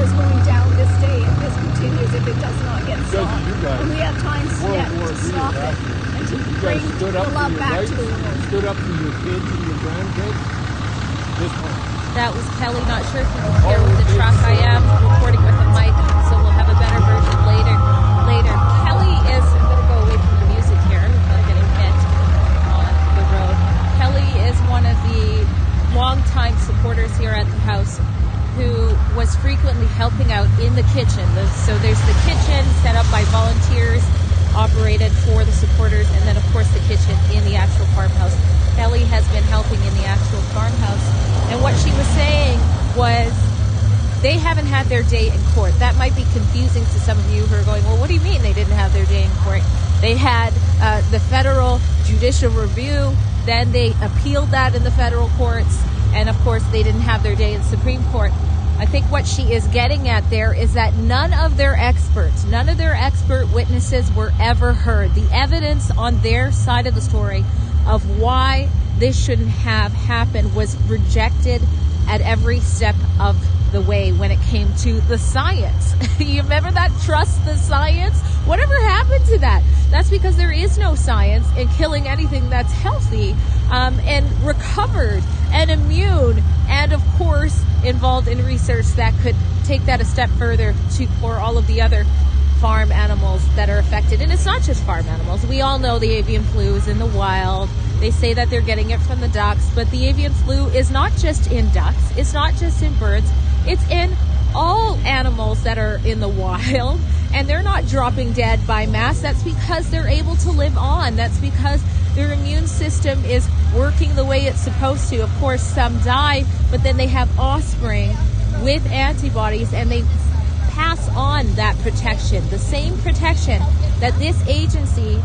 is going down this day if this continues, if it does not get stopped. And we have time yet to stop it and to bring the love back to the world. Stood up for your kids and your grandkids. This one. That was Kelly. Not sure if you can hear with the truck. I am recording with a mic, so we'll have a better version later. Kelly is, I'm going to go away from the music here without getting hit on the road. Kelly is one of the longtime supporters here at the house who was frequently helping out in the kitchen. So there's the kitchen set up by volunteers, operated for the supporters, and then of course the kitchen in the actual farmhouse. Kelly has been helping in the actual farmhouse, and what she was saying was they haven't had their day in court. That might be confusing to some of you who are going, well, what do you mean they didn't have their day in court? They had the federal judicial review, then they appealed that in the federal courts, and of course they didn't have their day in Supreme Court. I think what she is getting at there is that none of their expert witnesses were ever heard. The evidence on their side of the story of why this shouldn't have happened was rejected at every step of the way when it came to the science. You remember that? Trust the science? Whatever happened to that? That's because there is no science in killing anything that's healthy and recovered and immune, and of course involved in research that could take that a step further for all of the other farm animals that are affected. And it's not just farm animals. We all know the avian flu is in the wild. They say that they're getting it from the ducks, but the avian flu is not just in ducks. It's not just in birds. It's in all animals that are in the wild, and they're not dropping dead by mass. That's because they're able to live on. That's because their immune system is working the way it's supposed to. Of course, some die, but then they have offspring with antibodies, and they pass on that protection, the same protection that this agency,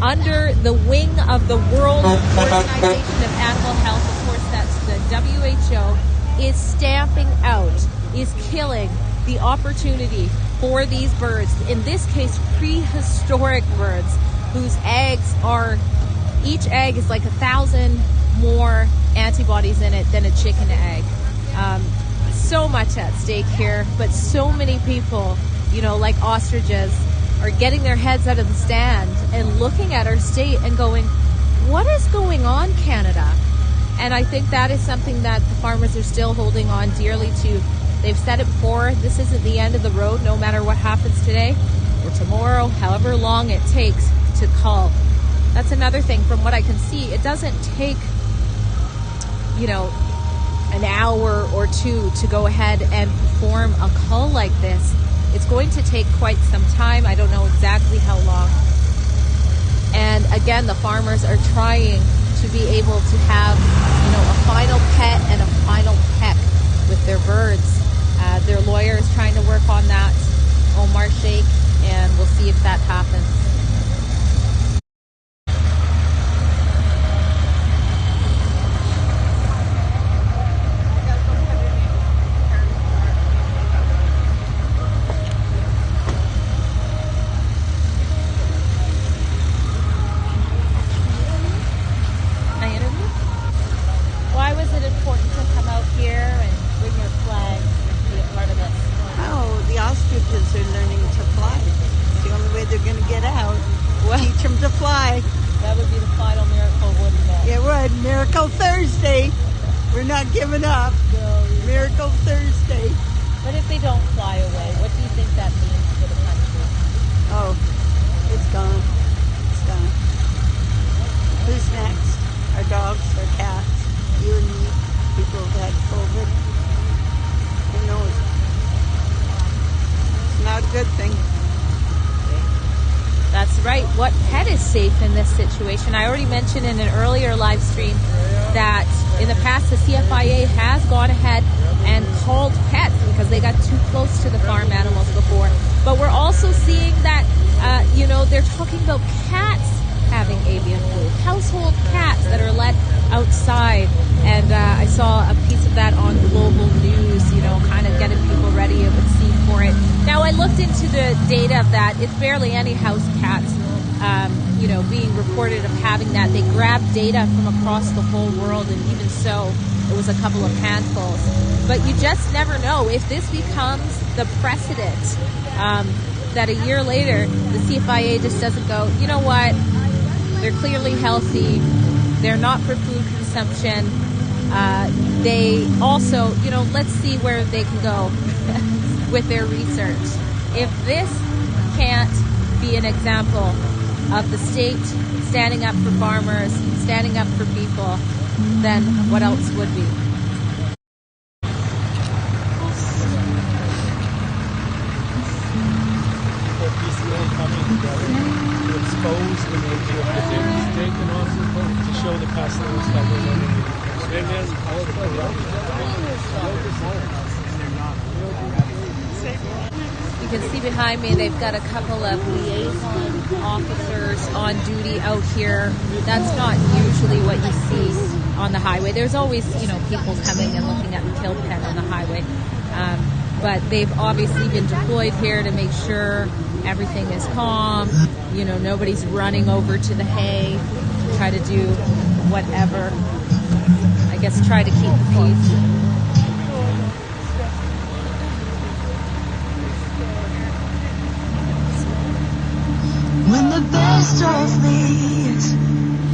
under the wing of the World Organization of Animal Health, of course that's the WHO, is stamping out, is killing the opportunity for these birds, in this case prehistoric birds, whose eggs are, each egg is like 1,000 more antibodies in it than a chicken egg. So much at stake here, but so many people, like ostriches, are getting their heads out of the stand and looking at our state and going, what is going on, Canada? And I think that is something that the farmers are still holding on dearly to. They've said it before, this isn't the end of the road, no matter what happens today or tomorrow, however long it takes to cull. That's another thing. From what I can see, it doesn't take, an hour or two to go ahead and perform a cull like this. It's going to take quite some time. I don't know exactly how long. And again, the farmers are trying to be able to have, a final pet and a final peck with their birds. Their lawyer is trying to work on that, Omar Sheikh, and we'll see if that happens. Thursday. We're not giving up. No, Miracle Thursday. But if they don't fly away, what do you think that means for the country? Oh, it's gone. It's gone. Who's next? Our dogs, our cats, you and me, people who've had COVID. Who knows? It's not a good thing. That's right. What pet is safe in this situation? I already mentioned in an earlier live stream that in the past the CFIA has gone ahead and called pets because they got too close to the farm animals before. But we're also seeing that, they're talking about cats having avian flu, household cats that are let outside. And I saw a piece of that on Global News, kind of getting people ready, it would seem, for it. Now, I looked into the data of that. It's barely any house cats, being reported of having that. They grabbed data from across the whole world, and even so, it was a couple of handfuls. But you just never know. If this becomes the precedent that a year later the CFIA just doesn't go, you know what, they're clearly healthy, they're not for food consumption, they also, you know, let's see where they can go with their research. If this can't be an example of the state standing up for farmers, standing up for people, then what else would be? Coming together to expose the nature of the state and also to show the customers that we're living in. You can see behind me they've got a couple of liaison officers on duty out here. That's not usually what you see on the highway. There's always, you know, people coming and looking at the kill pen on the highway. But they've obviously been deployed here to make sure everything is calm. You know, nobody's running over to the hay to try to do whatever. I guess try to keep the peace. When the best of me is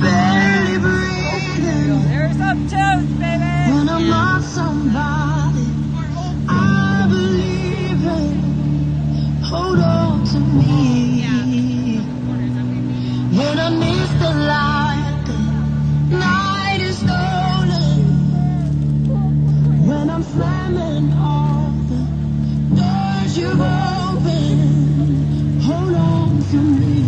barely breathing, There's some toast, baby. when I'm not somebody I believe in, hold on to me. When I miss the light, the night is stolen. When I'm slamming all the doors you've opened, hold on to me.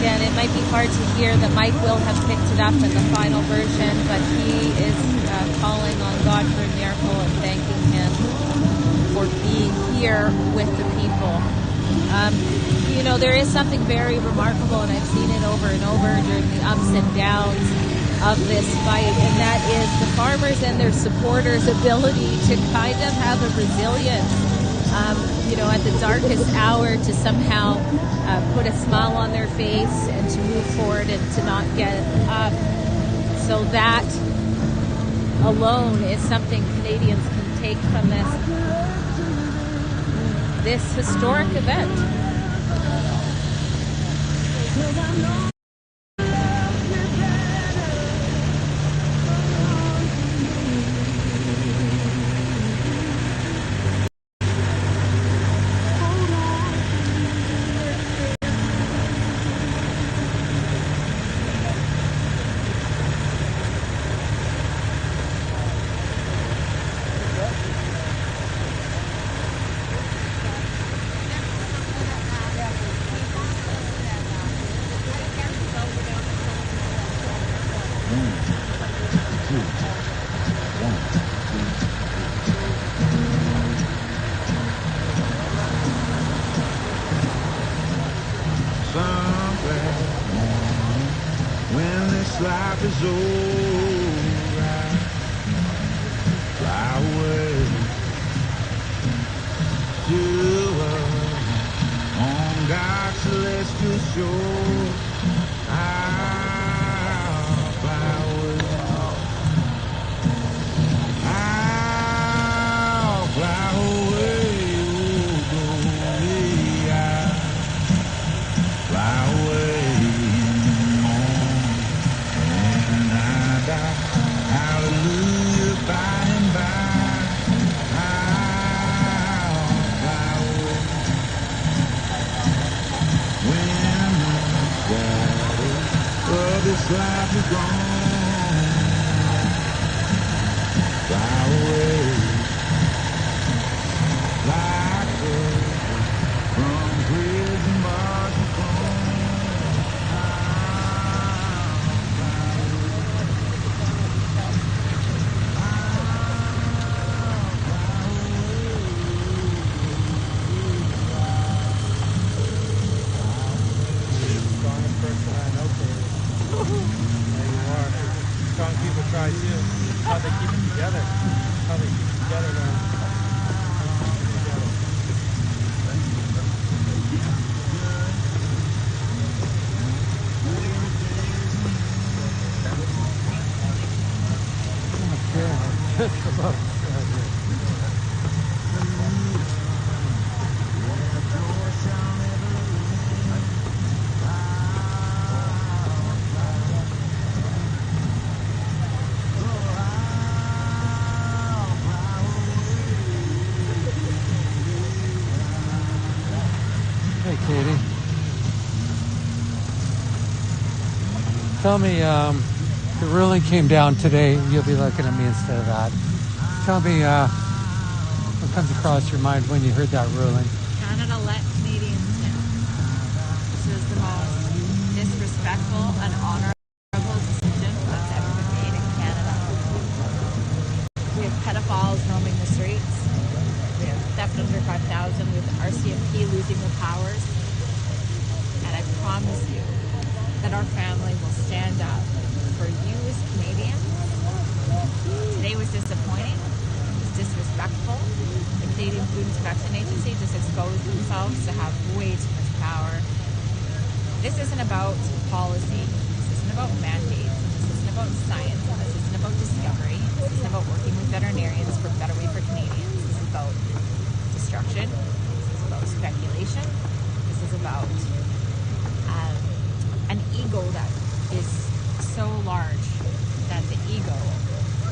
Again, it might be hard to hear that Mike will have picked it up in the final version, but he is calling on God for a miracle and thanking him for being here with the people. You know, there is something very remarkable, and I've seen it over and over during the ups and downs of this fight, and that is the farmers and their supporters' ability to kind of have a resilience, you know, at the darkest hour to somehow put a smile on their face and to move forward and to not get up. So that alone is something Canadians can take from this historic event. Life is over, fly away to on God's celestial shore. I'll fly away. I'll fly away, oh, go away. I'll fly away. this life is gone. Fly away like birds from prison bars and Strong people try too. How they keep it together. How they keep it together now. Hey, Katie. Tell me, the ruling came down today. You'll be looking at me instead of that. Tell me, what comes across your mind when you heard that ruling? Canada let Canadians down. This was the most disrespectful and honorable decision that's ever been made in Canada. We have pedophiles roaming the streets. We have theft under 5,000. We have the RCMP losing their powers. And I promise you that our family will stand up for you as Canadians. Today was disappointing. It was disrespectful. The Canadian Food Inspection Agency just exposed themselves to have way too much power. This isn't about policy. This isn't about mandates. This isn't about science. This isn't about discovery. This isn't about working with veterinarians for a better way for Canadians. This is about destruction. This is about speculation. This is about an ego that is so large that the ego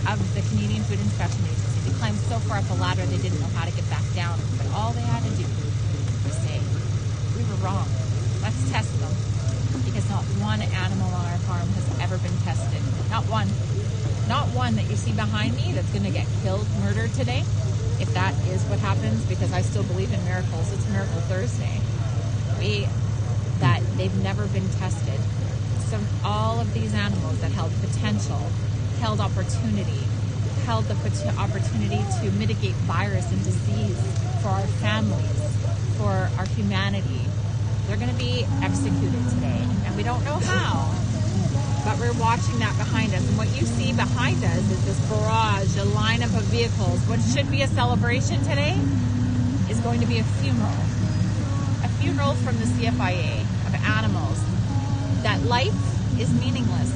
of the Canadian Food Inspection Agency, they climbed so far up the ladder they didn't know how to get back down. But all they had to do was say, we were wrong. Let's test them. Because not one animal on our farm has ever been tested. Not one. Not one that you see behind me that's going to get killed, murdered today. If that is what happens, because I still believe in miracles. It's Miracle Thursday. That they've never been tested. So all of these animals that held potential, held opportunity, held the opportunity to mitigate virus and disease for our families, for our humanity, they're going to be executed today. And we don't know how, but we're watching that behind us. And what you see behind us is this barrage, a lineup of vehicles. What should be a celebration today is going to be a funeral. A funeral from the CFIA of animals. That life is meaningless.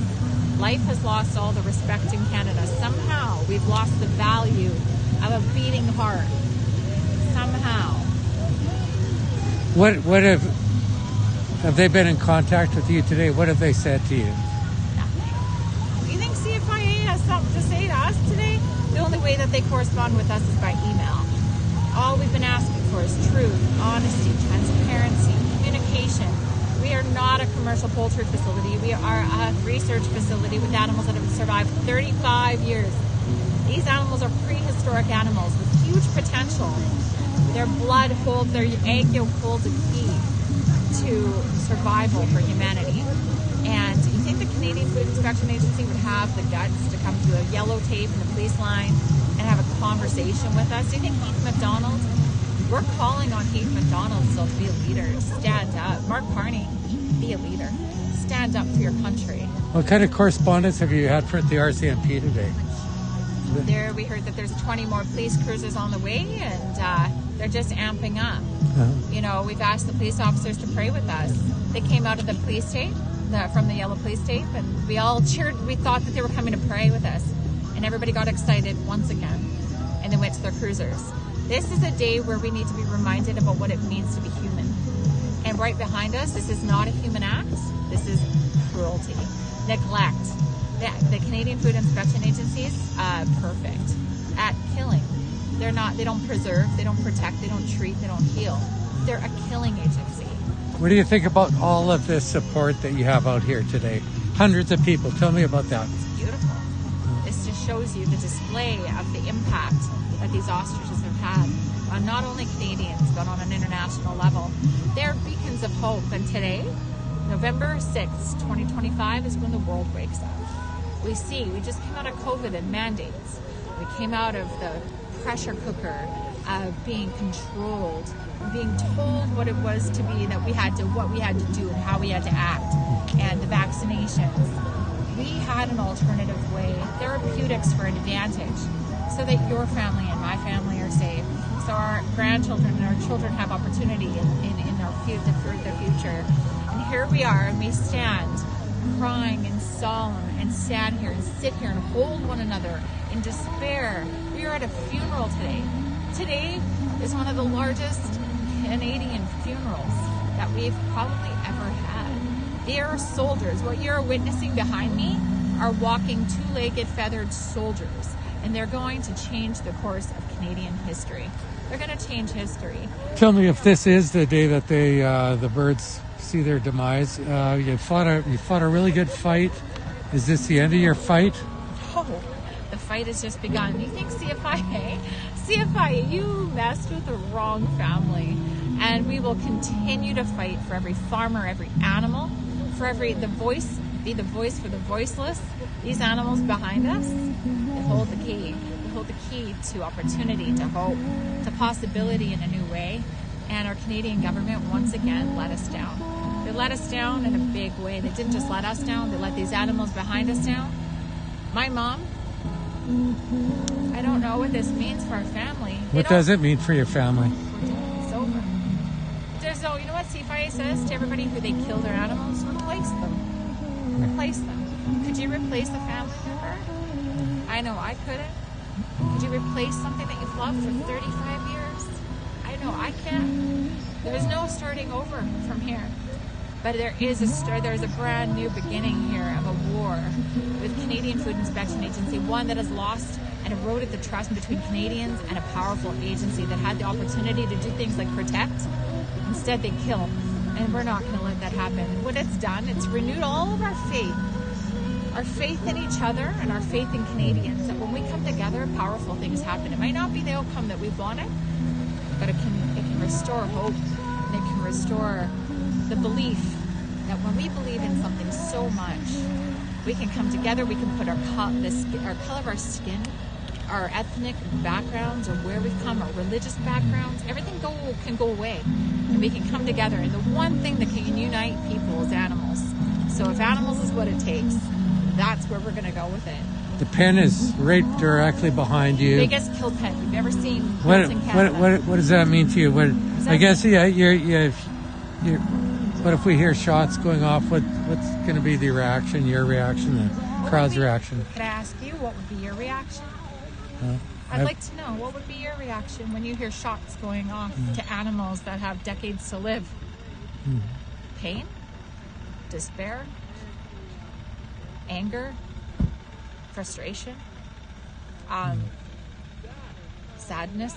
Life has lost all the respect in Canada. Somehow we've lost the value of a beating heart. Somehow. What have they been in contact with you today? What have they said to you? Nothing. You think CFIA has something to say to us today? The only way that they correspond with us is by email. All we've been asking for is truth, honesty, transparency, communication. We are not a commercial poultry facility. We are a research facility with animals that have survived 35 years. These animals are prehistoric animals with huge potential. Their blood holds, their egg yolk holds a key to survival for humanity. And you think the Canadian Food Inspection Agency would have the guts to come to a yellow tape in the police line and have a conversation with us? Do you think Heath MacDonald? We're calling on Heath MacDonald still to be a leader. Stand up. Mark Carney, be a leader. Stand up for your country. What kind of correspondence have you had for the RCMP today? There, we heard that there's 20 more police cruisers on the way, and they're just amping up. You know, we've asked the police officers to pray with us. They came out of the police tape, from the yellow police tape, and we all cheered. We thought that they were coming to pray with us, and everybody got excited once again, and they went to their cruisers. This is a day where we need to be reminded about what it means to be human. And right behind us, this is not a human act. This is cruelty, neglect. The Canadian Food Inspection Agencies, perfect at killing. They don't preserve, they don't protect, they don't treat, they don't heal. They're a killing agency. What do you think about all of this support that you have out here today? hundreds of people. Tell me about that. It's beautiful. This just shows you the display of the impact that these ostriches have had on not only Canadians, but on an international level. They're beacons of hope. And today, November 6th, 2025, is when the world wakes up. We just came out of COVID and mandates. We came out of the pressure cooker of being controlled, being told what it was to be, that what we had to do and how we had to act, and the vaccinations. We had an alternative way, therapeutics for an advantage, so that your family and my family are safe, so our grandchildren and our children have opportunity in our future. And here we are, and we stand crying and solemn and stand here and sit here and hold one another in despair. We are at a funeral today. Today is one of the largest Canadian funerals that we've probably ever had. They are soldiers. What you're witnessing behind me are walking two-legged feathered soldiers, and they're going to change the course of Canadian history. They're going to change history. Tell me if this is the day that the birds see their demise. You fought a really good fight. Is this the end of your fight? Oh, the fight has just begun. You think CFIA? CFIA, you messed with the wrong family. And we will continue to fight for every farmer, every animal, for be the voice for the voiceless. These animals behind us, they hold the key. They hold the key to opportunity, to hope, to possibility in a new way. And our Canadian government once again let us down. They let us down in a big way. They didn't just let us down, they let these animals behind us down. My mom, I don't know what this means for our family. What does it mean for your family? It's over. So, you know what CFIA says to everybody who they kill their animals? Replace them. Replace them. Could you replace a family member? I know I couldn't. Could you replace something that you've loved for 35 years? I know I can't. There's no starting over from here. But there's a brand new beginning here of a war with Canadian Food Inspection Agency, one that has lost and eroded the trust between Canadians and a powerful agency that had the opportunity to do things like protect. Instead, they kill. And we're not going to let that happen. What it's done, it's renewed all of our faith in each other and our faith in Canadians. That when we come together, powerful things happen. It might not be the outcome that we've wanted, but it can restore hope, and it can restore the belief that when we believe in something so much, we can come together, we can put our color of our skin, our ethnic backgrounds, or where we've come, our religious backgrounds, everything can go away, and we can come together. And the one thing that can unite people is animals. So if animals is what it takes, that's where we're going to go with it. The pen is right directly behind you. Biggest kill pen you've ever seen in Canada. What does that mean to you? I guess What if we hear shots going off? What's going to be the reaction? Your reaction, the crowd's reaction? Can I ask you what would be your reaction? I'd like to know, what would be your reaction when you hear shots going off to animals that have decades to live? Pain? Despair? Anger? Frustration? Sadness?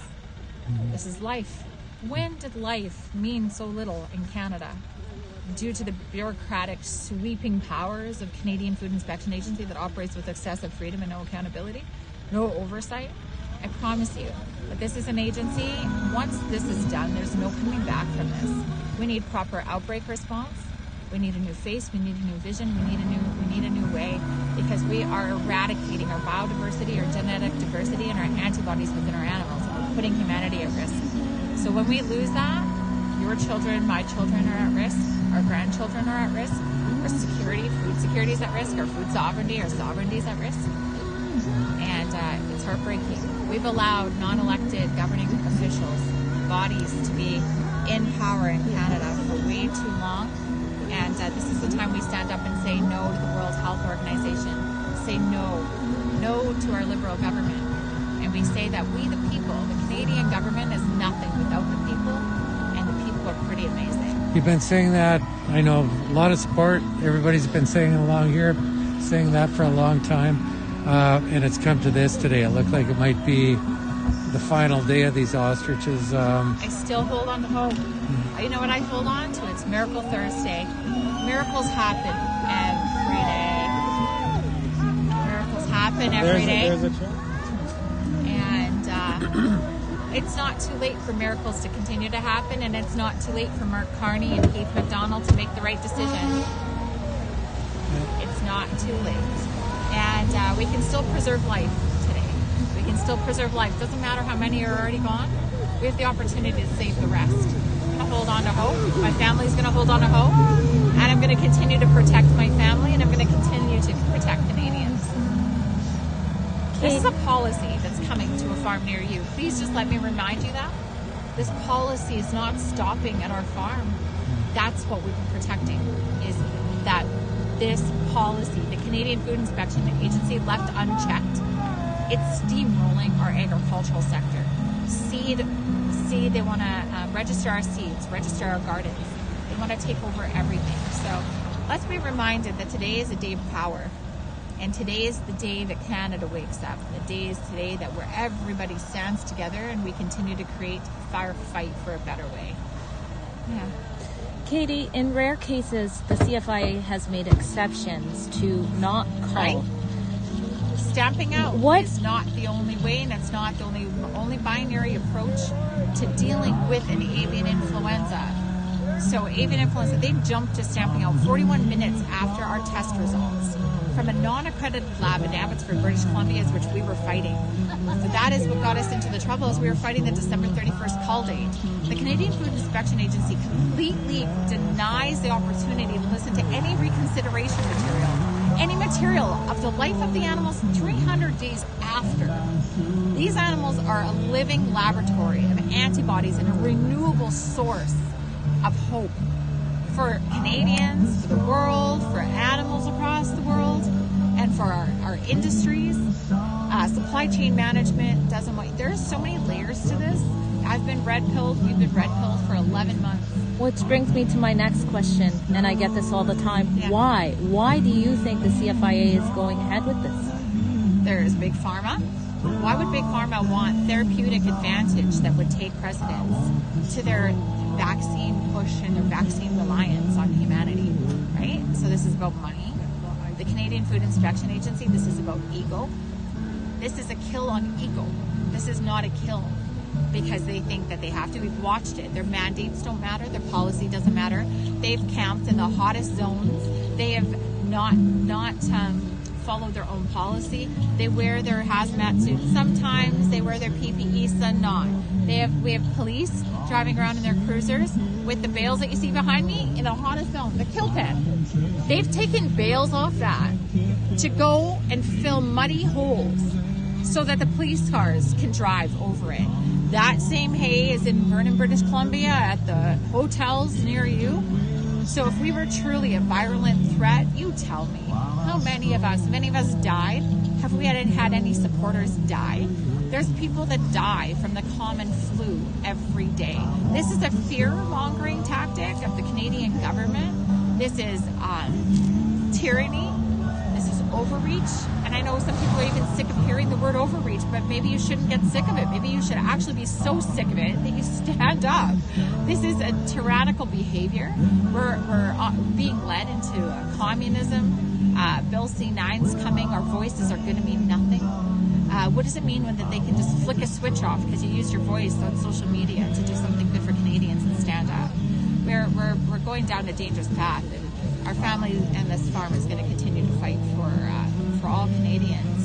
This is life. When did life mean so little in Canada? Due to the bureaucratic sweeping powers of Canadian Food Inspection Agency that operates with excessive freedom and no accountability, no oversight? I promise you that this is an agency, once this is done, there's no coming back from this. We need proper outbreak response. We need a new face, we need a new vision, we need a new way, because we are eradicating our biodiversity, our genetic diversity, and our antibodies within our animals, and we're putting humanity at risk. So when we lose that, your children, my children are at risk, our grandchildren are at risk, our security, food security is at risk, our food sovereignty, our sovereignty is at risk. And it's heartbreaking. We've allowed non-elected governing officials, bodies, to be in power in Canada for way too long. And this is the time we stand up and say no to the World Health Organization, say no to our Liberal government. And we say that we, the people, the Canadian government is nothing without the people, and the people are pretty amazing. You've been saying that, I know, a lot of support. Everybody's been saying along here, saying that for a long time. And it's come to this today. It looked like it might be the final day of these ostriches. I still hold on to hope. You know what I hold on to? It's Miracle Thursday. Miracles happen every day. happen every day. There's a chance. And it's not too late for miracles to continue to happen, and it's not too late for Mark Carney and Keith McDonald to make the right decision. It's not too late. And we can still preserve life today. We can still preserve life. Doesn't matter how many are already gone. We have the opportunity to save the rest. I'm going to hold on to hope. My family's going to hold on to hope. And I'm going to continue to protect my family, and I'm going to continue to protect Canadians. This is a policy that's coming to a farm near you. Please just let me remind you that. This policy is not stopping at our farm. That's what we've been protecting, is that this policy, the Canadian Food Inspection Agency, left unchecked, it's steamrolling our agricultural sector. Seed, they want to register our seeds, register our gardens. They want to take over everything. So let's be reminded that today is a day of power. And today is the day that Canada wakes up. The day is today that where everybody stands together and we continue to create fight for a better way. Yeah. Katie, in rare cases, the CFIA has made exceptions to not call. Right. Stamping out is not the only way, and it's not the only binary approach to dealing with an avian influenza. So avian influenza, they jumped to stamping out 41 minutes after our test results from a non-accredited lab in Abbotsford, British Columbia, which we were fighting. So that is what got us into the trouble, is we were fighting the December 31st call date. The Canadian Food Inspection Agency completely denies the opportunity to listen to any reconsideration material, any material of the life of the animals 300 days after. These animals are a living laboratory of antibodies and a renewable source of hope for Canadians, for the world, for animals across the world, and for our industries. Supply chain management doesn't want. There's so many layers to this. I've been red-pilled. We've been red-pilled for 11 months. Which brings me to my next question, and I get this all the time. Yeah. Why? Why do you think the CFIA is going ahead with this? There's Big Pharma. Why would Big Pharma want therapeutic advantage that would take precedence to their vaccine push and their vaccine reliance on humanity, right? So this is about money. The Canadian Food Inspection Agency, this is about ego. This is a kill on ego. This is not a kill because they think that they have to. We've watched it. Their mandates don't matter. Their policy doesn't matter. They've camped in the hottest zones. They have not followed their own policy. They wear their hazmat suits. Sometimes they wear their PPE, some not. We have police driving around in their cruisers with the bales that you see behind me in the hottest zone, the kill pen. They've taken bales off that to go and fill muddy holes so that the police cars can drive over it. That same hay is in Vernon, British Columbia at the hotels near you. So if we were truly a virulent threat, you tell me, how many of us died? Have we had any supporters die? There's people that die from the common flu every day. This is a fear-mongering tactic of the Canadian government. This is tyranny. This is overreach. And I know some people are even sick of hearing the word overreach, but maybe you shouldn't get sick of it. Maybe you should actually be so sick of it that you stand up. This is a tyrannical behavior. We're being led into a communism. Bill C9's coming. Our voices are going to mean nothing. What does it mean when that they can just flick a switch off because you used your voice on social media to do something good for Canadians and stand up? We're going down a dangerous path, and our family and this farm is going to continue to fight for all Canadians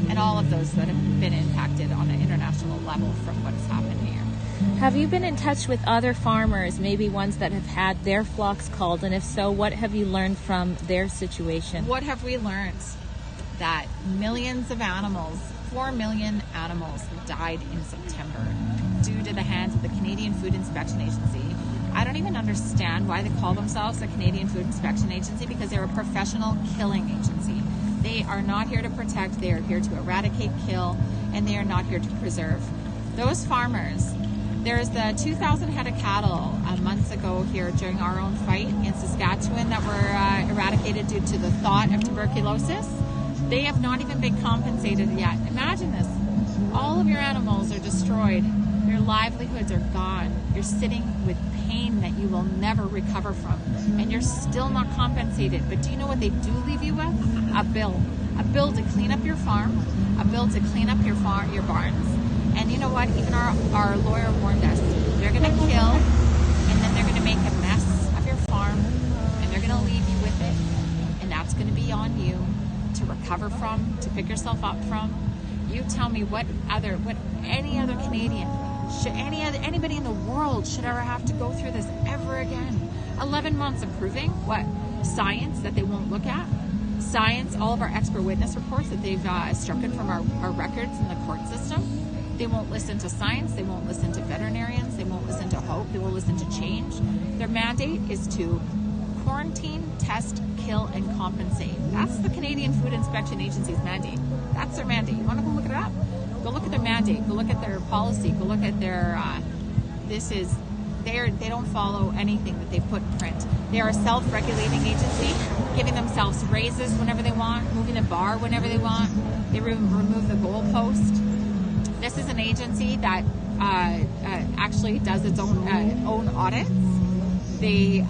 and all of those that have been impacted on an international level from what has happened here. Have you been in touch with other farmers, maybe ones that have had their flocks called? And if so, what have you learned from their situation? What have we learned? That millions of animals, 4 million animals, died in September due to the hands of the Canadian Food Inspection Agency. I don't even understand why they call themselves the Canadian Food Inspection Agency, because they're a professional killing agency. They are not here to protect, they are here to eradicate, kill, and they are not here to preserve. Those farmers, there's the 2,000 head of cattle months ago here during our own fight in Saskatchewan that were eradicated due to the thought of tuberculosis. They have not even been compensated yet. Imagine this. All of your animals are destroyed. Your livelihoods are gone. You're sitting with pain that you will never recover from. And you're still not compensated. But do you know what they do leave you with? A bill. a bill to clean up your farm, a bill to clean up your barns. And you know what? Even our lawyer warned us. They're going to kill, and then they're going to make a mess of your farm, and they're going to leave you with it. And that's going to be on you to recover from, to pick yourself up from. You tell me what any other Canadian, anybody in the world should ever have to go through this ever again. 11 months of proving what? Science that they won't look at. Science, all of our expert witness reports that they've stricken from our records in the court system. They won't listen to science. They won't listen to veterinarians. They won't listen to hope. They won't listen to change. Their mandate is to quarantine, test, kill, and compensate. That's the Canadian Food Inspection Agency's mandate. That's their mandate. You want to go look it up? Go look at their mandate. Go look at their policy. Go look at their, they don't follow anything that they put in print. They are a self-regulating agency, giving themselves raises whenever they want, moving the bar whenever they want. They remove the goalpost. This is an agency that actually does its own audits. They,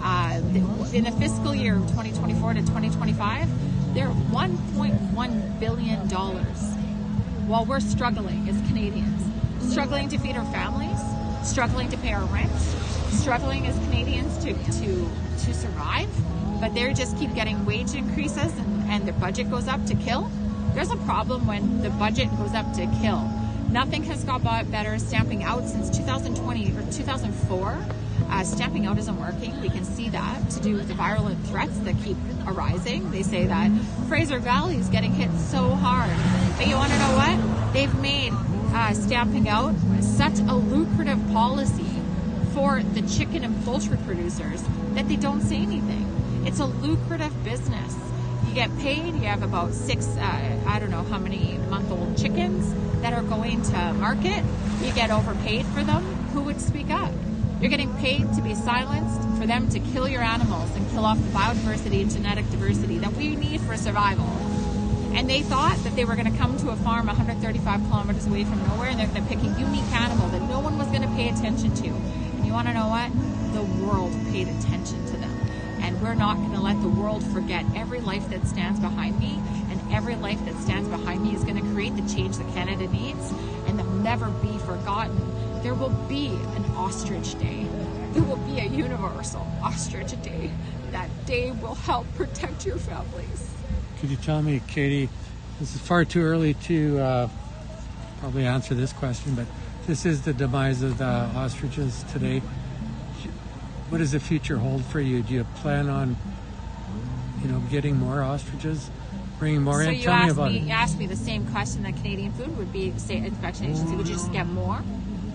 in the fiscal year of 2024 to 2025, they're $1.1 billion while we're struggling as Canadians, struggling to feed our families, struggling to pay our rent, struggling as Canadians to survive, but they just keep getting wage increases and their budget goes up to kill. There's a problem when the budget goes up to kill. Nothing has got better. Stamping out since 2020 or 2004. Stamping out isn't working. We can see that to do with the virulent threats that keep arising. They say that Fraser Valley is getting hit so hard. But you want to know what? They've made stamping out such a lucrative policy for the chicken and poultry producers that they don't say anything. It's a lucrative business. You get paid. You have about 6, I don't know how many month-old chickens that are going to market. You get overpaid for them. Who would speak up? You're getting paid to be silenced, for them to kill your animals and kill off the biodiversity and genetic diversity that we need for survival. And they thought that they were going to come to a farm 135 kilometers away from nowhere and they're going to pick a unique animal that no one was going to pay attention to. And you want to know what? The world paid attention to them. And we're not going to let the world forget every life that stands behind me, and every life that stands behind me is going to create the change that Canada needs, and they'll never be forgotten. There will be an ostrich day. There will be a Universal Ostrich Day. That day will help protect your families. Could you tell me, Katie, this is far too early to probably answer this question, but this is the demise of the ostriches today. What does the future hold for you? Do you plan on, getting more ostriches, bringing more in? Tell me about it. You asked me the same question that Canadian Food would be, State Inspection Agency. Would you just get more?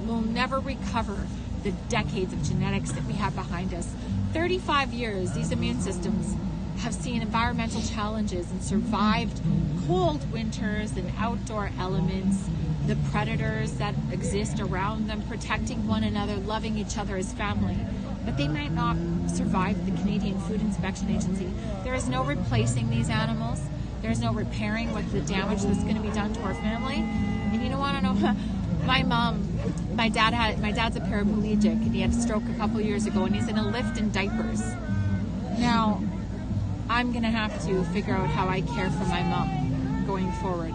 We'll never recover the decades of genetics that we have behind us. 35 years, these immune systems have seen environmental challenges and survived cold winters and outdoor elements, the predators that exist around them, protecting one another, loving each other as family. But they might not survive the Canadian Food Inspection Agency. There is no replacing these animals. There's no repairing what the damage that's going to be done to our family. And you don't want to know, my dad's a paraplegic, and he had a stroke a couple years ago, and he's in a lift in diapers. Now, I'm going to have to figure out how I care for my mom going forward.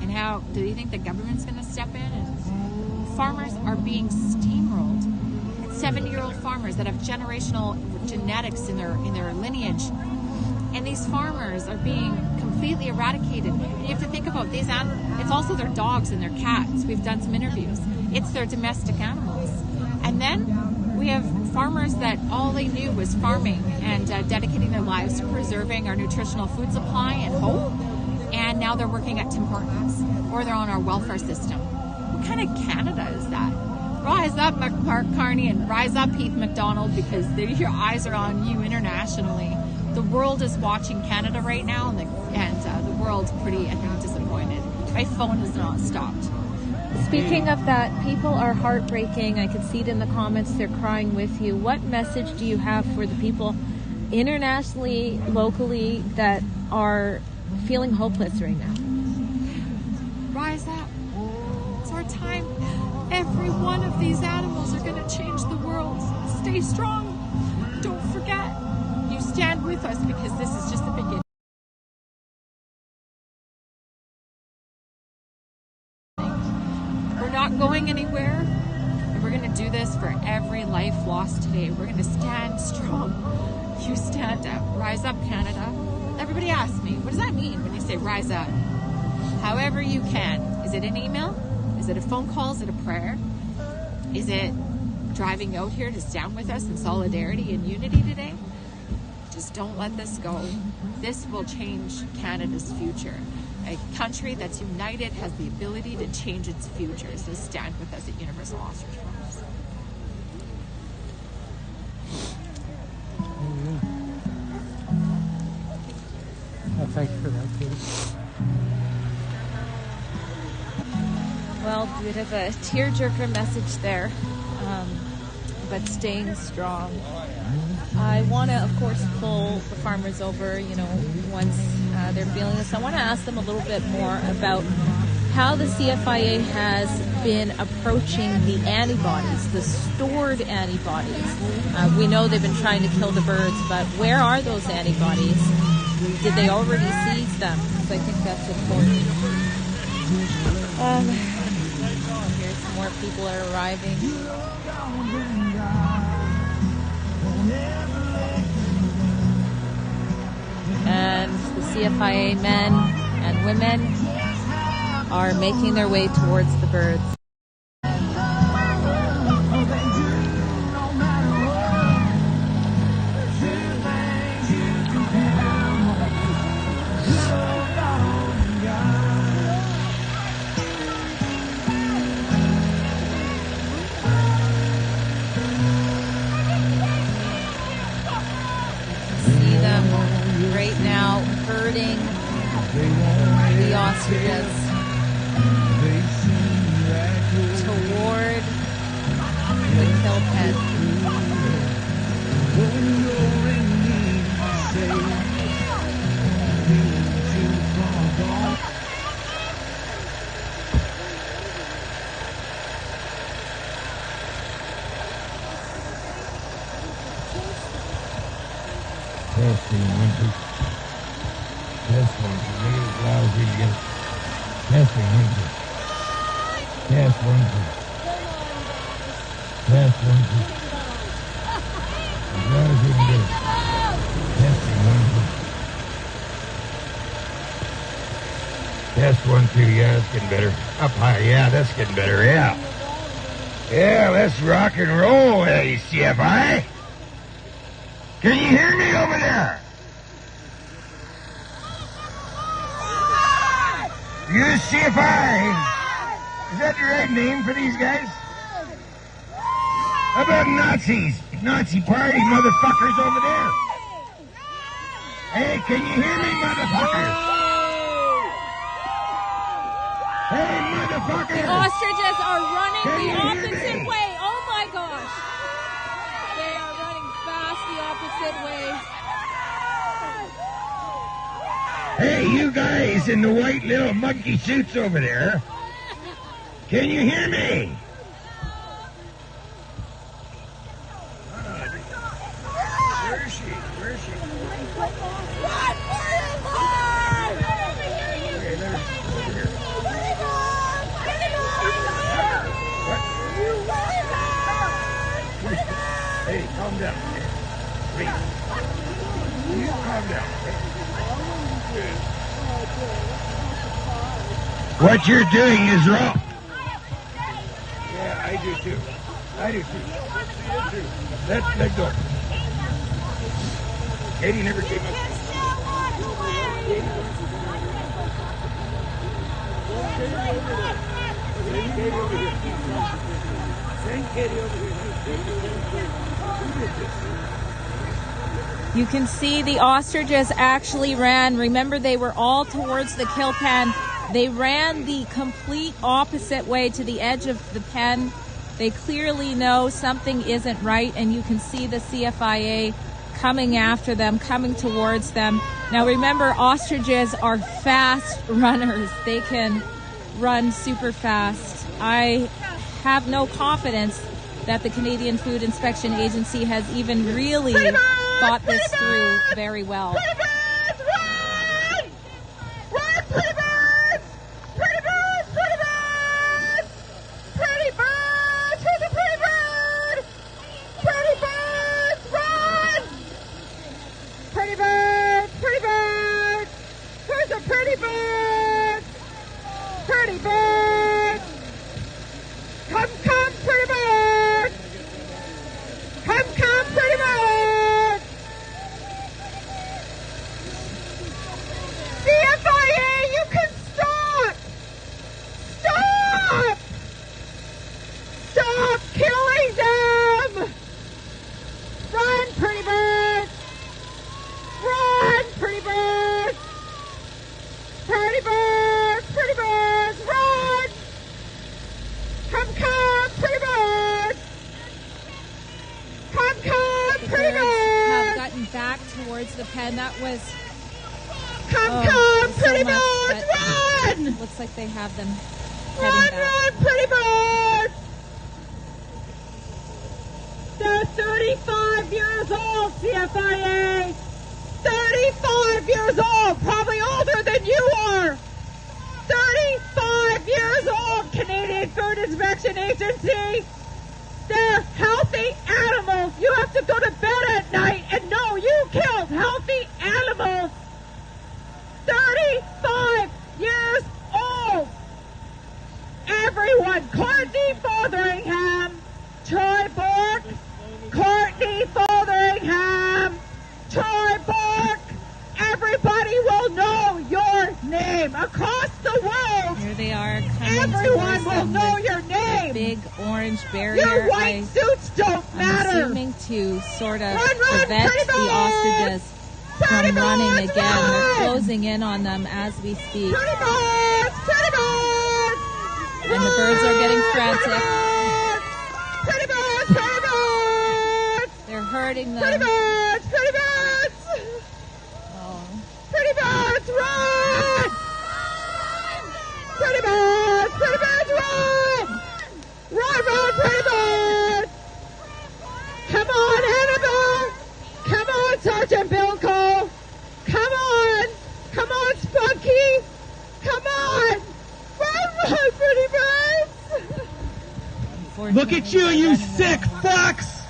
And how, do you think the government's going to step in? And farmers are being steamrolled. 70-year-old farmers that have generational genetics in their lineage, and these farmers are being completely eradicated. And you have to think about these animals. It's also their dogs and their cats. We've done some interviews. It's their domestic animals. And then we have farmers that all they knew was farming and dedicating their lives to preserving our nutritional food supply and hope. And now they're working at Tim Hortons, or they're on our welfare system. What kind of Canada is that? Rise up, Mark Carney, and rise up, Heath MacDonald, because your eyes are on you internationally. The world is watching Canada right now, and the world's pretty, I think, disappointed. My phone has not stopped. Speaking of that, people are heartbreaking. I can see it in the comments. They're crying with you. What message do you have for the people internationally, locally, that are feeling hopeless right now? Rise up. It's our time. Every one of these animals are going to change the world. Stay strong. Don't forget. You stand with us, because this is just the beginning. not going anywhere. And we're going to do this for every life lost today. We're going to stand strong. You stand up. Rise up, Canada. Everybody asks me, what does that mean when you say rise up? However you can. Is it an email? Is it a phone call? Is it a prayer? Is it driving out here to stand with us in solidarity and unity today? Just don't let this go. This will change Canada's future. A country that's united has the ability to change its future. So stand with us at Universal Ostrich Farms. Thank you for that, Katie. Well, bit of a tearjerker message there, but staying strong. I want to, of course, pull the farmers over, once they're feeling this. I want to ask them a little bit more about how the CFIA has been approaching the antibodies, the stored antibodies. We know they've been trying to kill the birds, but where are those antibodies? Did they already seize them? Because I think that's important. Here's some more people are arriving. And the CFIA men and women are making their way towards the birds. Right now, herding the ostriches toward the kill pen. Test one, two. Make it as loud as you can get it. Testing, 1, 2. Test 1, 2. Test 1, 2. As loud as you can get it. Testing, 1, 2. Test 1, 2. Yeah, that's getting better. Up high. Yeah, that's getting better. Yeah. Yeah, let's rock and roll, CFI. Can you hear me over there? UCFI! Is that the right name for these guys? How about Nazis? Nazi party motherfuckers over there. Hey, can you hear me, motherfuckers? Hey, motherfuckers! The ostriches are running the opposite way. Oh my gosh. They are running fast the opposite way. Hey, you guys in the white little monkey suits over there. Can you hear me? Where is she? Where is she? Okay, let her over here. What? Hey, calm down. Please. You calm down. What you're doing is wrong. Yeah, I do too. I do too. Let go. Katie never came up. Katie over here. Send Katie over here. Who did this? You can see the ostriches actually ran. Remember, they were all towards the kill pen. They ran the complete opposite way to the edge of the pen. They clearly know something isn't right, and you can see the CFIA coming after them, coming towards them. Now remember, ostriches are fast runners. They can run super fast. I have no confidence that the Canadian Food Inspection Agency has even really thought this through very well. to the pen. That was Come, pretty much, birds, run! Looks like they have them Run, heading back. run, pretty birds! They're 35 years old, CFIA! 35 years old, probably older than you are! 35 years old, Canadian Food Inspection Agency! They're healthy animals! You have to go to bed at night and know you killed healthy animals! 35 years old! Everyone, Courtney Fotheringham, Troy Bork, Courtney Fotheringham, Troy Bork, everybody will know your name across the world. Here they are coming Everyone towards will them know with your name. Big orange barrier. Your white suits don't I'm matter. assuming to sort of Run, prevent pretty the birds! ostriches Pretty from running birds, again. run! They're closing in on them as we speak. Pretty birds, pretty birds. And the birds are getting frantic. Pretty birds, pretty birds. They're hurting Pretty them. birds, pretty birds. Oh. Pretty birds, run! Pretty birds, run! Run, run, pretty birds! Come on, Annabelle! Come on, Sergeant Bilko! Come on! Come on, Spunky! Come on! Run, run, pretty birds! Look at you, you sick fucks!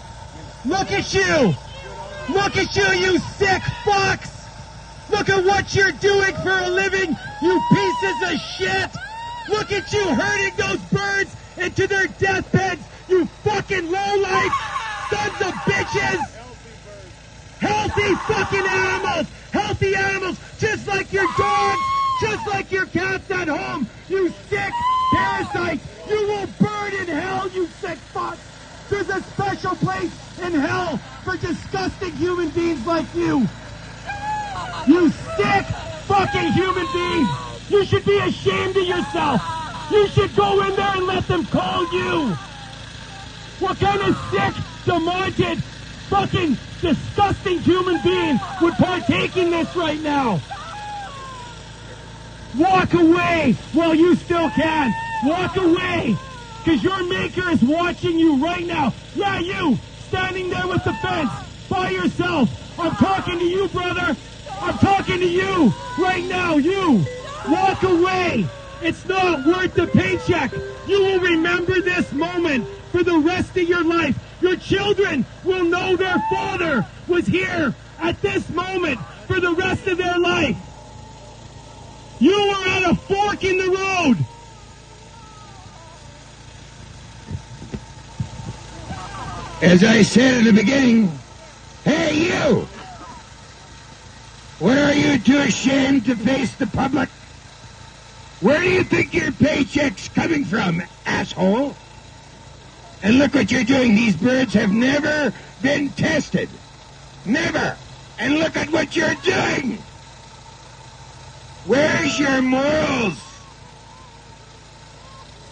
Look at you! Look at you, you sick fucks! Look at what you're doing for a living, you pieces of shit! Look at you herding those birds into their deathbeds, you fucking lowlife sons of bitches! Healthy fucking animals! Healthy animals, just like your dogs, just like your cats at home, you sick parasites! You will burn in hell, you sick fucks! There's a special place in hell for disgusting human beings like you! You sick fucking human beings! You should be ashamed of yourself! You should go in there and let them call you! What kind of sick, demented, fucking disgusting human being would partake in this right now? Walk away while you still can! Walk away! Because your maker is watching you right now! Yeah, you! Standing there with the fence! By yourself! I'm talking to you, brother! I'm talking to you! Right now, you! Walk away! It's not worth the paycheck! You will remember this moment for the rest of your life! Your children will know their father was here at this moment for the rest of their life! You are at a fork in the road! As I said at the beginning, hey you! Where are you too ashamed to face the public? Where do you think your paycheck's coming from, asshole? And look what you're doing. These birds have never been tested. Never. And look at what you're doing. Where's your morals?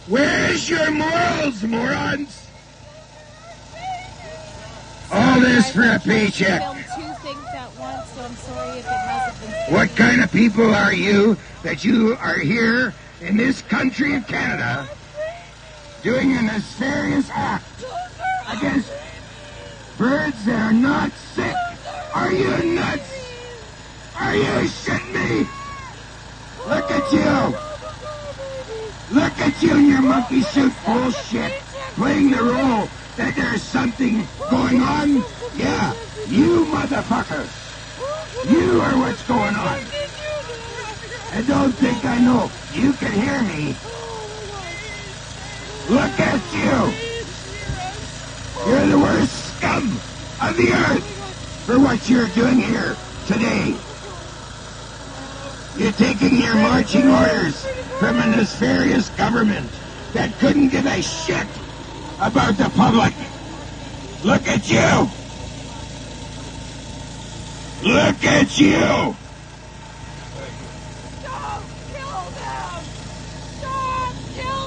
Where's your morals, morons? All this for a paycheck. Two things at once, so I'm sorry if it hasn't been. What kind of people are you that you are here in this country of Canada doing a nefarious act against birds that are not sick? Are you nuts? Are you shitting me? Look at you. Look at you in your monkey suit bullshit, playing the role that there's something going on. Yeah, you motherfucker. You are what's going on. And don't think I know. You can hear me. Look at you. You're the worst scum of the earth for what you're doing here today. You're taking your marching orders from a nefarious government that couldn't give a shit about the public. Look at you. Look at you.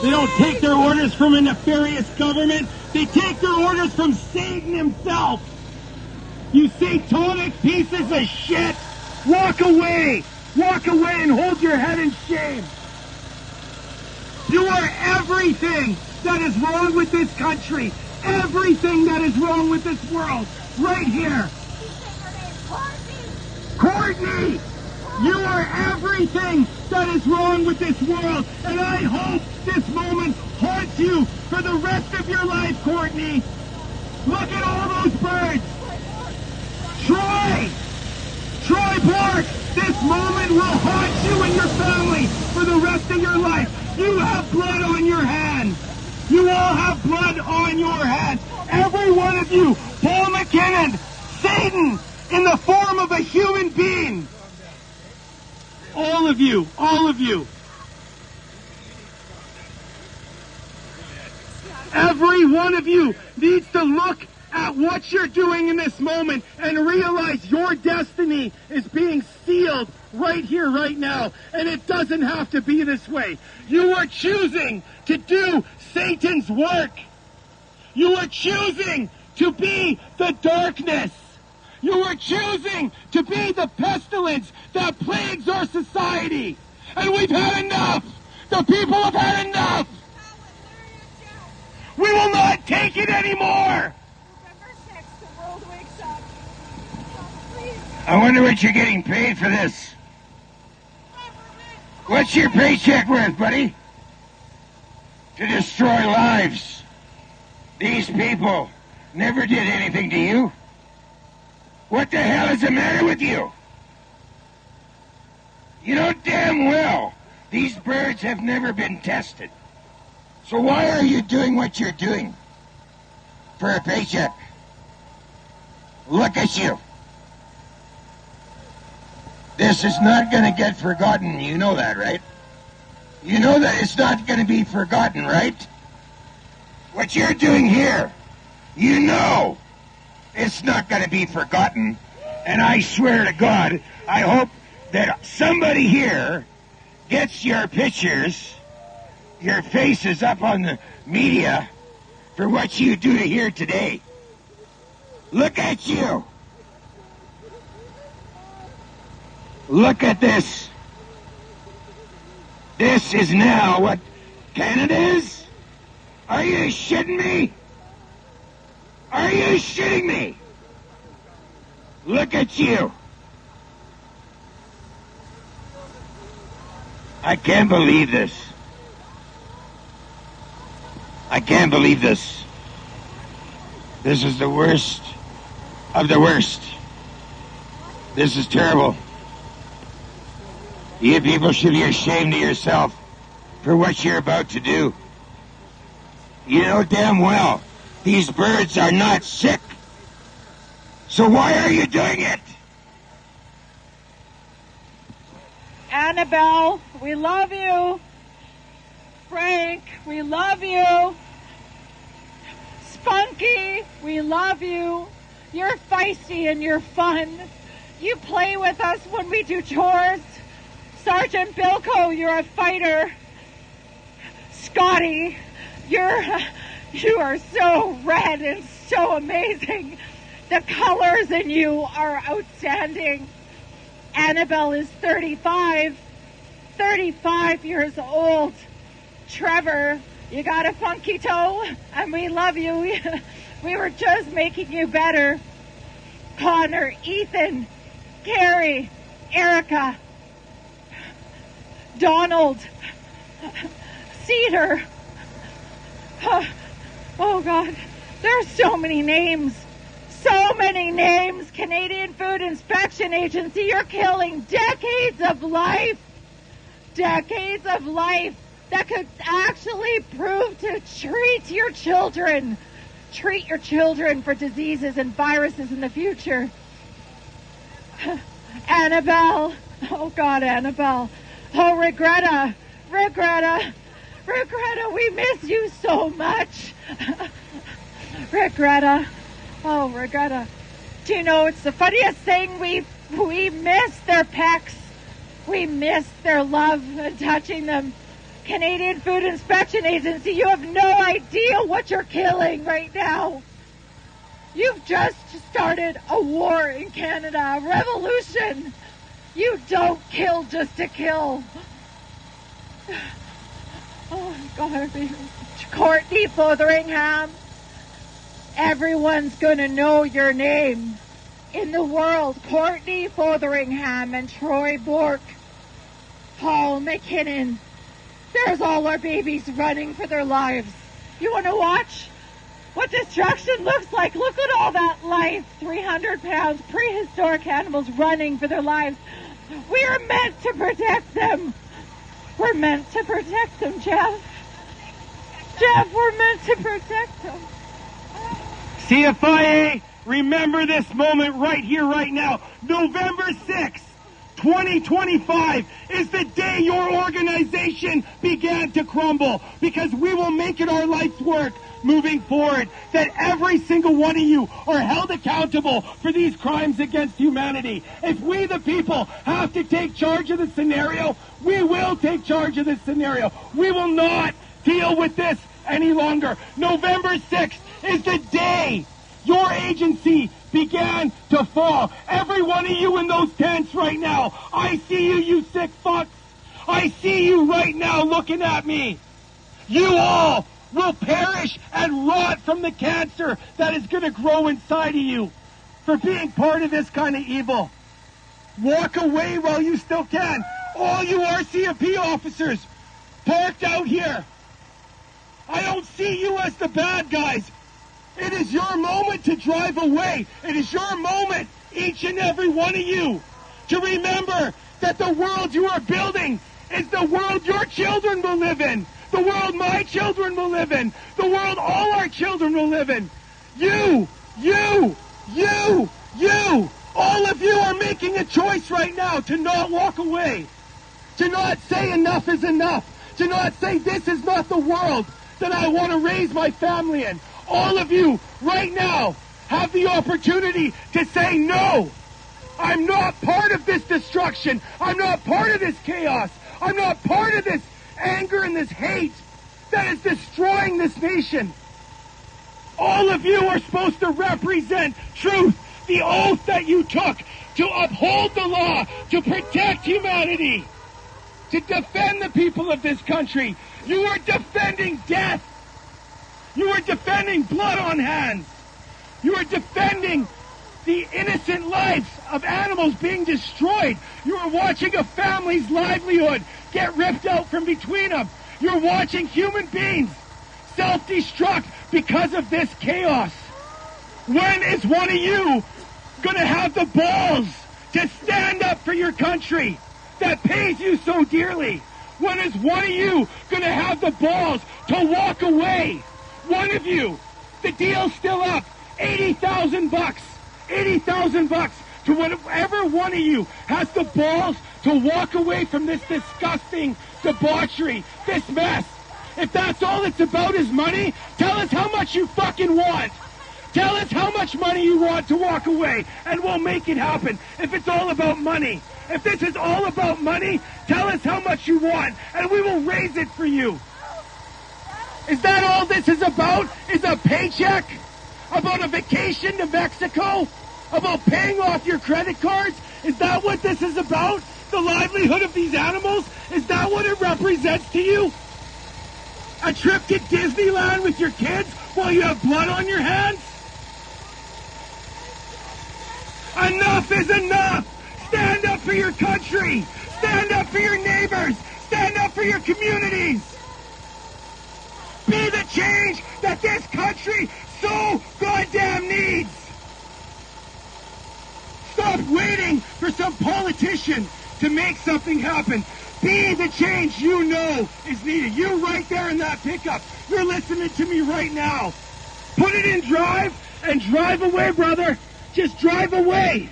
They don't take their orders from a nefarious government. They take their orders from Satan himself. You satanic pieces of shit! Walk away! Walk away and hold your head in shame! You are everything that is wrong with this country! Everything that is wrong with this world! Right here! Courtney! You are everything that is wrong with this world! And I hope this moment haunts you for the rest of your life, Courtney! Look at all those birds! Troy Park! This moment will haunt you and your family for the rest of your life! You have blood on your hands! You all have blood on your hands! Every one of you! Paul McKinnon! Satan! In the form of a human being! All of you! All of you! Every one of you needs to look at what you're doing in this moment and realize your destiny is being sealed right here, right now. And it doesn't have to be this way. You are choosing to do Satan's work. You are choosing to be the darkness. You are choosing to be the pestilence that plagues our society. And we've had enough. The people have had enough. We will not take it anymore. I wonder what you're getting paid for this. What's your paycheck worth, buddy? To destroy lives. These people never did anything to you. What the hell is the matter with you? You know damn well these birds have never been tested. So why are you doing what you're doing? For a paycheck. Look at you. This is not going to get forgotten. You know that, right? You know that it's not going to be forgotten, right? What you're doing here, you know it's not going to be forgotten. And I swear to God, I hope that somebody here gets your pictures, your faces up on the media for what you do here today. Look at you. Look at this. This is now what Canada is? Are you shitting me? Are you shitting me? Look at you. I can't believe this. I can't believe this. This is the worst of the worst. This is terrible. You people should be ashamed of yourself for what you're about to do. You know damn well these birds are not sick. So why are you doing it? Annabelle, we love you. Frank, we love you. Spunky, we love you. You're feisty and you're fun. You play with us when we do chores. Sergeant Bilko, you're a fighter. Scotty, you are so red and so amazing. The colors in you are outstanding. Annabelle is 35 years old. Trevor, you got a funky toe, and we love you. We were just making you better. Connor, Ethan, Carrie, Erica, Donald, Cedar. Oh God, there's so many names. So many names. Canadian Food Inspection Agency, you're killing decades of life. Decades of life that could actually prove to treat your children. Treat your children for diseases and viruses in the future. Annabelle. Oh God, Annabelle. Oh, Regretta, we miss you so much. Regretta. Oh, Regretta. Do you know, it's the funniest thing, we miss their pecks. We miss their love and touching them. Canadian Food Inspection Agency, you have no idea what you're killing right now. You've just started a war in Canada, a revolution. You don't kill just to kill. Oh, God. Courtney Fotheringham, everyone's going to know your name in the world. Courtney Fotheringham and Troy Bork, Paul McKinnon. There's all our babies running for their lives. You want to watch what destruction looks like? Look at all that life. 300 pounds, prehistoric animals running for their lives. We are meant to protect them. We're meant to protect them, Jeff. Jeff, we're meant to protect them. CFIA, remember this moment right here, right now. November 6th, 2025 is the day your organization began to crumble, because we will make it our life's work moving forward, that every single one of you are held accountable for these crimes against humanity. If we, the people, have to take charge of the scenario, we will take charge of this scenario. We will not deal with this any longer. November 6th is the day your agency began to fall. Every one of you in those tents right now, I see you, you sick fucks. I see you right now looking at me. You all will perish and rot from the cancer that is going to grow inside of you for being part of this kind of evil. Walk away while you still can. All you RCMP officers parked out here, I don't see you as the bad guys. It is your moment to drive away. It is your moment, each and every one of you, to remember that the world you are building is the world your children will live in. The world my children will live in. The world all our children will live in. You, all of you are making a choice right now to not walk away, to not say enough is enough, to not say this is not the world that I want to raise my family in. All of you right now have the opportunity to say no. I'm not part of this destruction. I'm not part of this chaos. I'm not part of this anger and this hate that is destroying this nation. All of you are supposed to represent truth, the oath that you took to uphold the law, to protect humanity, to defend the people of this country. You are defending death. You are defending blood on hands. You are defending the innocent lives of animals being destroyed. You are watching a family's livelihood get ripped out from between them. You're watching human beings self-destruct because of this chaos. When is one of you going to have the balls to stand up for your country that pays you so dearly? When is one of you going to have the balls to walk away? One of you. The deal's still up. $80,000. $80,000 to whatever one of you has the balls to walk away from this disgusting debauchery, this mess. If that's all it's about is money, tell us how much you fucking want. Tell us how much money you want to walk away, and we'll make it happen. If it's all about money, if this is all about money, tell us how much you want, and we will raise it for you. Is that all this is about? Is a paycheck? About a vacation to Mexico? About paying off your credit cards? Is that what this is about? The livelihood of these animals? Is that what it represents to you? A trip to Disneyland with your kids while you have blood on your hands? Enough is enough! Stand up for your country! Stand up for your neighbors! Stand up for your communities! Be the change that this country so goddamn needs! Stop waiting for some politician to make something happen. Be the change you know is needed. You right there in that pickup. You're listening to me right now. Put it in drive and drive away, brother. Just drive away.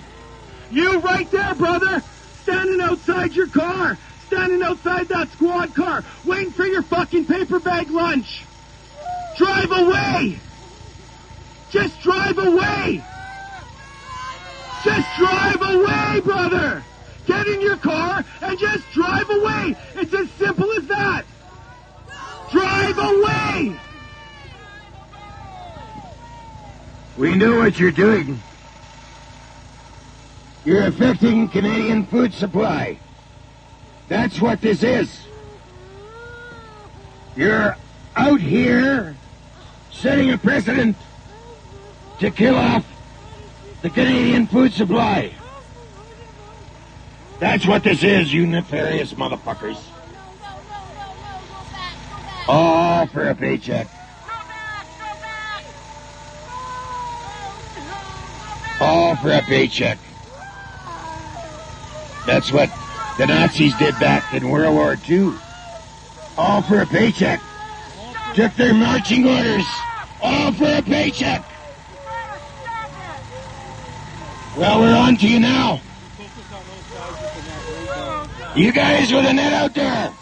You right there, brother, standing outside your car, standing outside that squad car, waiting for your fucking paper bag lunch. Drive away. Just drive away. Just drive away, brother. Get in your car and just drive away. It's as simple as that. Drive away. We know what you're doing. You're affecting Canadian food supply. That's what this is. You're out here setting a precedent to kill off the Canadian food supply. That's what this is, you nefarious motherfuckers. All for a paycheck. All for a paycheck. That's what the Nazis did back in World War II. All for a paycheck. Took their marching orders. All for a paycheck. Well, we're on to you now. You guys with a net out there,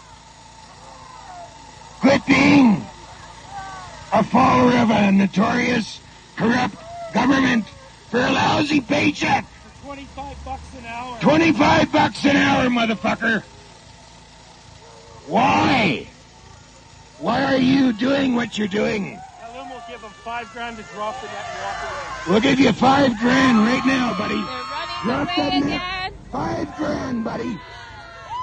quit being a follower of a notorious, corrupt government for a lousy paycheck. For $25 an hour. 25 bucks an hour, motherfucker. Why? Why are you doing what you're doing? Tell him we'll give him $5,000 to drop the net and walk away. We'll give you $5,000 right now, buddy. They're running Drop away that net. again. $5,000, buddy.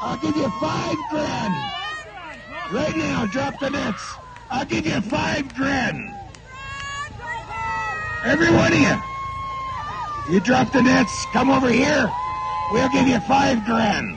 I'll give you $5,000. Right now, drop the nets. I'll give you $5,000. Every one of you. You drop the nets, come over here. We'll give you $5,000.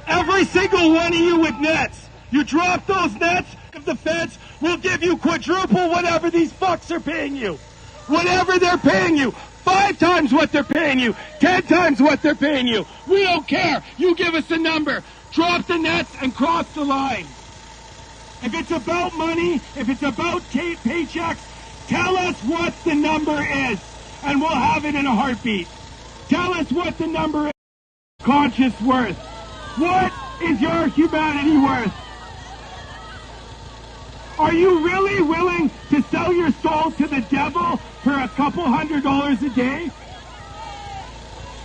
Every single one of you with nets. You drop those nets, if the feds will give you quadruple whatever these fucks are paying you. Whatever they're paying you. 5 times what they're paying you. 10 times what they're paying you. We don't care. You give us a number. Drop the nets and cross the line. If it's about money, if it's about paychecks, tell us what the number is, and we'll have it in a heartbeat. Tell us what the number is. Conscious worth. What is your humanity worth? Are you really willing to sell your soul to the devil for a couple $100 a day?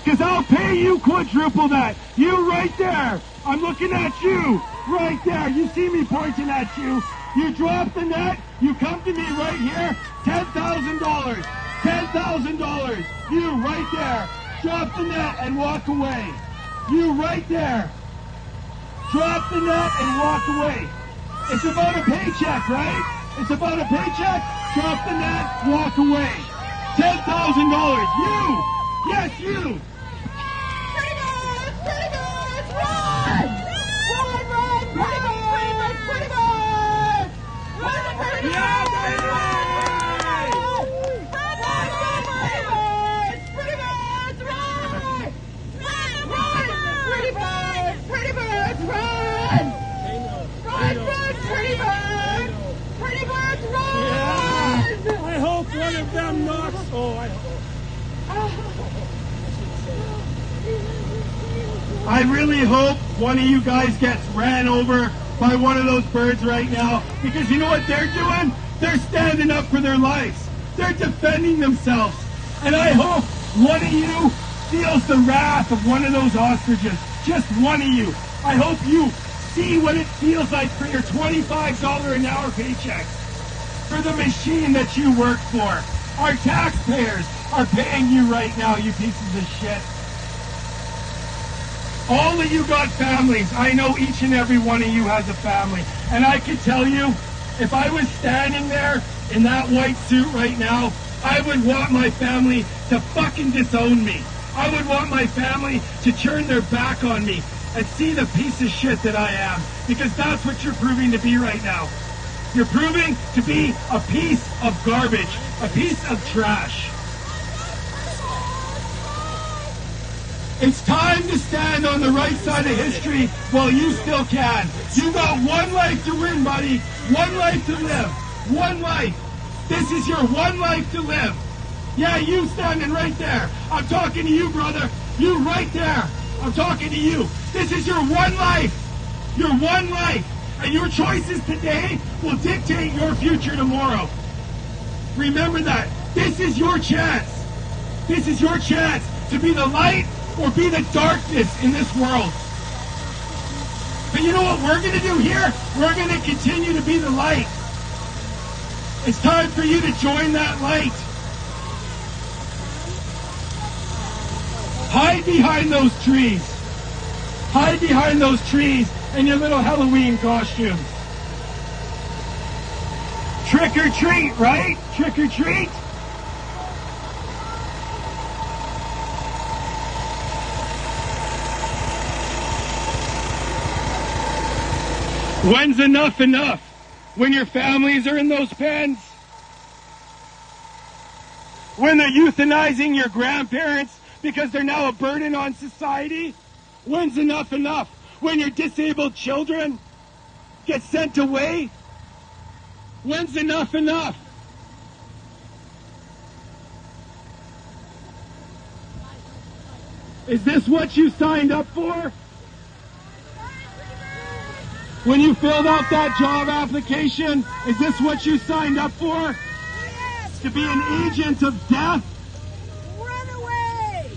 Because I'll pay you quadruple that. You right there. I'm looking at you. Right there. You see me pointing at you. You drop the net. You come to me right here. $10,000. $10,000. You right there. Drop the net and walk away. You right there. Drop the net and walk away. It's about a paycheck, right? It's about a paycheck. Drop the net, walk away. $10,000. You. Yes, you. Pretty much, run! Run, run, pretty much, pretty much! Run, pretty much! Yeah, Pretty much, run! Run, pretty much, run! Run, pretty much! Pretty much, run! Yeah. I hope one of them knocks. I really hope one of you guys gets ran over by one of those birds right now, because you know what they're doing? They're standing up for their lives. They're defending themselves. And I hope one of you feels the wrath of one of those ostriches. Just one of you. I hope you see what it feels like for your $25 an hour paycheck. For the machine that you work for. Our taxpayers are paying you right now, you pieces of shit. All of you got families. I know each and every one of you has a family. And I can tell you, if I was standing there in that white suit right now, I would want my family to fucking disown me. I would want my family to turn their back on me and see the piece of shit that I am. Because that's what you're proving to be right now. You're proving to be a piece of garbage, a piece of trash. It's time to stand on the right side of history while you still can. You got one life to win, buddy. One life to live. One life. This is your one life to live. Yeah, you standing right there. I'm talking to you, brother. You right there. I'm talking to you. This is your one life. Your one life. And your choices today will dictate your future tomorrow. Remember that. This is your chance. This is your chance to be the light or be the darkness in this world. But you know what we're going to do here? We're going to continue to be the light. It's time for you to join that light. Hide behind those trees. Hide behind those trees in your little Halloween costumes. Trick or treat, right? Trick or treat. When's enough enough? When your families are in those pens? When they're euthanizing your grandparents because they're now a burden on society? When's enough enough? When your disabled children get sent away? When's enough enough? Is this what you signed up for? When you filled out that job application, is this what you signed up for? Yes. To be an agent of death? Run away.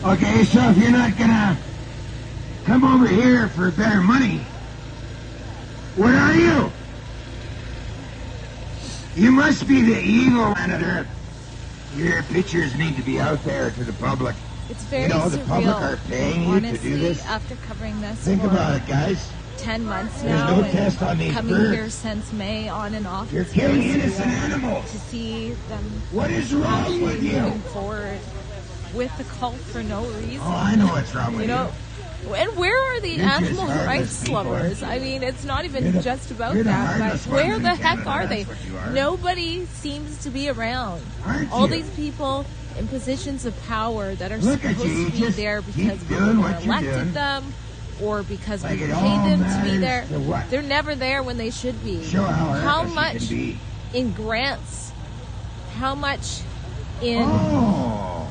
Okay, so if you're not gonna come over here for better money, where are you? You must be the evil senator. Your pictures need to be out there to the public. It's very You know, the surreal. public are paying you Honestly, to do this. after covering this Think for about it, guys. 10 months There's now, no and test on these coming birds. here since May on and off, You're it's killing very innocent surreal animals. to see them What is wrong with actually you? moving forward with the cult for no reason. Oh, I know what's wrong with You know, and where are the You're just animal heartless rights people, lovers? aren't you? I mean, it's not even You're the- just about you're the that, but hardest where ones the in heck Canada, are they? that's what you are. Nobody seems to be around. Aren't All you? these people in positions of power that are Look at supposed you, you to be just there keep because we doing what you're elected doing. them or because Like we it pay all them to be matters there. to what? They're never there when they should be. Show how heartless you much can be. in grants, how much in Oh.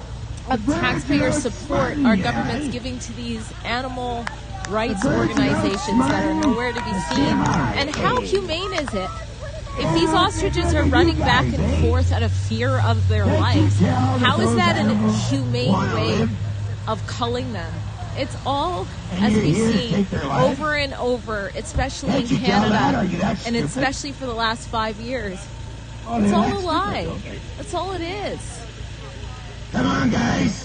of Birds taxpayer are support fun, our yeah. government's giving to these animal rights The birds are organizations that are fun. nowhere to be seen. And how Hey. humane is it? If these ostriches are running back and forth out of fear of their lives, how is that an humane way of culling them? It's all, And as you're we've here to seen, take their life? over and over, especially Can't in you tell that? Canada, Are you that and stupid? especially for the last 5 years. Oh, It's they're all that a stupid, lie. okay. That's all it is. Come on, guys.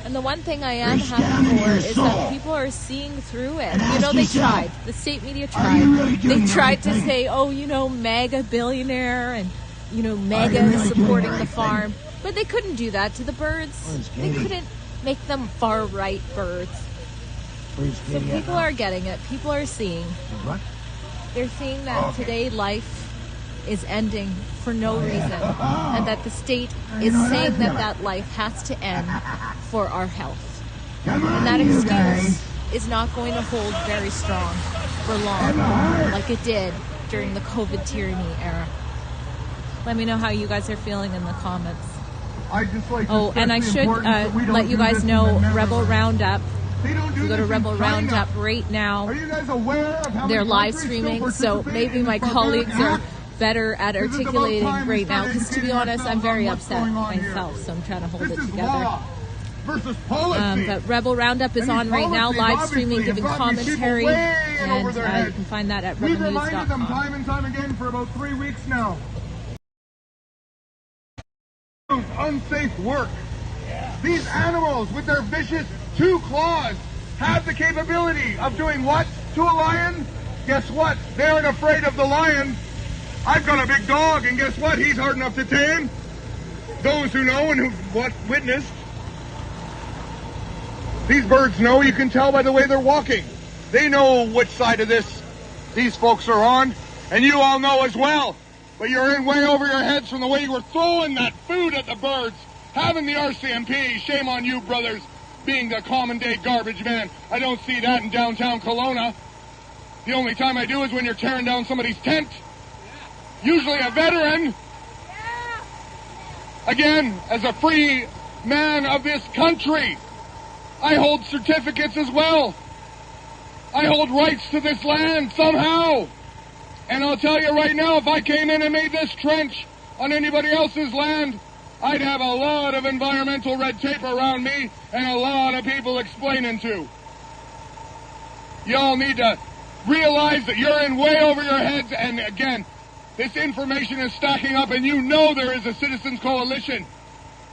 And the one thing I am Reach happy down in for your is soul. that people are seeing through it. And You ask know, they yourself, tried. The state media are tried. you really doing They the tried right to thing? say, oh, you know, mega billionaire and, you know, Are mega you really doing supporting the the right farm. But they couldn't do that to the birds. Where's They Katie? couldn't make them far right birds. Where's So Katie at people now? are getting it. People are seeing. What? They're seeing that Okay. today life is ending for no reason. And that the state You is know what I saying feel that like? that life has to end for our health. Come on, And that you excuse guys. is not going to hold very strong for long, Have a heart. like it did during the COVID tyranny era. Let me know how you guys are feeling in the comments. I just like Oh, and I should let you guys know Rebel Roundup. They don't do You go to this in Rebel China. Roundup right now. Are you guys aware of how They're many live countries streaming, still so maybe participate my in this colleagues barbaric are act? better at This is about articulating time we right now. start Because to be educating honest, I'm ourselves very on what's upset going on here. myself, so I'm trying to hold This it is together. law versus policy. But Rebel Roundup is And on these right now, policies live streaming, obviously giving have gotten these people commentary, way in over and their you heads. can find that at We've reminded them rebelnews.com. time and time again for about 3 weeks now. Unsafe work. These animals with their vicious 2 claws have the capability of doing what to a lion? Guess what? They aren't afraid of the lion. I've got a big dog, and guess what? He's hard enough to tame. Those who know and who've witnessed. These birds know, you can tell by the way they're walking. They know which side of this these folks are on, and you all know as well. But you're in way over your heads from the way you were throwing that food at the birds. Having the RCMP, shame on you, brothers, being the common day garbage man. I don't see that in downtown Kelowna. The only time I do is when you're tearing down somebody's tent. Usually a veteran. Again, as a free man of this country, I hold certificates as well. I hold rights to this land somehow. And I'll tell you right now, if I came in and made this trench on anybody else's land, I'd have a lot of environmental red tape around me and a lot of people explaining to. Y'all need to realize that you're in way over your heads, and again, this information is stacking up, and you know there is a citizens coalition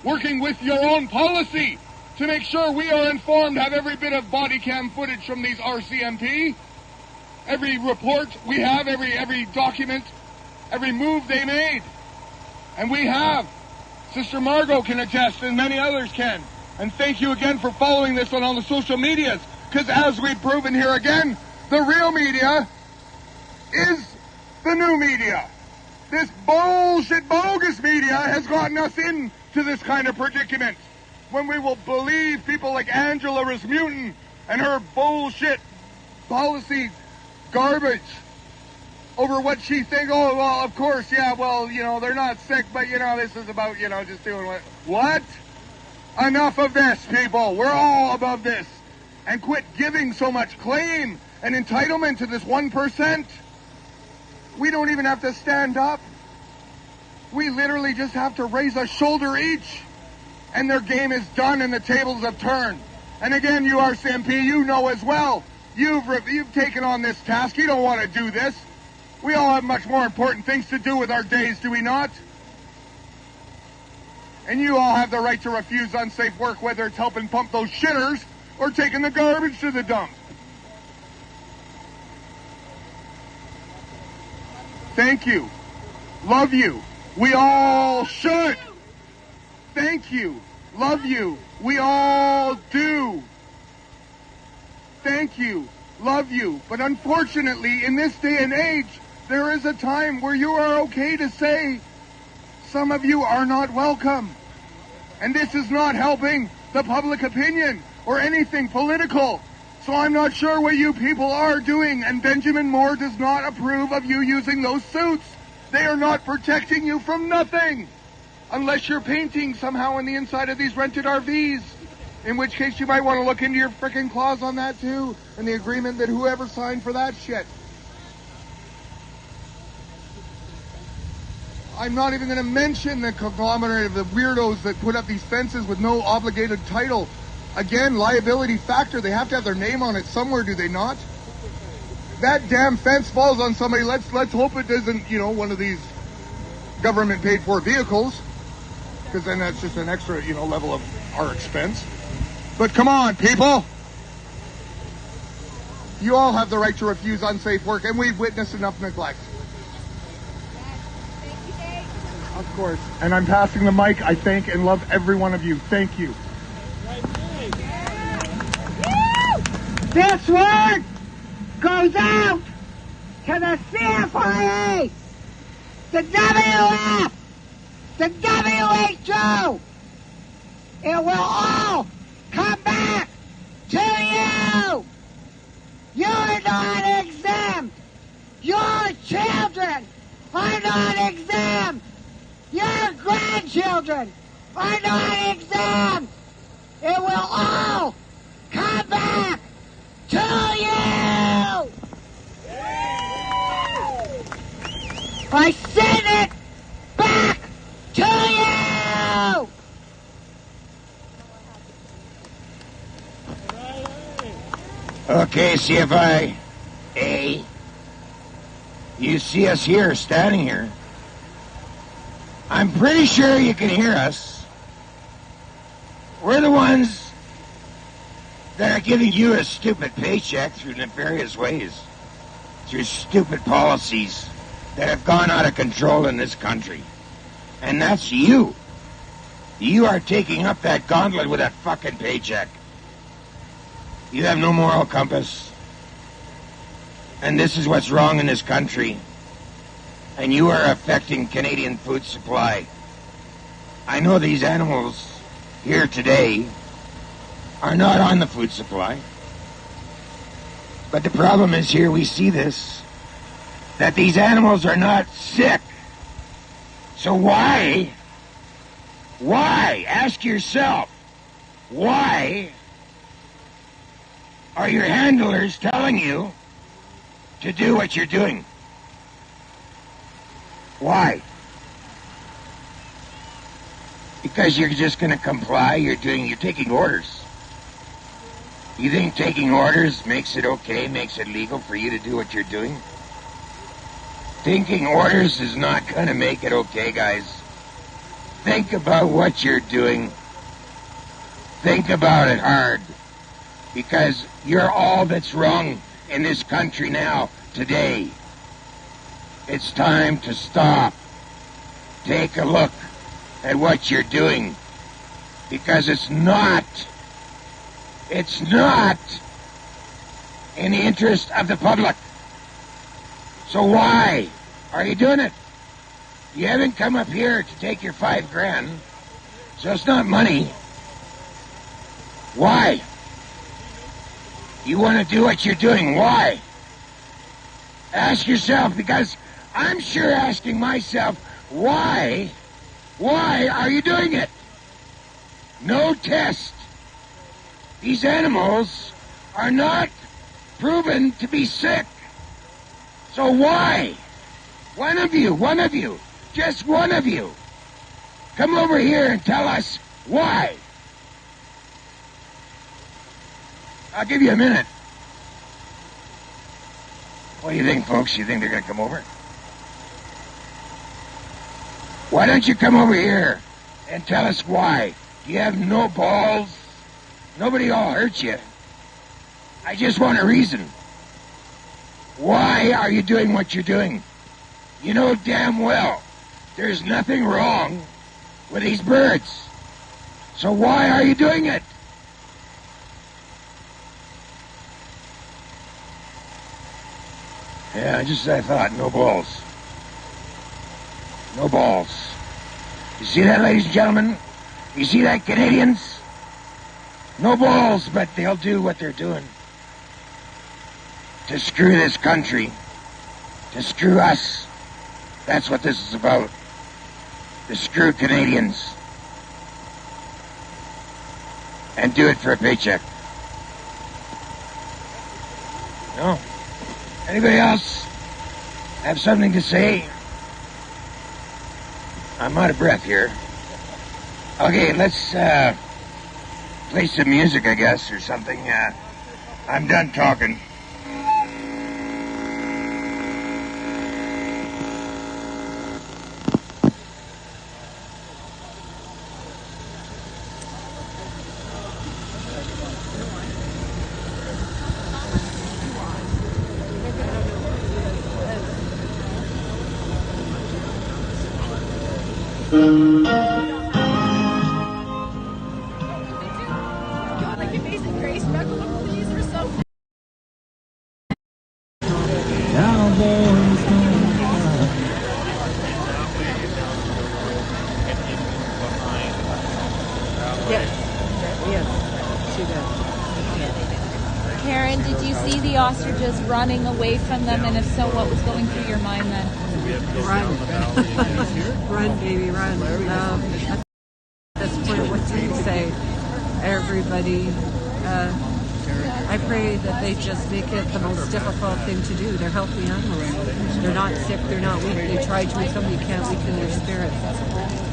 working with your own policy to make sure we are informed, have every bit of body cam footage from these RCMP, every report we have, every document, every move they made. And we have. Sister Margot can attest, and many others can. And thank you again for following this on all the social medias, because as we've proven here again, the real media is the new media. This bullshit, bogus media has gotten us into this kind of predicament. When we will believe people like Angela Rasmussen and her bullshit policy garbage over what she thinks. Oh, well, of course, yeah, well, you know, they're not sick, but, you know, this is about, you know, just doing what? Enough of this, people. We're all above this. And quit giving so much claim and entitlement to this 1%. We don't even have to stand up. We literally just have to raise a shoulder each. And their game is done and the tables have turned. And again, you RCMP, you know as well. You've taken on this task. You don't want to do this. We all have much more important things to do with our days, do we not? And you all have the right to refuse unsafe work, whether it's helping pump those shitters or taking the garbage to the dump. Thank you. Love you. We all should. Thank you. Love you. We all do. Thank you. Love you. But unfortunately, in this day and age, there is a time where you are okay to say, some of you are not welcome. And this is not helping the public opinion or anything political. So I'm not sure what you people are doing, and Benjamin Moore does not approve of you using those suits. They are not protecting you from nothing. Unless you're painting somehow on the inside of these rented RVs. In which case you might want to look into your frickin' clause on that too, and the agreement that whoever signed for that shit. I'm not even going to mention the conglomerate of the weirdos that put up these fences with no obligated title. Again, liability factor. They have to have their name on it somewhere, do they not? That damn fence falls on somebody. Let's hope it isn't, you know, one of these government paid for vehicles, because then that's just an extra, you know, level of our expense. But come on, people. You all have the right to refuse unsafe work, and we've witnessed enough neglect. Of course. And I'm passing the mic. I thank and love every one of you. Thank you. This word goes out to the CFIA, the WF, the WHO. It will all come back to you. You're not exempt. Your children are not exempt. Your grandchildren are not exempt. It will all come back to you. I send it back to you. Okay, CFI. A. You see us here, standing here. I'm pretty sure you can hear us. We're the ones that are giving you a stupid paycheck through nefarious ways, through stupid policies that have gone out of control in this country. And that's you. You are taking up that gauntlet with that fucking paycheck. You have no moral compass. And this is what's wrong in this country. And you are affecting Canadian food supply. I know these animals here today are not on the food supply. But the problem is here, we see this, that these animals are not sick. So why, ask yourself, why are your handlers telling you to do what you're doing? Why? Because you're just going to comply, you're taking orders. You think taking orders makes it okay, makes it legal for you to do what you're doing? Taking orders is not going to make it okay, guys. Think about what you're doing. Think about it hard. Because you're all that's wrong in this country now, today. It's time to stop. Take a look at what you're doing. Because it's not in the interest of the public. So why are you doing it? You haven't come up here to take your $5,000, so it's not money. Why? You want to do what you're doing. Why? Ask yourself, because I'm sure asking myself, why are you doing it? No test. These animals are not proven to be sick. So why? One of you, just one of you, come over here and tell us why. I'll give you a minute. What do you think, folks? You think they're going to come over? Why don't you come over here and tell us why? You have no balls. Nobody all hurt you. I just want a reason. Why are you doing what you're doing? You know damn well there's nothing wrong with these birds. So why are you doing it? Yeah, just as I thought, no balls. No balls. You see that, ladies and gentlemen? You see that, Canadians? No balls, but they'll do what they're doing. To screw this country. To screw us. That's what this is about. To screw Canadians. And do it for a paycheck. No? Anybody else have something to say? I'm out of breath here. Okay, let's play some music, I guess, or something. I'm done talking. Karen, did you see the ostriches running away from them, and if so, what was going through your mind then? Run. Run, baby, run. At this point, what do you say? Everybody, I pray that they just make it the most difficult thing to do. They're healthy animals. They're not sick, they're not weak. They try to weaken them, you can't weaken their spirits.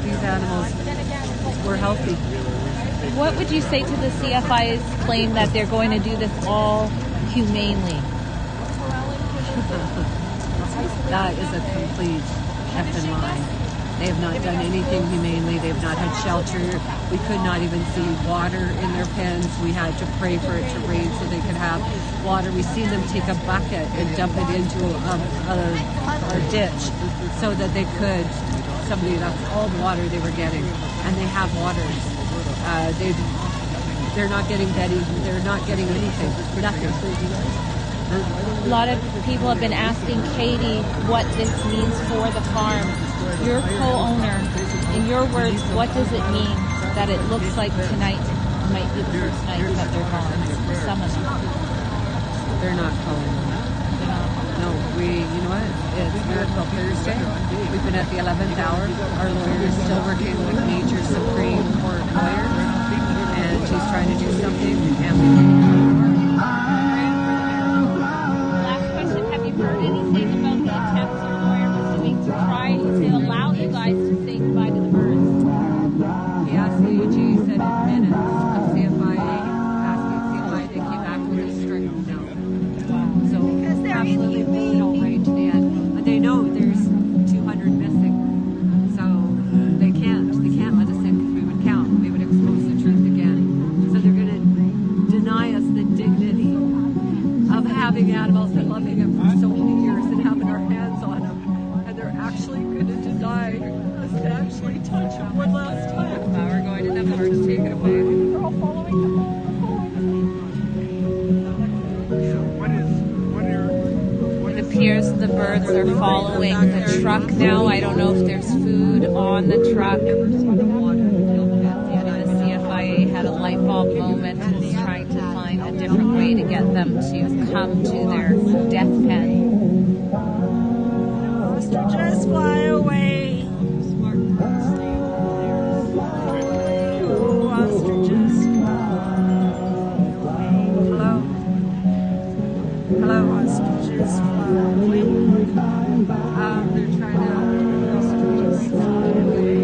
These animals were healthy. What would you say to the CFI's claim that they're going to do this all humanely? That is a complete effing lie. They have not done anything humanely. They have not had shelter. We could not even see water in their pens. We had to pray for it to rain so they could have water. We've seen them take a bucket and dump it into a ditch so that they could, that's all the water they were getting. And they have water. They're not getting bedding. They're not getting anything. Nothing. A lot of people have been asking Katie what this means for the farm. You're co-owner. In your words, what does it mean that it looks like tonight might be the first night that they're gone? Some of them. They're not calling. No, you know what? It's Miracle Thursday. We've been at the 11th hour. Our lawyer is still working with Major Supreme Court lawyer, and she's trying to do something. And last question: have you heard anything about the attempts your lawyer was doing to try to allow you guys to say goodbye to the birds? He asked the AG, said in minutes of CFIA, asking CFIA, they came to actually touch him one last time. Now we're going to them, we're just taking it away. They're all following him. It appears the birds are following the truck now. I don't know if there's food on the truck. The CFIA had a light bulb moment and is trying to find a different way to get them to come to their death pen. Ostriches fly away. Ooh, ostriches fly away. Hello. Hello, ostriches fly away. They're trying to ostriches fly away.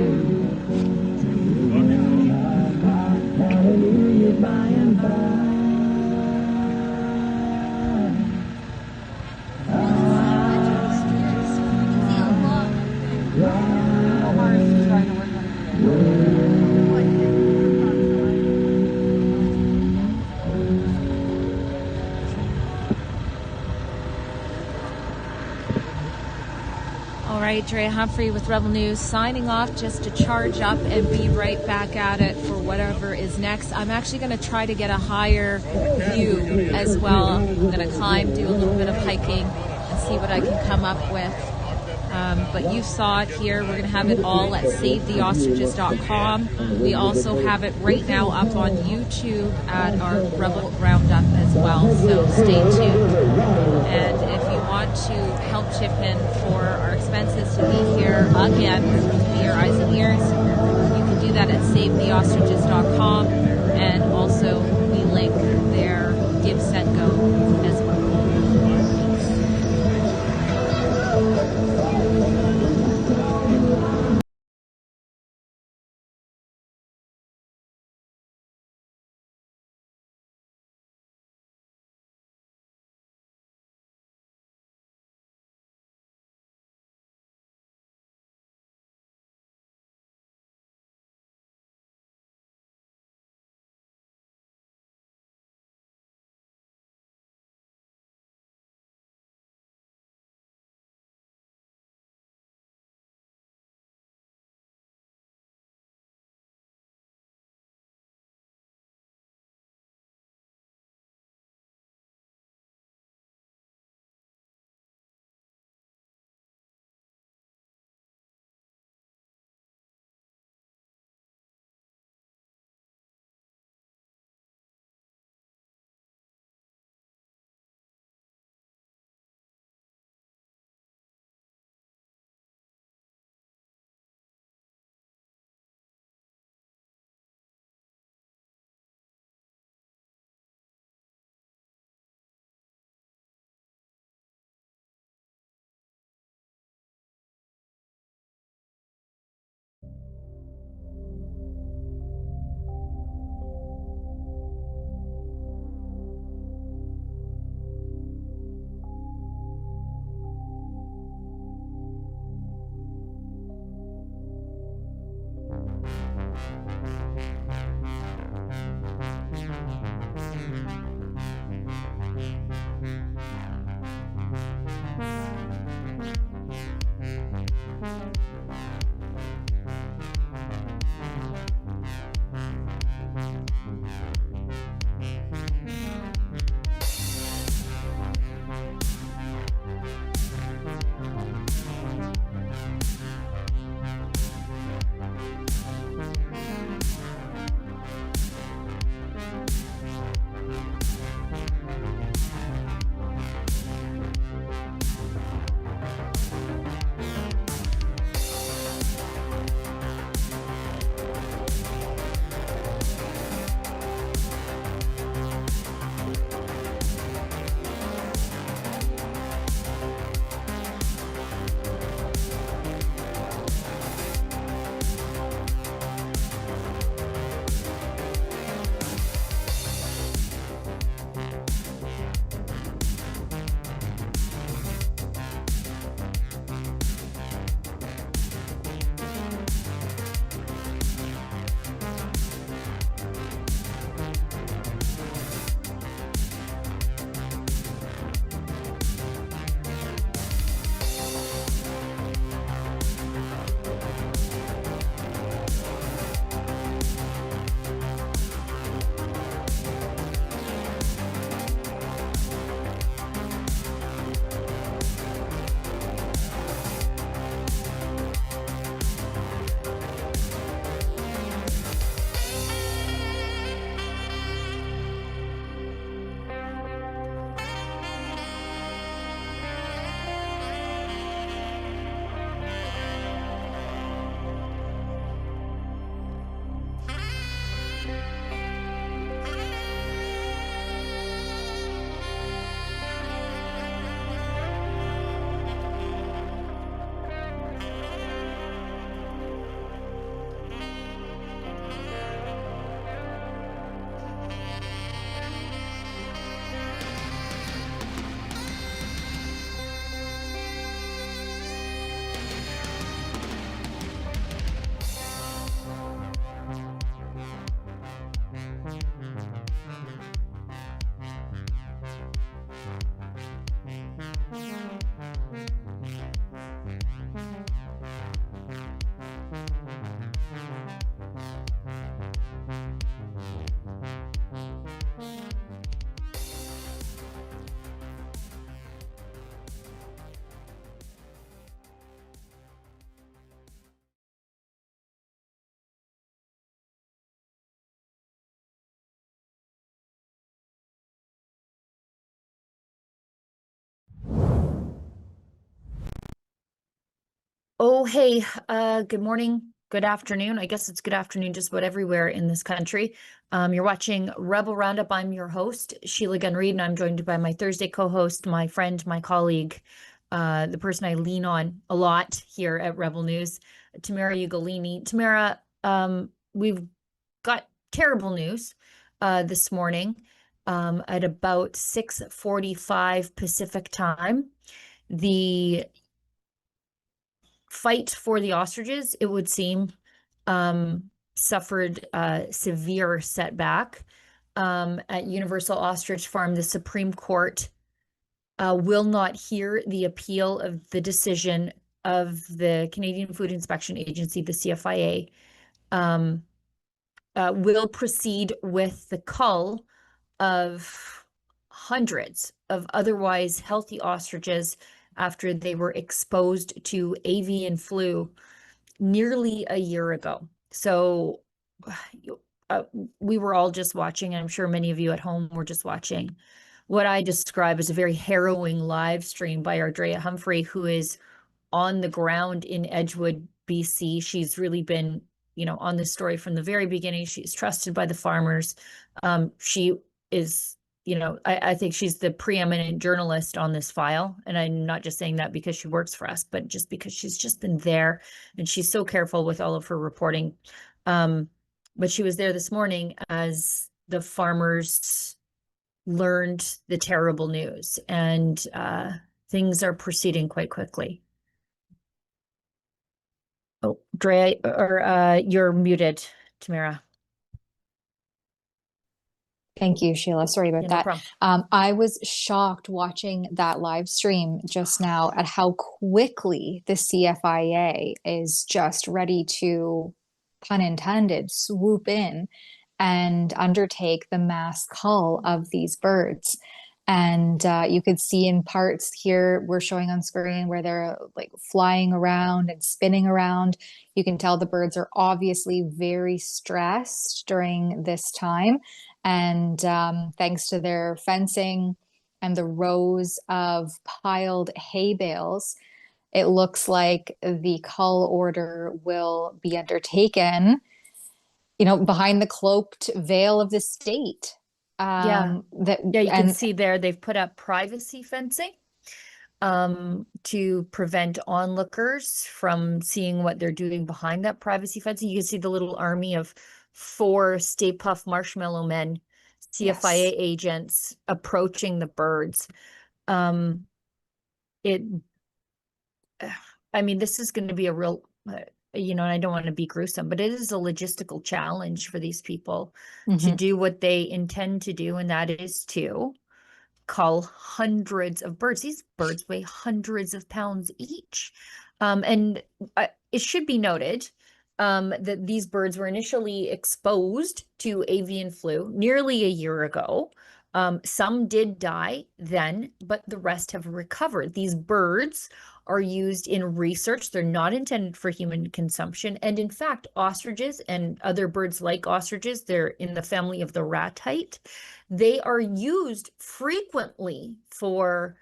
All right, Drea Humphrey with Rebel News signing off just to charge up and be right back at it for whatever is next. I'm actually going to try to get a higher view as well. I'm going to climb, do a little bit of hiking, and see what I can come up with. But you saw it here. We're going to have it all at SaveTheOstriches.com. We also have it right now up on YouTube at our Rebel Roundup as well. So stay tuned. And if you want to help chip in for our expenses to be here again, to be your eyes and ears, you can do that at SaveTheOstriches.com. And also we link their Give, Send, Go as well. Oh, hey, good morning, good afternoon. I guess it's good afternoon just about everywhere in this country. You're watching Rebel Roundup. I'm your host, Sheila Gunn Reid, and I'm joined by my Thursday co-host, my friend, my colleague, the person I lean on a lot here at Rebel News, Tamara Ugolini. Tamara, we've got terrible news this morning at about 6:45 Pacific time. The fight for the ostriches, it would seem, suffered a severe setback. At Universal Ostrich Farm, the Supreme Court will not hear the appeal of the decision of the Canadian Food Inspection Agency, the CFIA, will proceed with the cull of hundreds of otherwise healthy ostriches after they were exposed to avian flu nearly a year ago. So we were all just watching, and I'm sure many of you at home were just watching what I describe as a very harrowing live stream by our Drea Humphrey, who is on the ground in Edgewood, BC. She's really been, on this story from the very beginning. She's trusted by the farmers. She is, I think she's the preeminent journalist on this file. And I'm not just saying that because she works for us, but just because she's just been there and she's so careful with all of her reporting. But she was there this morning as the farmers learned the terrible news, and things are proceeding quite quickly. Oh, Drea, or you're muted, Tamara. Thank you, Sheila. Sorry about Yeah, no that. problem. I was shocked watching that live stream just now at how quickly the CFIA is just ready to, pun intended, swoop in and undertake the mass cull of these birds. And you could see in parts here, we're showing on screen where they're like flying around and spinning around. You can tell the birds are obviously very stressed during this time. And thanks to their fencing and the rows of piled hay bales, it looks like the cull order will be undertaken, behind the cloaked veil of the state. Yeah, you can see there they've put up privacy fencing to prevent onlookers from seeing what they're doing behind that privacy fencing. You can see the little army of 4 Stay Puft Marshmallow Men, CFIA agents approaching the birds. This is going to be a real, and I don't want to be gruesome, but it is a logistical challenge for these people to do what they intend to do, and that is to cull hundreds of birds. These birds weigh hundreds of pounds each. And it should be noted that these birds were initially exposed to avian flu nearly a year ago. Some did die then, but the rest have recovered. These birds are used in research. They're not intended for human consumption. And in fact, ostriches and other birds like ostriches, they're in the family of the ratite. They are used frequently for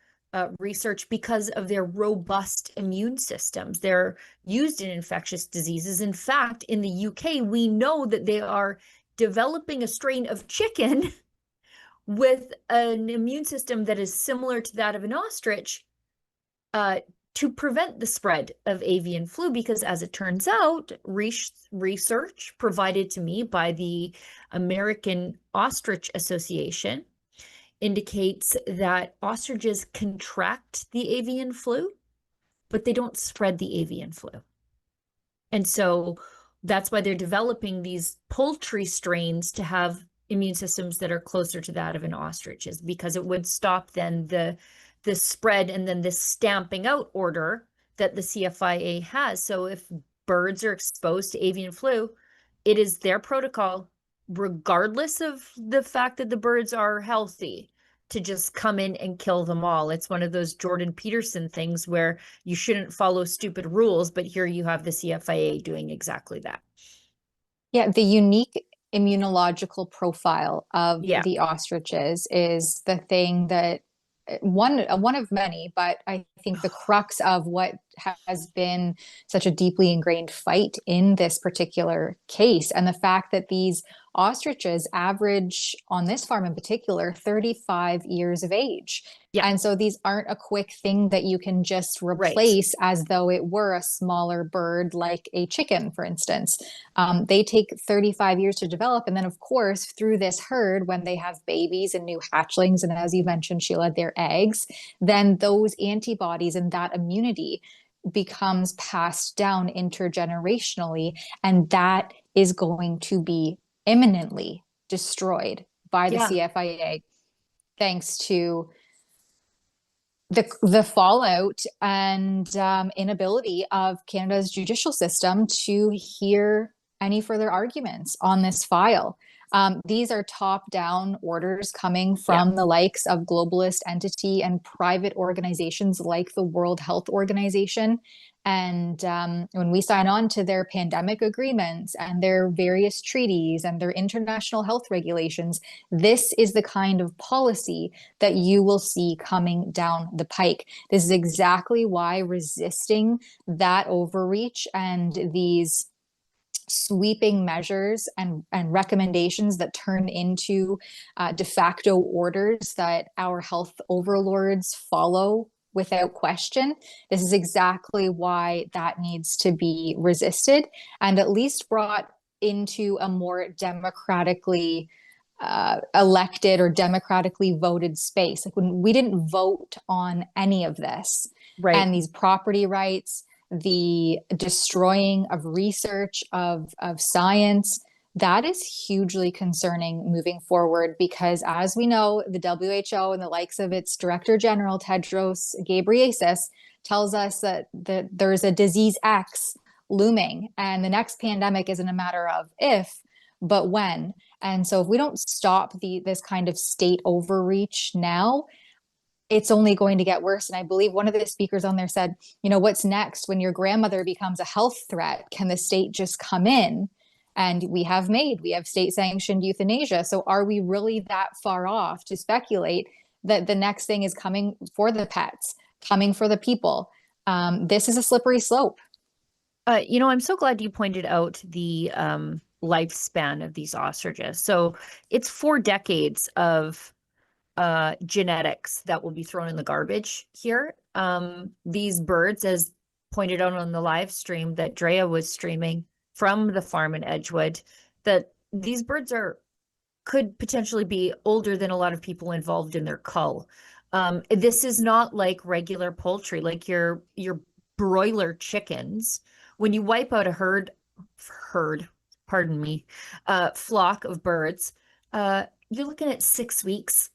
research because of their robust immune systems. They're used in infectious diseases. In fact, in the UK, we know that they are developing a strain of chicken with an immune system that is similar to that of an ostrich to prevent the spread of avian flu, because as it turns out, research provided to me by the American Ostrich Association indicates that ostriches contract the avian flu, but they don't spread the avian flu. And so that's why they're developing these poultry strains to have immune systems that are closer to that of an ostrich, is because it would stop then the spread and then this stamping out order that the CFIA has. So if birds are exposed to avian flu, it is their protocol, regardless of the fact that the birds are healthy, to just come in and kill them all. It's one of those Jordan Peterson things where you shouldn't follow stupid rules, but here you have the CFIA doing exactly that. Yeah, the unique immunological profile of the ostriches is the thing that one of many, but I think the crux of what has been such a deeply ingrained fight in this particular case. And the fact that these ostriches average, on this farm in particular, 35 years of age. Yeah. And so these aren't a quick thing that you can just replace as though it were a smaller bird like a chicken, for instance. They take 35 years to develop. And then, of course, through this herd, when they have babies and new hatchlings, and as you mentioned, Sheila, their eggs, then those antibodies and that immunity becomes passed down intergenerationally. And that is going to be imminently destroyed by the CFIA, thanks to the fallout and inability of Canada's judicial system to hear any further arguments on this file. These are top-down orders coming from the likes of globalist entity and private organizations like the World Health Organization. And when we sign on to their pandemic agreements and their various treaties and their international health regulations, this is the kind of policy that you will see coming down the pike. This is exactly why resisting that overreach and these sweeping measures and recommendations that turn into de facto orders that our health overlords follow without question. This is exactly why that needs to be resisted and at least brought into a more democratically elected or democratically voted space. Like when we didn't vote on any of this, and these property rights, the destroying of research, of science, that is hugely concerning moving forward, because as we know, the WHO and the likes of its Director General, Tedros Ghebreyesus, tells us that there's a disease X looming, and the next pandemic isn't a matter of if, but when. And so if we don't stop this kind of state overreach now, it's only going to get worse. And I believe one of the speakers on there said, you know, what's next when your grandmother becomes a health threat? Can the state just come in? And we have state sanctioned euthanasia. So are we really that far off to speculate that the next thing is coming for the pets, coming for the people? This is a slippery slope. You know, I'm so glad you pointed out the lifespan of these ostriches. So it's 4 decades of genetics that will be thrown in the garbage here. These birds, as pointed out on the live stream that Drea was streaming from the farm in Edgewood, that these birds could potentially be older than a lot of people involved in their cull. This is not like regular poultry, like your broiler chickens. When you wipe out a flock of birds, you're looking at 6 weeks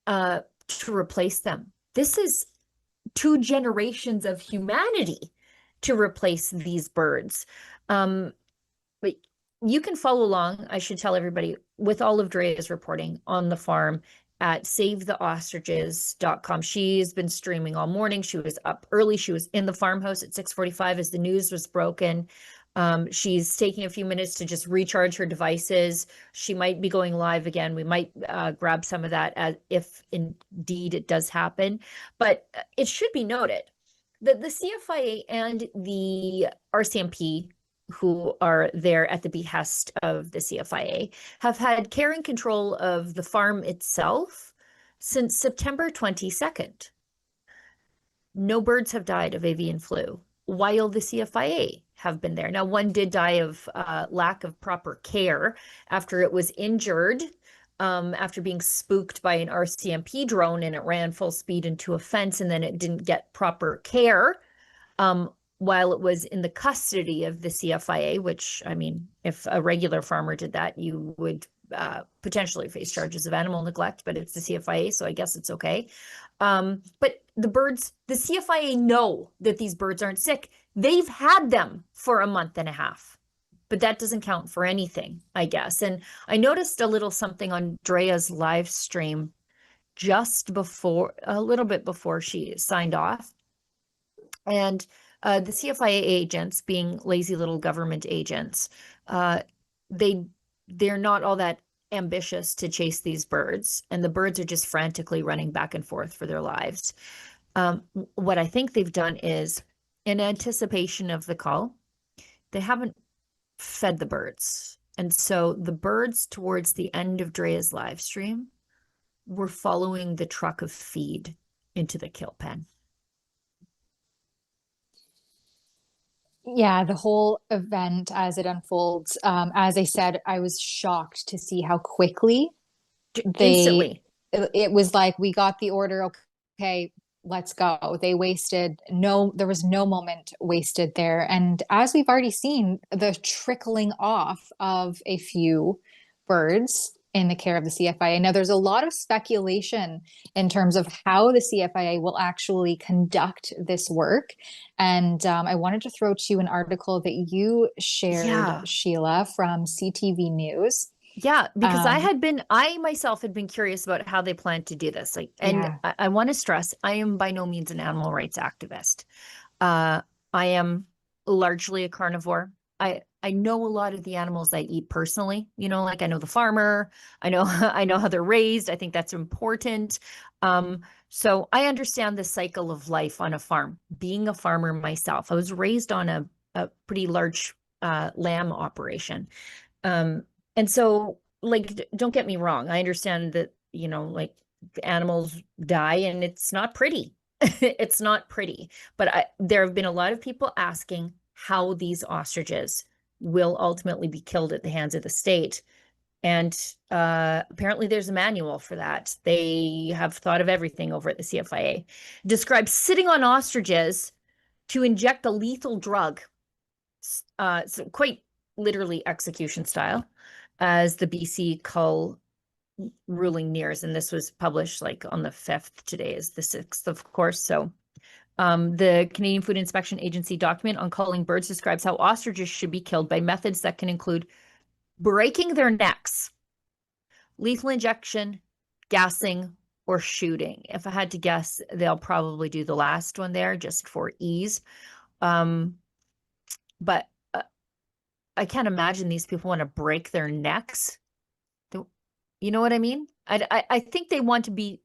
to replace them. This is 2 generations of humanity to replace these birds. But you can follow along, I should tell everybody, with all of Drea's reporting on the farm at savetheostriches.com. She's been streaming all morning. She was up early. She was in the farmhouse at 6:45 as the news was broken. She's taking a few minutes to just recharge her devices. She might be going live again. We might grab some of that if indeed it does happen. But it should be noted that the CFIA and the RCMP, who are there at the behest of the CFIA, have had care and control of the farm itself since September 22nd. No birds have died of avian flu while the CFIA have been there. Now, one did die of lack of proper care after it was injured, after being spooked by an RCMP drone, and it ran full speed into a fence, and then it didn't get proper care while it was in the custody of the CFIA, which, I mean, if a regular farmer did that, you would potentially face charges of animal neglect, but it's the CFIA, so I guess it's okay. But the CFIA know that these birds aren't sick. They've had them for a month and a half, but that doesn't count for anything, I guess. And I noticed a little something on Drea's live stream a little bit before she signed off. And the CFIA agents, being lazy little government agents, they're not all that ambitious to chase these birds, and the birds are just frantically running back and forth for their lives. What I think they've done is, in anticipation of the call, they haven't fed the birds. And so the birds towards the end of Drea's live stream were following the truck of feed into the kill pen. Yeah, the whole event as it unfolds, as I said, I was shocked to see how quickly Instantly. it was like, we got the order, okay, let's go. There was no moment wasted there. And as we've already seen, the trickling off of a few birds in the care of the CFIA. Now, there's a lot of speculation in terms of how the CFIA will actually conduct this work. And I wanted to throw to you an article that you shared, Sheila, from CTV News. Yeah, because I myself had been curious about how they plan to do this. I want to stress, I am by no means an animal rights activist. I am largely a carnivore. I know a lot of the animals I eat personally, I know the farmer, I know how they're raised. I think that's important. So I understand the cycle of life on a farm. Being a farmer myself, I was raised on a pretty large lamb operation. And so, don't get me wrong. I understand that, the animals die and it's not pretty. It's not pretty. But there have been a lot of people asking how these ostriches will ultimately be killed at the hands of the state. And apparently there's a manual for that. They have thought of everything over at the CFIA. Describes sitting on ostriches to inject a lethal drug. So quite literally execution style, as the BC cull ruling nears. And this was published on the 5th. Today is the 6th, of course. So the Canadian Food Inspection Agency document on culling birds describes how ostriches should be killed by methods that can include breaking their necks, lethal injection, gassing, or shooting. If I had to guess, they'll probably do the last one there just for ease. But I can't imagine these people want to break their necks. You know what I mean? I think they want to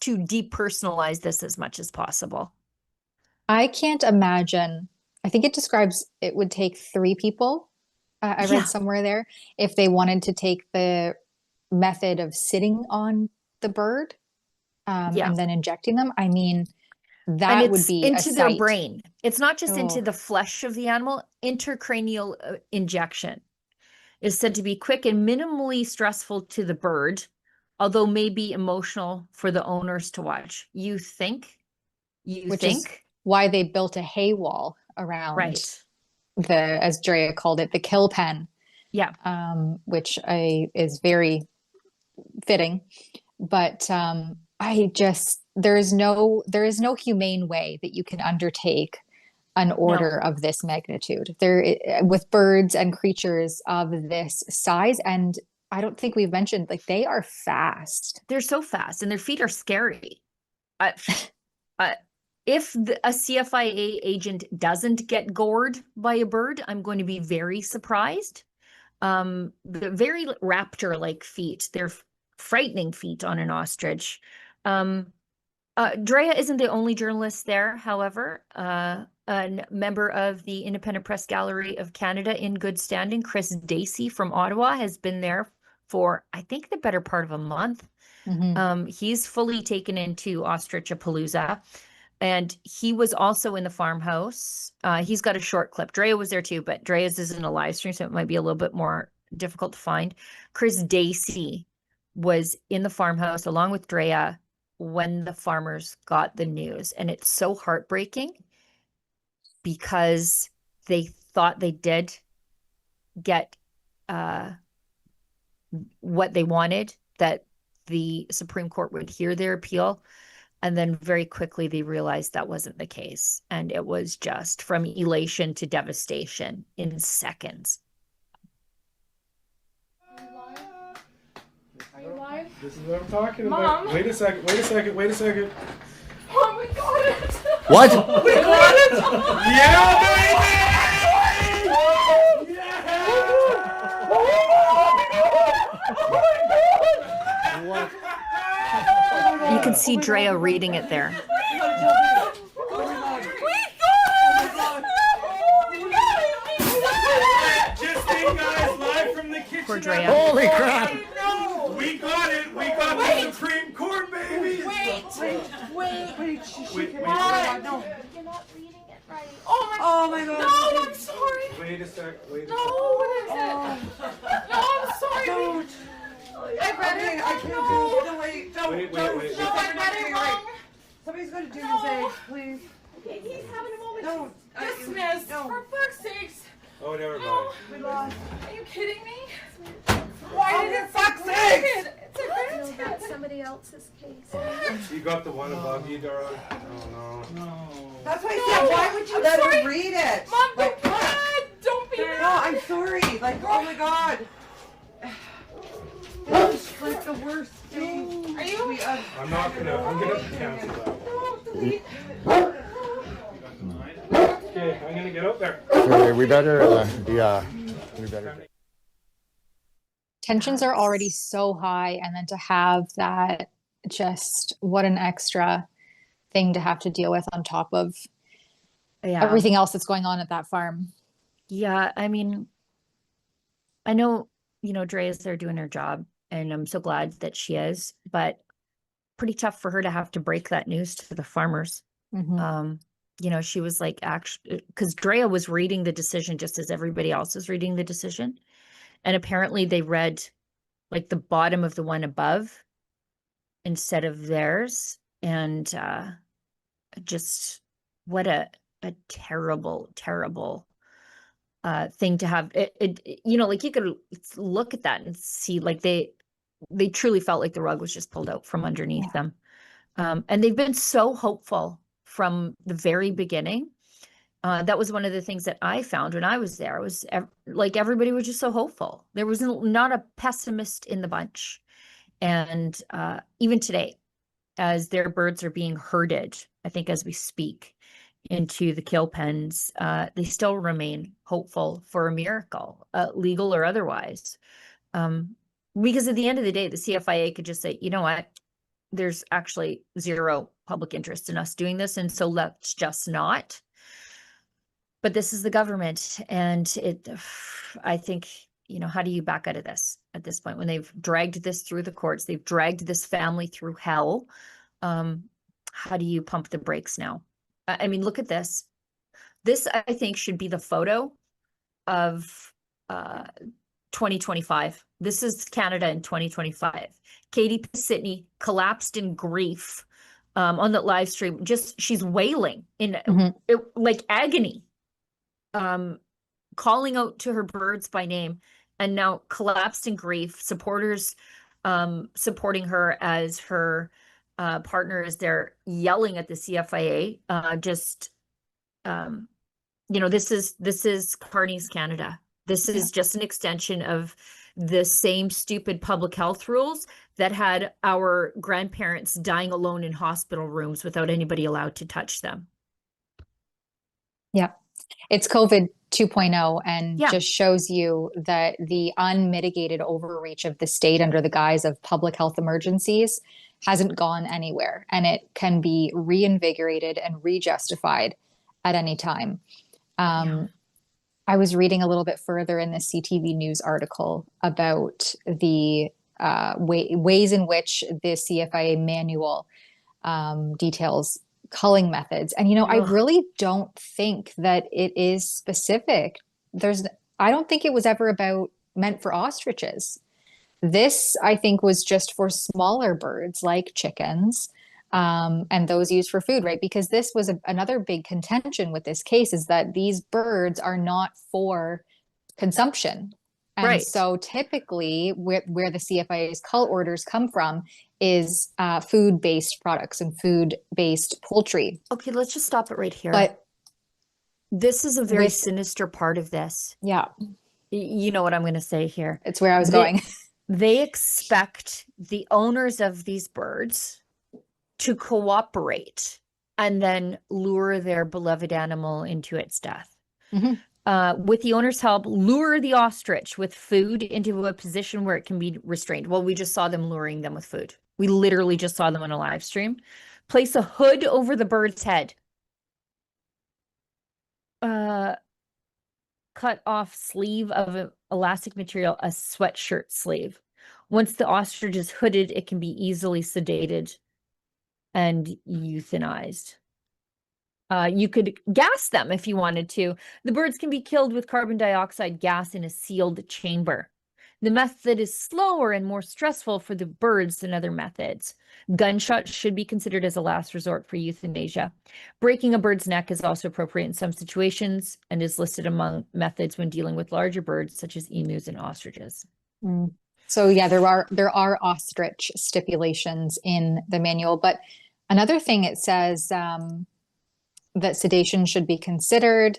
depersonalize this as much as possible. I can't imagine. I think it describes it would take 3 people. I read somewhere there, if they wanted to take the method of sitting on the bird and then injecting them. I mean, that would be into a their sight. brain. It's not just into the flesh of the animal. Intracranial injection is said to be quick and minimally stressful to the bird, although may be emotional for the owners to watch. You think? Which is why they built a hay wall around as Drea called it, the kill pen. Yeah. Which is very fitting. But there is no humane way that you can undertake an order of this magnitude with birds and creatures of this size. And I don't think we've mentioned, they are fast. They're so fast and their feet are scary. If a CFIA agent doesn't get gored by a bird, I'm going to be very surprised. The very raptor-like feet. They're frightening feet on an ostrich. Drea isn't the only journalist there, however. A member of the Independent Press Gallery of Canada in good standing, Chris Dacey from Ottawa, has been there for, I think, the better part of a month. He's fully taken into Ostrichapalooza. And he was also in the farmhouse. He's got a short clip. Drea was there too, but Drea's isn't a live stream, so it might be a little bit more difficult to find. Chris Dacey was in the farmhouse along with Drea when the farmers got the news. And it's so heartbreaking because they thought they did get what they wanted, that the Supreme Court would hear their appeal. And then very quickly they realized that wasn't the case. And it was just from elation to devastation in seconds. This is what I'm talking Mom. about. Wait a second. Oh, we got it! What? We got it! Yeah, baby! What? You can see Drea reading it there. We got it! Poor Drea. Holy crap! No! We got it! We got the Supreme Court, baby! Wait! No. You're not reading it right. Oh my god. No, I'm sorry. Wait a sec. No, what is it? No, I'm sorry. Don't. I read it. I can't do it. No, wait. Don't. Wait. No, I read it wrong. Somebody's going to do No. this, please. Okay, he's having a moment. No. Dismissed. No. For fuck's sakes. Oh, never mind. No. We lost. Are you kidding me? Why Oh, did it for fuck's say sake! granted? It's a No, granted. that's somebody else's case. You got the one above you, Dara? Oh, no. That's why I said, why would you let her read it? Mom, Like, don't be mad. Don't be mad. no, I'm sorry. Like, oh my god. It's like the worst thing. Are you? I'm gonna cancel that. No, delete. Okay, I'm gonna get out there. Okay, we better, Tensions are already so high, and then to have that, just what an extra thing to have to deal with on top of everything else that's going on at that farm. Yeah, I mean, I know, Drea's there doing her job, and I'm so glad that she is, but pretty tough for her to have to break that news to the farmers. She was like, actually, because Drea was reading the decision just as everybody else is reading the decision. And apparently they read like the bottom of the one above instead of theirs. And just what a terrible, terrible thing to have. Like you could look at that and see like they truly felt like the rug was just pulled out from underneath them. And they've been so hopeful from the very beginning. That was one of the things that I found when I was there. Was like everybody was just so hopeful. There was not a pessimist in the bunch. And even today, as their birds are being herded, I think as we speak, into the kill pens, they still remain hopeful for a miracle, legal or otherwise. Because at the end of the day, the CFIA could just say, you know what, there's actually zero public interest in us doing this, and so let's just not. But this is the government, and I think, how do you back out of this at this point when they've dragged this through the courts, they've dragged this family through hell? How do you pump the brakes now? I mean, look at this. This, I think, should be the photo of 2025. This is Canada in 2025. Katie Pisitney collapsed in grief on that live stream. She's wailing in like agony, calling out to her birds by name, and now collapsed in grief. Supporters supporting her as her partner is there yelling at the CFIA. This is Carney's Canada. This is just an extension of the same stupid public health rules that had our grandparents dying alone in hospital rooms without anybody allowed to touch them. Yeah. It's COVID 2.0 and just shows you that the unmitigated overreach of the state under the guise of public health emergencies hasn't gone anywhere, and it can be reinvigorated and rejustified at any time. I was reading a little bit further in the CTV News article about the ways in which the CFIA manual details culling methods. And, I really don't think that it is specific. I don't think it was ever meant for ostriches. This, I think, was just for smaller birds like chickens, and those used for food, right? Because this was another big contention with this case, is that these birds are not for consumption. And so typically where the CFIA's cull orders come from is food-based products and food-based poultry. Okay, let's just stop it right here. But this is a very sinister part of this. Yeah. You know what I'm going to say here. It's where I was going. They expect the owners of these birds to cooperate and then lure their beloved animal into its death. With the owner's help, lure the ostrich with food into a position where it can be restrained. Well, we just saw them luring them with food. We literally just saw them on a live stream. Place a hood over the bird's head. cut off sleeve of an elastic material, a sweatshirt sleeve. Once the ostrich is hooded, it can be easily sedated and euthanized. You could gas them if you wanted to. The birds can be killed with carbon dioxide gas in a sealed chamber. The method is slower and more stressful for the birds than other methods. Gunshots should be considered as a last resort for euthanasia. Breaking a bird's neck is also appropriate in some situations and is listed among methods when dealing with larger birds such as emus and ostriches. So yeah, there are ostrich stipulations in the manual, but another thing it says that sedation should be considered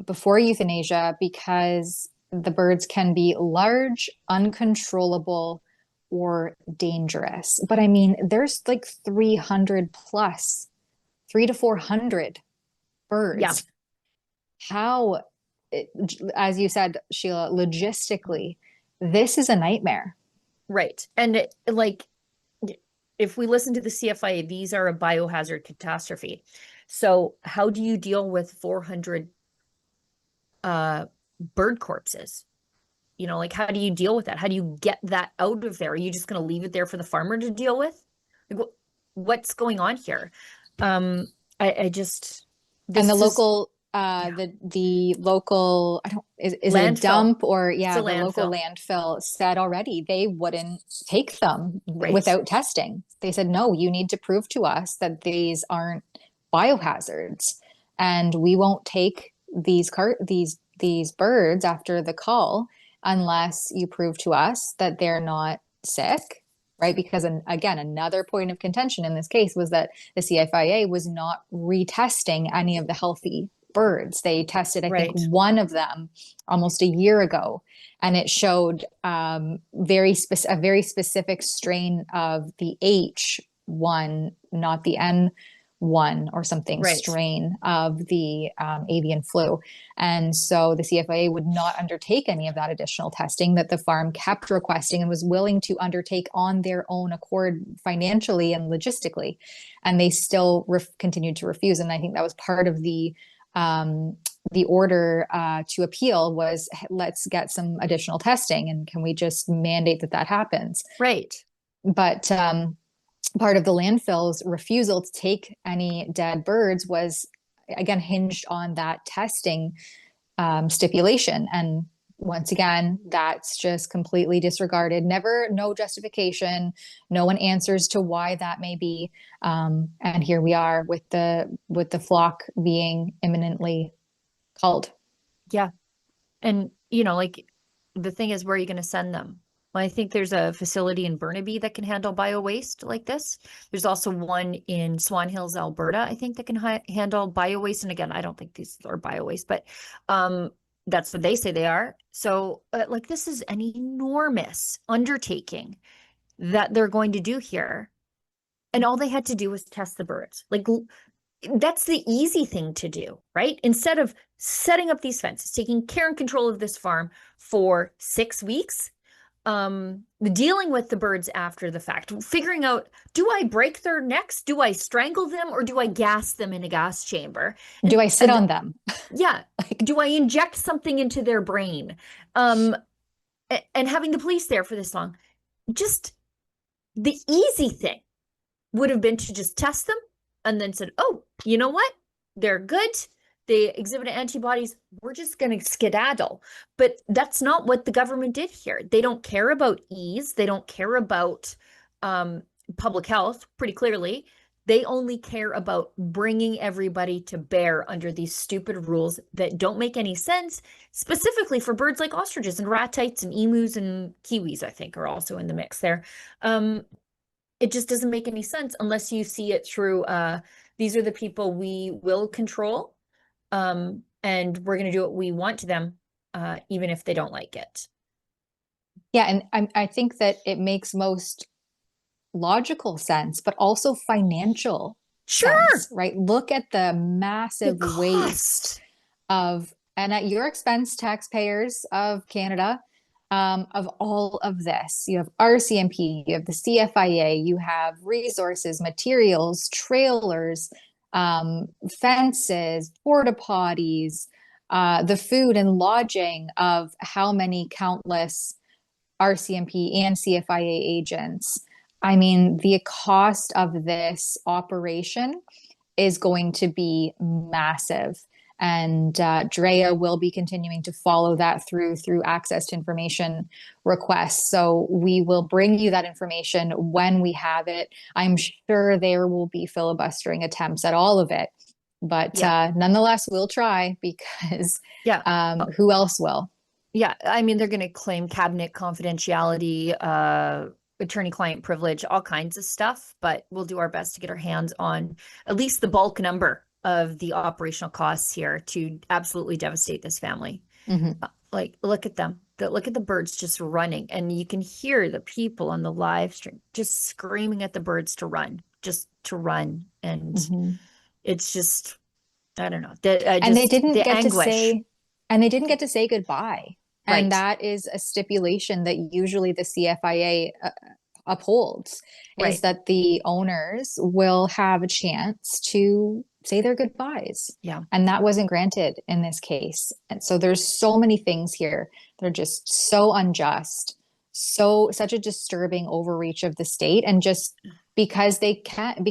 before euthanasia because the birds can be large, uncontrollable, or dangerous. But I mean, there's like 300 plus, 300 to 400 birds. Yeah. How, as you said, Sheila, logistically, this is a nightmare. Right. And like, if we listen to the CFIA, these are a biohazard catastrophe. So how do you deal with 400 bird corpses? You know, like, how do you deal with that? How do you get that out of there? Are you just going to leave it there for the farmer to deal with? Like, what's going on here? I just, and the local, the local, I don't, is it a dump or the local landfill said already they wouldn't take them without testing. They said, no, you need to prove to us that these aren't biohazards, and we won't take these birds after the cull unless you prove to us that they're not sick, right? Because again, another point of contention in this case was that the CFIA was not retesting any of the healthy birds. They tested, I think, one of them almost a year ago, and it showed a very specific strain of the H1, not the N1 or something strain of the avian flu. And so the CFIA would not undertake any of that additional testing that the farm kept requesting and was willing to undertake on their own accord financially and logistically. And they still continued to refuse. And I think that was part of the order to appeal was, let's get some additional testing, and can we just mandate that happens? Right. But part of the landfill's refusal to take any dead birds was, again, hinged on that testing stipulation. And once again, that's just completely disregarded. No justification. No one answers to why that may be. And here we are with the flock being imminently culled. Yeah. And, you know, like, the thing is, where are you going to send them? Well, I think there's a facility in Burnaby that can handle bio waste like this. There's also one in Swan Hills, Alberta, I think, that can handle bio waste. And again, I don't think these are bio waste, but that's what they say they are. So like, this is an enormous undertaking that they're going to do here. And all they had to do was test the birds. Like, that's the easy thing to do, right? Instead of setting up these fences, taking care and control of this farm for 6 weeks, dealing with the birds after the fact, figuring out, do I break their necks? Do I strangle them, or do I gas them in a gas chamber? Do I sit on them? Yeah. Do I inject something into their brain? And having the police there for this long, just the easy thing would have been to just test them and then said, oh, you know what? They're good. They exhibited antibodies. We're just going to skedaddle. But that's not what the government did here. They don't care about ease. They don't care about public health, pretty clearly. They only care about bringing everybody to bear under these stupid rules that don't make any sense, specifically for birds like ostriches and ratites and emus and kiwis, I think, are also in the mix there. It just doesn't make any sense unless you see it through, these are the people we will control. And we're going to do what we want to them, even if they don't like it. Yeah. And I think that it makes most logical sense, but also financial sense, right? Look at the massive waste and at your expense, taxpayers of Canada, of all of this. You have RCMP, you have the CFIA, you have resources, materials, trailers, fences, porta potties, the food and lodging of how many countless RCMP and CFIA agents. I mean, the cost of this operation is going to be massive. And Drea will be continuing to follow that through access to information requests. So we will bring you that information when we have it. I'm sure there will be filibustering attempts at all of it. But nonetheless, we'll try because who else will? Yeah, I mean, they're going to claim cabinet confidentiality, attorney-client privilege, all kinds of stuff, but we'll do our best to get our hands on at least the bulk number of the operational costs here to absolutely devastate this family. Like, look at them. Look at the birds just running, and you can hear the people on the live stream just screaming at the birds to run, and it's just, I don't know. And they didn't the get anguish. they didn't get to say goodbye. And that is a stipulation that usually the CFIA upholds, is that the owners will have a chance to say their goodbyes. Yeah. And that wasn't granted in this case. And so there's so many things here. They're just so unjust, such a disturbing overreach of the state. And just because they can, and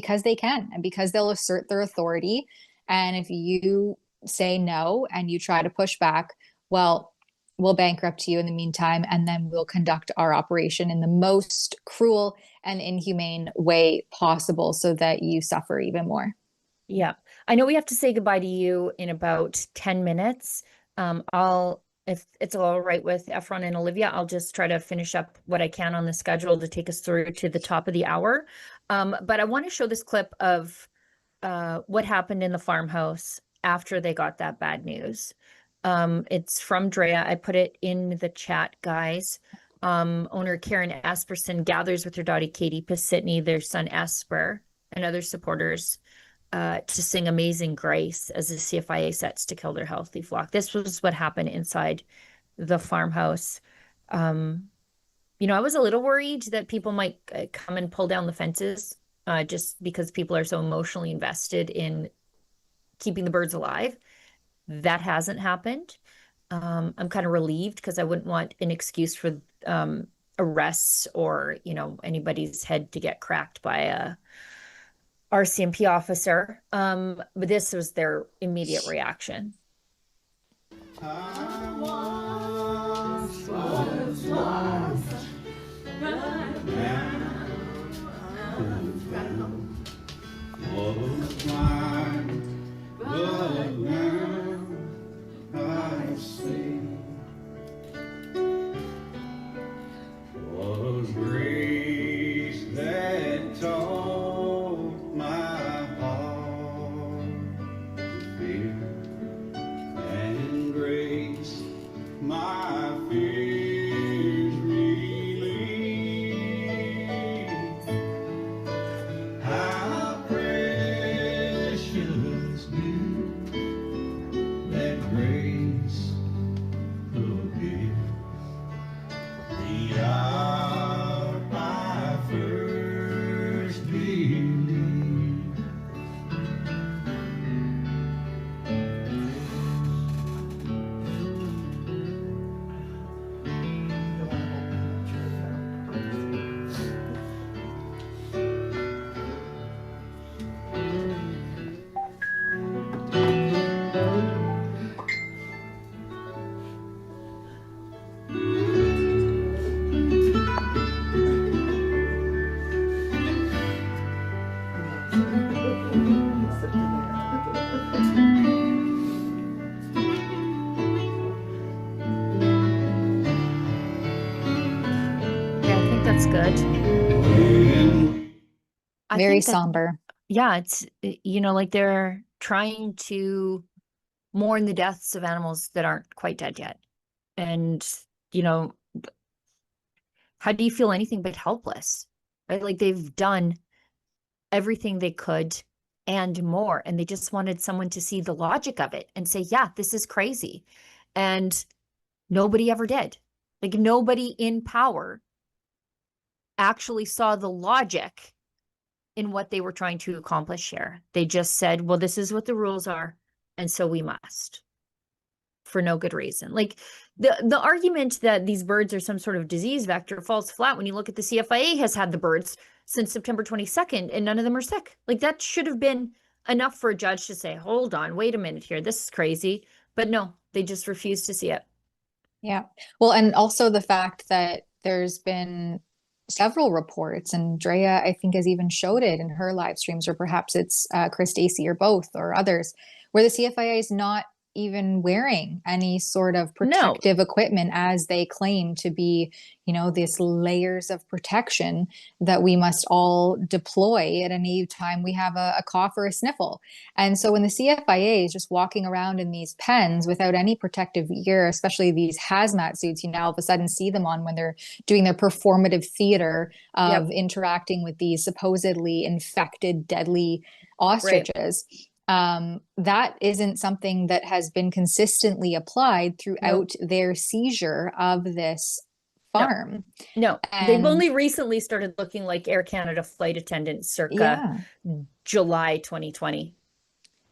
because they'll assert their authority. And if you say no and you try to push back, well, we'll bankrupt you in the meantime, and then we'll conduct our operation in the most cruel and inhumane way possible so that you suffer even more. Yeah. I know we have to say goodbye to you in about 10 minutes. If it's all right with Efron and Olivia, I'll just try to finish up what I can on the schedule to take us through to the top of the hour. But I want to show this clip of what happened in the farmhouse after they got that bad news. It's from Drea. I put it in the chat, guys. Owner Karen Asperson gathers with her daughter Katie Pisitny, their son Esper, and other supporters to sing Amazing Grace as the CFIA sets to kill their healthy flock. This was what happened inside the farmhouse. You know, I was a little worried that people might come and pull down the fences just because people are so emotionally invested in keeping the birds alive. That hasn't happened. I'm kind of relieved because I wouldn't want an excuse for arrests or, you know, anybody's head to get cracked by a RCMP officer. But this was their immediate reaction. I once was lost, but now I'm found. Was blind, but now I see. Was grace that taught my heart to fear, and grace my fears relieved. How precious gift that grace will give. The hour I first believed. Yeah, I think that's good. Very somber. Yeah, it's, you know, like they're trying to mourn the deaths of animals that aren't quite dead yet. And, you know, how do you feel anything but helpless? Right? Like they've done everything they could and more, and they just wanted someone to see the logic of it and say, yeah, this is crazy. And nobody ever did. Like nobody in power actually saw the logic in what they were trying to accomplish here. They just said, well, this is what the rules are, and so we must. for no good reason. Like the argument that these birds are some sort of disease vector falls flat when you look at the CFIA has had the birds since September 22nd and none of them are sick. Like that should have been enough for a judge to say, hold on, wait a minute here, this is crazy. But no, they just refuse to see it. Yeah. Well, and also the fact that there's been several reports, and Drea, I think, has even showed it in her live streams, or perhaps it's Chris Stacy or both or others, where the CFIA is not even wearing any sort of protective equipment as they claim to be, you know, these layers of protection that we must all deploy at any time we have a cough or a sniffle. And so when the CFIA is just walking around in these pens without any protective gear, especially these hazmat suits, you now all of a sudden see them on when they're doing their performative theater of interacting with these supposedly infected, deadly ostriches. That isn't something that has been consistently applied throughout their seizure of this farm. No, they've only recently started looking like Air Canada flight attendants circa July 2020.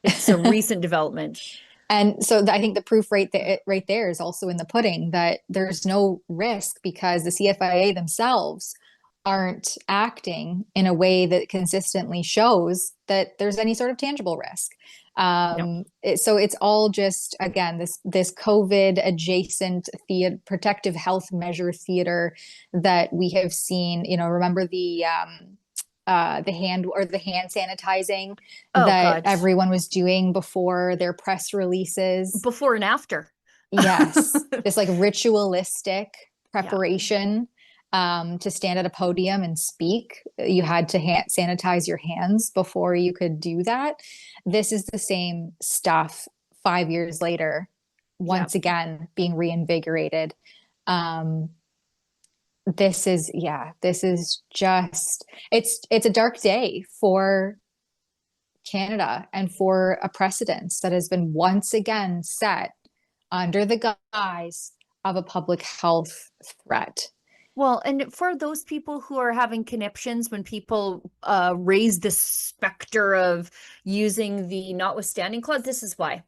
It's a recent development. And so I think the proof right there is also in the pudding that there's no risk because the CFIA themselves aren't acting in a way that consistently shows that there's any sort of tangible risk. So it's all just, again, this COVID adjacent protective health measure theater that we have seen. You know, remember the hand sanitizing that everyone was doing before their press releases, before and after. Yes, this like ritualistic preparation. To stand at a podium and speak, you had to sanitize your hands before you could do that. This is the same stuff 5 years later, once again, being reinvigorated. This is just, it's a dark day for Canada and for a precedent that has been once again set under the guise of a public health threat. Well, and for those people who are having conniptions when people raise the specter of using the notwithstanding clause, this is why.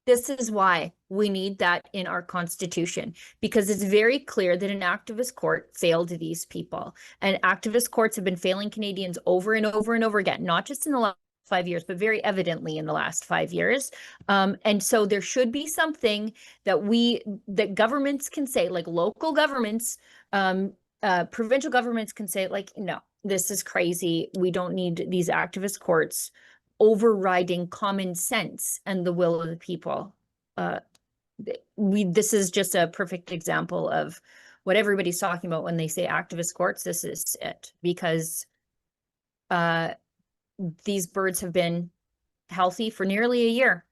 This is why we need that in our Constitution, because it's very clear that an activist court failed these people. And activist courts have been failing Canadians over and over and over again, not just in the last 5 years, but very evidently in the last 5 years. And so there should be something that governments can say, like local governments, provincial governments can say, like, no, this is crazy. We don't need these activist courts overriding common sense and the will of the people. This is just a perfect example of what everybody's talking about when they say activist courts. This is it, because these birds have been healthy for nearly a year.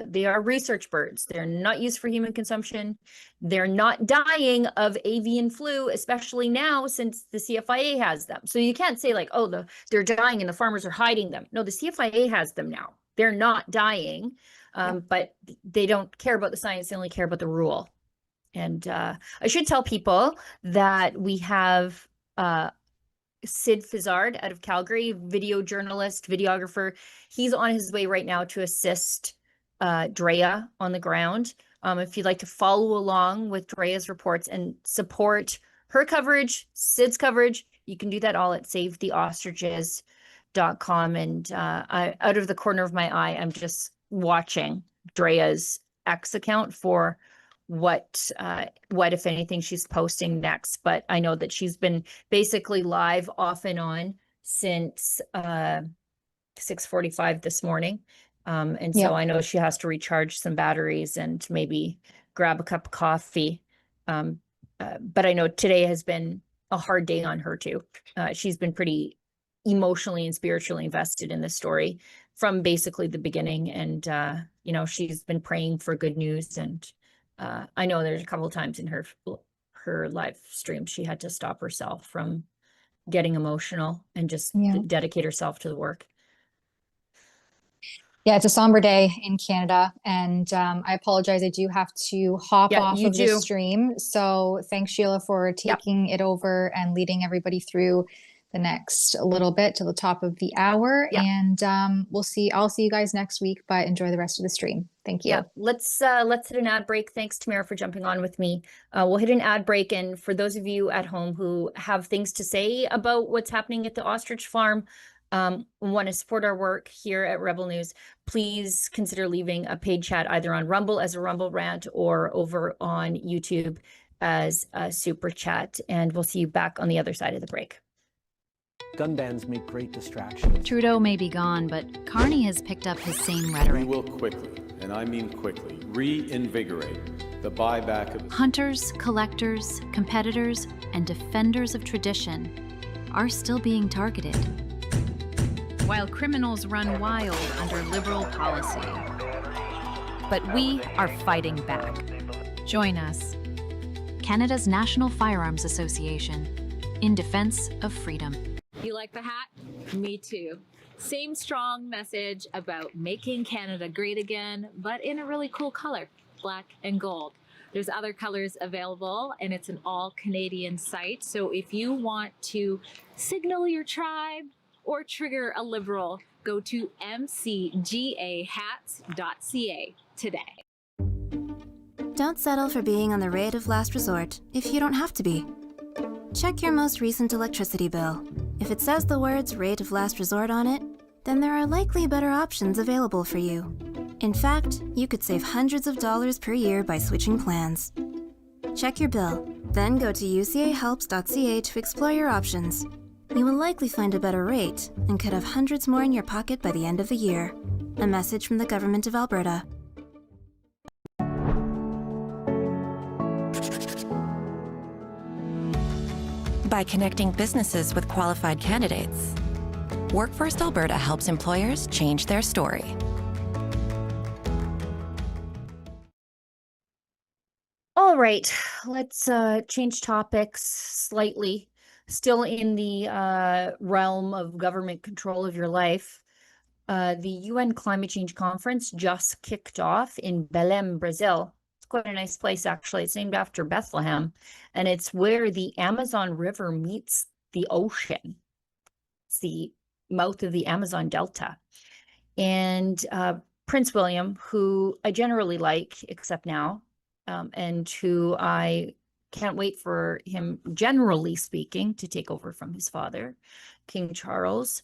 They are research birds. They're not used for human consumption. They're not dying of avian flu, especially now since the CFIA has them. So you can't say like, oh, they're dying and the farmers are hiding them. No, the CFIA has them now. They're not dying, but they don't care about the science. They only care about the rule. And I should tell people that we have Sid Fizzard out of Calgary, video journalist, videographer. He's on his way right now to assist Drea on the ground. If you'd like to follow along with Drea's reports and support her coverage, Sid's coverage, you can do that all at savetheostriches.com. And out of the corner of my eye, I'm just watching Drea's X account for what if anything she's posting next. But I know that she's been basically live off and on since 6:45 this morning. And so I know she has to recharge some batteries and maybe grab a cup of coffee. But I know today has been a hard day on her too. She's been pretty emotionally and spiritually invested in this story from basically the beginning. And, she's been praying for good news. And I know there's a couple of times in her live stream, she had to stop herself from getting emotional and just dedicate herself to the work. Yeah, it's a somber day in Canada, and I apologize. I do have to hop off of the stream. So thanks, Sheila, for taking it over and leading everybody through the next little bit till the top of the hour. Yeah. And I'll see you guys next week, but enjoy the rest of the stream. Thank you. Yeah, let's hit an ad break. Thanks, Tamara, for jumping on with me. We'll hit an ad break, and for those of you at home who have things to say about what's happening at the ostrich farm, want to support our work here at Rebel News, please consider leaving a paid chat either on Rumble as a Rumble rant or over on YouTube as a super chat. And we'll see you back on the other side of the break. Gun bans make great distractions. Trudeau may be gone, but Carney has picked up his same rhetoric. We will quickly, and I mean quickly, reinvigorate the buyback of Hunters, collectors, competitors, and defenders of tradition are still being targeted, while criminals run wild under Liberal policy. But we are fighting back. Join us, Canada's National Firearms Association, in defense of freedom. You like the hat? Me too. Same strong message about making Canada great again, but in a really cool color, black and gold. There's other colors available, and it's an all-Canadian site. So if you want to signal your tribe or trigger a Liberal, go to mcgahats.ca today. Don't settle for being on the rate of last resort if you don't have to be. Check your most recent electricity bill. If it says the words rate of last resort on it, then there are likely better options available for you. In fact, you could save hundreds of dollars per year by switching plans. Check your bill, then go to ucahelps.ca to explore your options. You will likely find a better rate and could have hundreds more in your pocket by the end of the year. A message from the Government of Alberta. By connecting businesses with qualified candidates, Workforce Alberta helps employers change their story. All right, let's change topics slightly. Still in the realm of government control of your life. The UN Climate Change Conference just kicked off in Belém, Brazil. It's quite a nice place, actually. It's named after Bethlehem, and it's where the Amazon River meets the ocean. It's the mouth of the Amazon Delta. And Prince William, who I generally like, except now, and who I can't wait for him, generally speaking, to take over from his father, King Charles.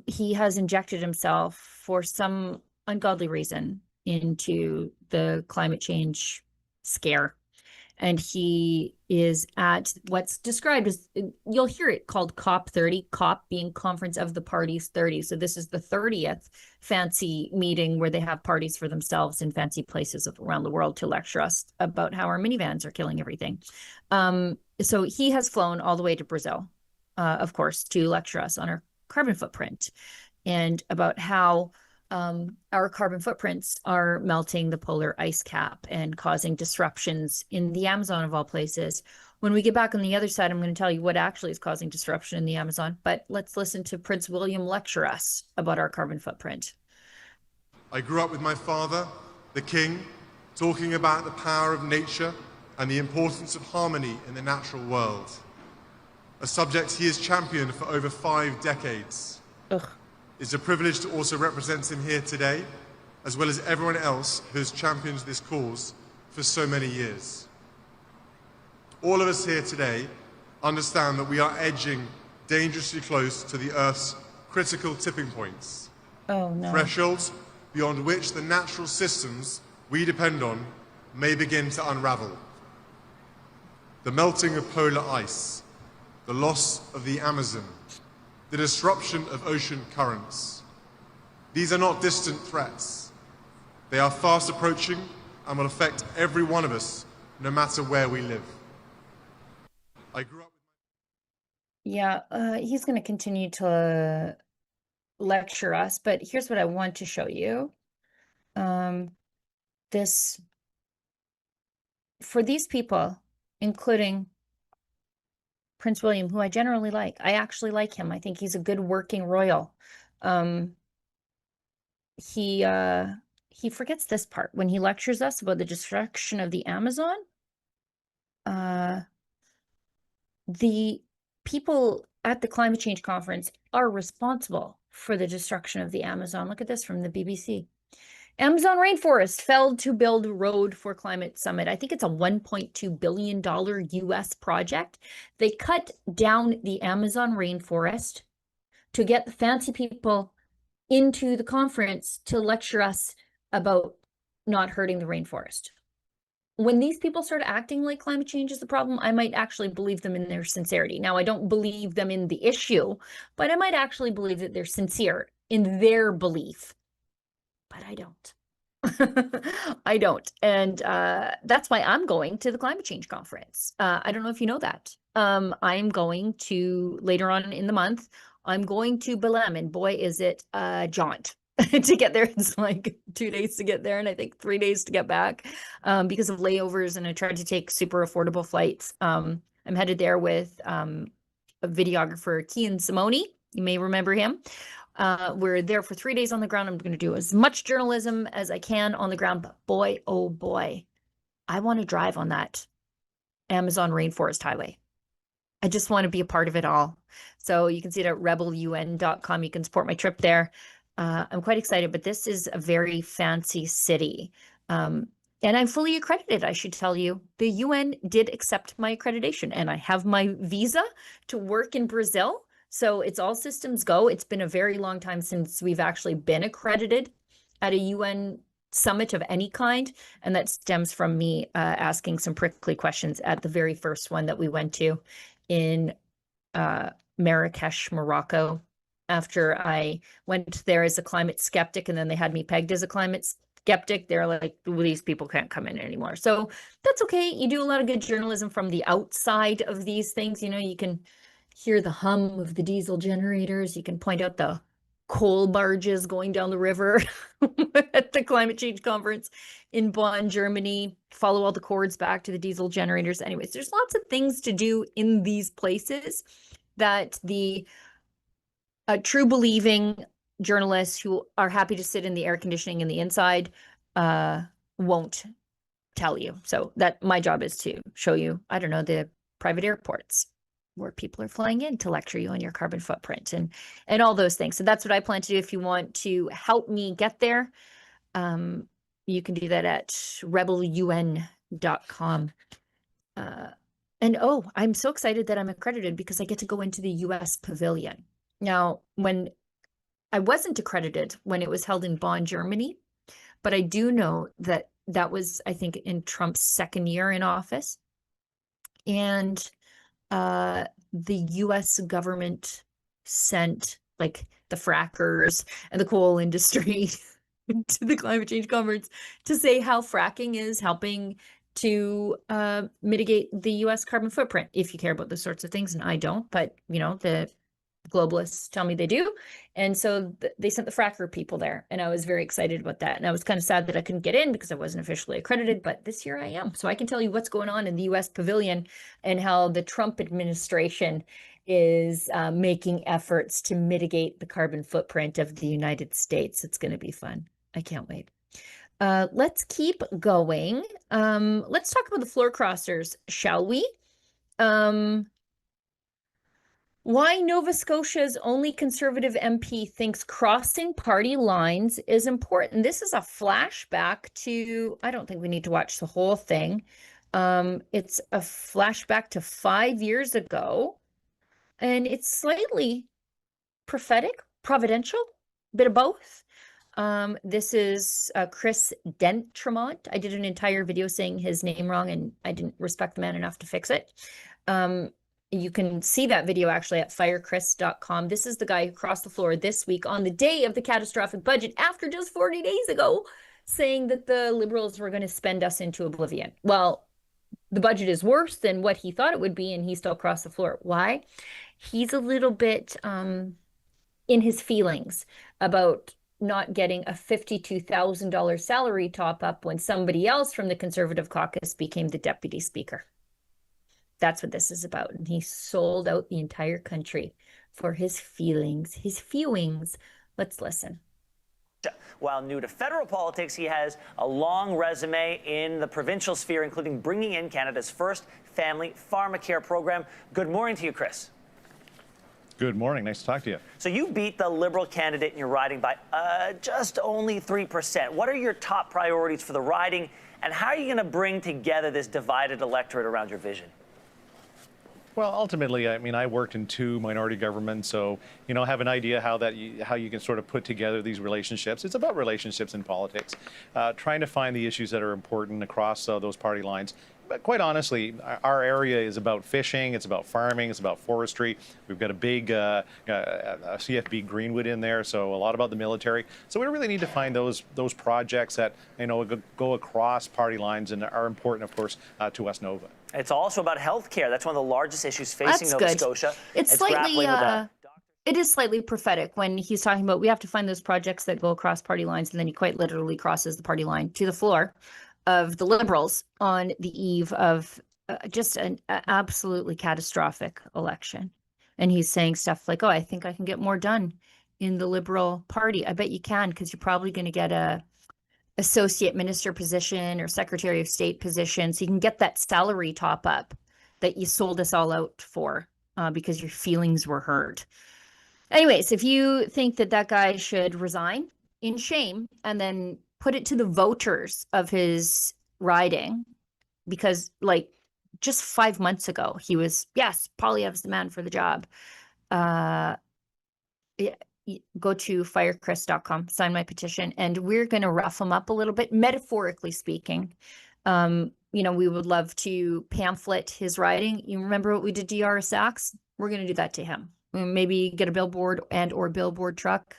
He has injected himself for some ungodly reason into the climate change scare. And he is at what's described as, you'll hear it called COP30, COP being Conference of the Parties 30. So this is the 30th fancy meeting where they have parties for themselves in fancy places around the world to lecture us about how our minivans are killing everything. So he has flown all the way to Brazil, of course, to lecture us on our carbon footprint and about how our carbon footprints are melting the polar ice cap and causing disruptions in the Amazon of all places. When we get back on the other side, I'm going to tell you what actually is causing disruption in the Amazon, but let's listen to Prince William lecture us about our carbon footprint. I grew up with my father, the king, talking about the power of nature and the importance of harmony in the natural world, a subject he has championed for over 5 decades. Ugh. It's a privilege to also represent him here today, as well as everyone else who has championed this cause for so many years. All of us here today understand that we are edging dangerously close to the Earth's critical tipping points. Oh, no. Thresholds beyond which the natural systems we depend on may begin to unravel. The melting of polar ice, the loss of the Amazon, the disruption of ocean currents. These are not distant threats. They are fast approaching and will affect every one of us, no matter where we live. I grew up with he's going to continue to lecture us, but here's what I want to show you. This, for these people, including Prince William, who I generally like. I actually like him. I think he's a good working royal. He forgets this part when he lectures us about the destruction of the Amazon. The people at the climate change conference are responsible for the destruction of the Amazon. Look at this from the BBC. Amazon rainforest felled to build road for climate summit. I think it's a $1.2 billion US project. They cut down the Amazon rainforest to get the fancy people into the conference to lecture us about not hurting the rainforest. When these people start acting like climate change is the problem, I might actually believe them in their sincerity. Now, I don't believe them in the issue, but I might actually believe that they're sincere in their belief. But I don't. I don't. And that's why I'm going to the climate change conference. I don't know if you know that. I'm going to, later on in the month, I'm going to Belém, and boy, is it a jaunt to get there. It's like 2 days to get there, and I think 3 days to get back because of layovers, and I tried to take super affordable flights. I'm headed there with a videographer, Kian Simone. You may remember him. We're there for 3 days on the ground. I'm going to do as much journalism as I can on the ground, but boy, oh boy, I want to drive on that Amazon rainforest highway. I just want to be a part of it all. So you can see it at rebelun.com. You can support my trip there. I'm quite excited, but this is a very fancy city. And I'm fully accredited, I should tell you. The UN did accept my accreditation, and I have my visa to work in Brazil. So it's all systems go. It's been a very long time since we've actually been accredited at a UN summit of any kind. And that stems from me asking some prickly questions at the very first one that we went to in Marrakesh, Morocco. After I went there as a climate skeptic, and then they had me pegged as a climate skeptic, they're like, well, these people can't come in anymore. So that's okay. You do a lot of good journalism from the outside of these things. You know, you can hear the hum of the diesel generators. You can point out the coal barges going down the river at the climate change conference in Bonn, Germany. Follow all the cords back to the diesel generators. Anyways, there's lots of things to do in these places that the true believing journalists who are happy to sit in the air conditioning in the inside won't tell you. So that my job is to show you, I don't know, the private airports where people are flying in to lecture you on your carbon footprint and all those things. So that's what I plan to do. If you want to help me get there, you can do that at rebelun.com. And oh, I'm so excited that I'm accredited because I get to go into the US Pavilion. Now, when I wasn't accredited when it was held in Bonn, Germany, but I do know that that was, I think, in Trump's second year in office. And the US government sent like the frackers and the coal industry to the climate change conference to say how fracking is helping to mitigate the US carbon footprint, if you care about those sorts of things. And I don't, but you know, the globalists tell me they do. And so they sent the fracker people there, and I was very excited about that. And I was kind of sad that I couldn't get in because I wasn't officially accredited, but this year I am. So I can tell you what's going on in the US Pavilion and how the Trump administration is making efforts to mitigate the carbon footprint of the United States. It's going to be fun. I can't wait. Let's keep going. Let's talk about the floor crossers, shall we? Why Nova Scotia's only Conservative MP thinks crossing party lines is important. This is a flashback to, I don't think we need to watch the whole thing. It's a flashback to 5 years ago, and it's slightly prophetic, providential, a bit of both. This is Chris Dentremont. I did an entire video saying his name wrong, and I didn't respect the man enough to fix it. You can see that video actually at firechris.com. This is the guy who crossed the floor this week on the day of the catastrophic budget after just 40 days ago, saying that the Liberals were going to spend us into oblivion. Well, the budget is worse than what he thought it would be, and he still crossed the floor. Why? He's a little bit in his feelings about not getting a $52,000 salary top up when somebody else from the Conservative caucus became the deputy speaker. That's what this is about. And he sold out the entire country for his feelings, his fewings. Let's listen. While new to federal politics, he has a long resume in the provincial sphere, including bringing in Canada's first family pharmacare program. Good morning to you, Chris. Good morning. Nice to talk to you. So you beat the Liberal candidate in your riding by just only 3%. What are your top priorities for the riding, and how are you going to bring together this divided electorate around your vision? Well, ultimately, I mean, I worked in 2 minority governments, so, you know, have an idea how you can sort of put together these relationships. It's about relationships in politics, trying to find the issues that are important across those party lines. But quite honestly, our area is about fishing, it's about farming, it's about forestry. We've got a big CFB Greenwood in there, so a lot about the military. So we really need to find those projects that, you know, go across party lines and are important, of course, to West Nova. It's also about health care. That's one of the largest issues facing Nova Scotia. It's slightly, it is slightly prophetic when he's talking about we have to find ththose projects that go across party lines, and then he quite literally crosses the party line to the floor of the Liberals on the eve of just an absolutely catastrophic election. And he's saying stuff like, oh, I think I can get more done in the Liberal Party. I bet you can, because you're probably going to get a associate minister position or secretary of state position, so you can get that salary top up that you sold us all out for because your feelings were hurt. Anyways, if you think that that guy should resign in shame and then put it to the voters of his riding, because like just 5 months ago he was, yes, Poilievre's the man for the job. Go to firechris.com, sign my petition, and we're going to rough him up a little bit, metaphorically speaking. You know, we would love to pamphlet his riding. You remember what we did to Yara Sachs? We're going to do that to him. Maybe get a billboard or billboard truck.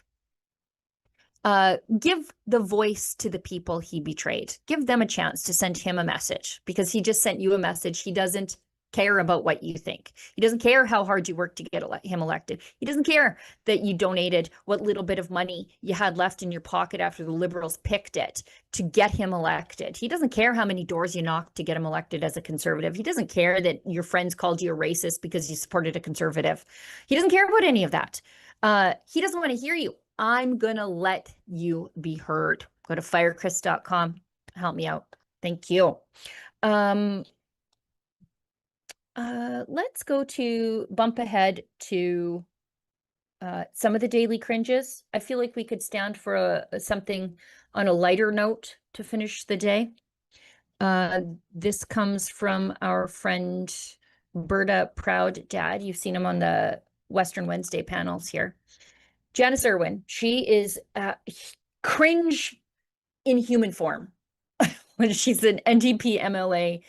Give the voice to the people he betrayed. Give them a chance to send him a message, because he just sent you a message. He doesn't care about what you think. He doesn't care how hard you worked to get him elected. He doesn't care that you donated what little bit of money you had left in your pocket after the Liberals picked it to get him elected. He doesn't care how many doors you knocked to get him elected as a Conservative. He doesn't care that your friends called you a racist because you supported a Conservative. He doesn't care about any of that. He doesn't want to hear you. I'm going to let you be heard. Go to firechris.com. Help me out. Thank you. Let's go to bump ahead to some of the daily cringes. I feel like we could stand for something on a lighter note to finish the day. This comes from our friend Berta Proud Dad. You've seen him on the Western Wednesday panels here. Janice Irwin, she is cringe in human form. When she's an NDP MLA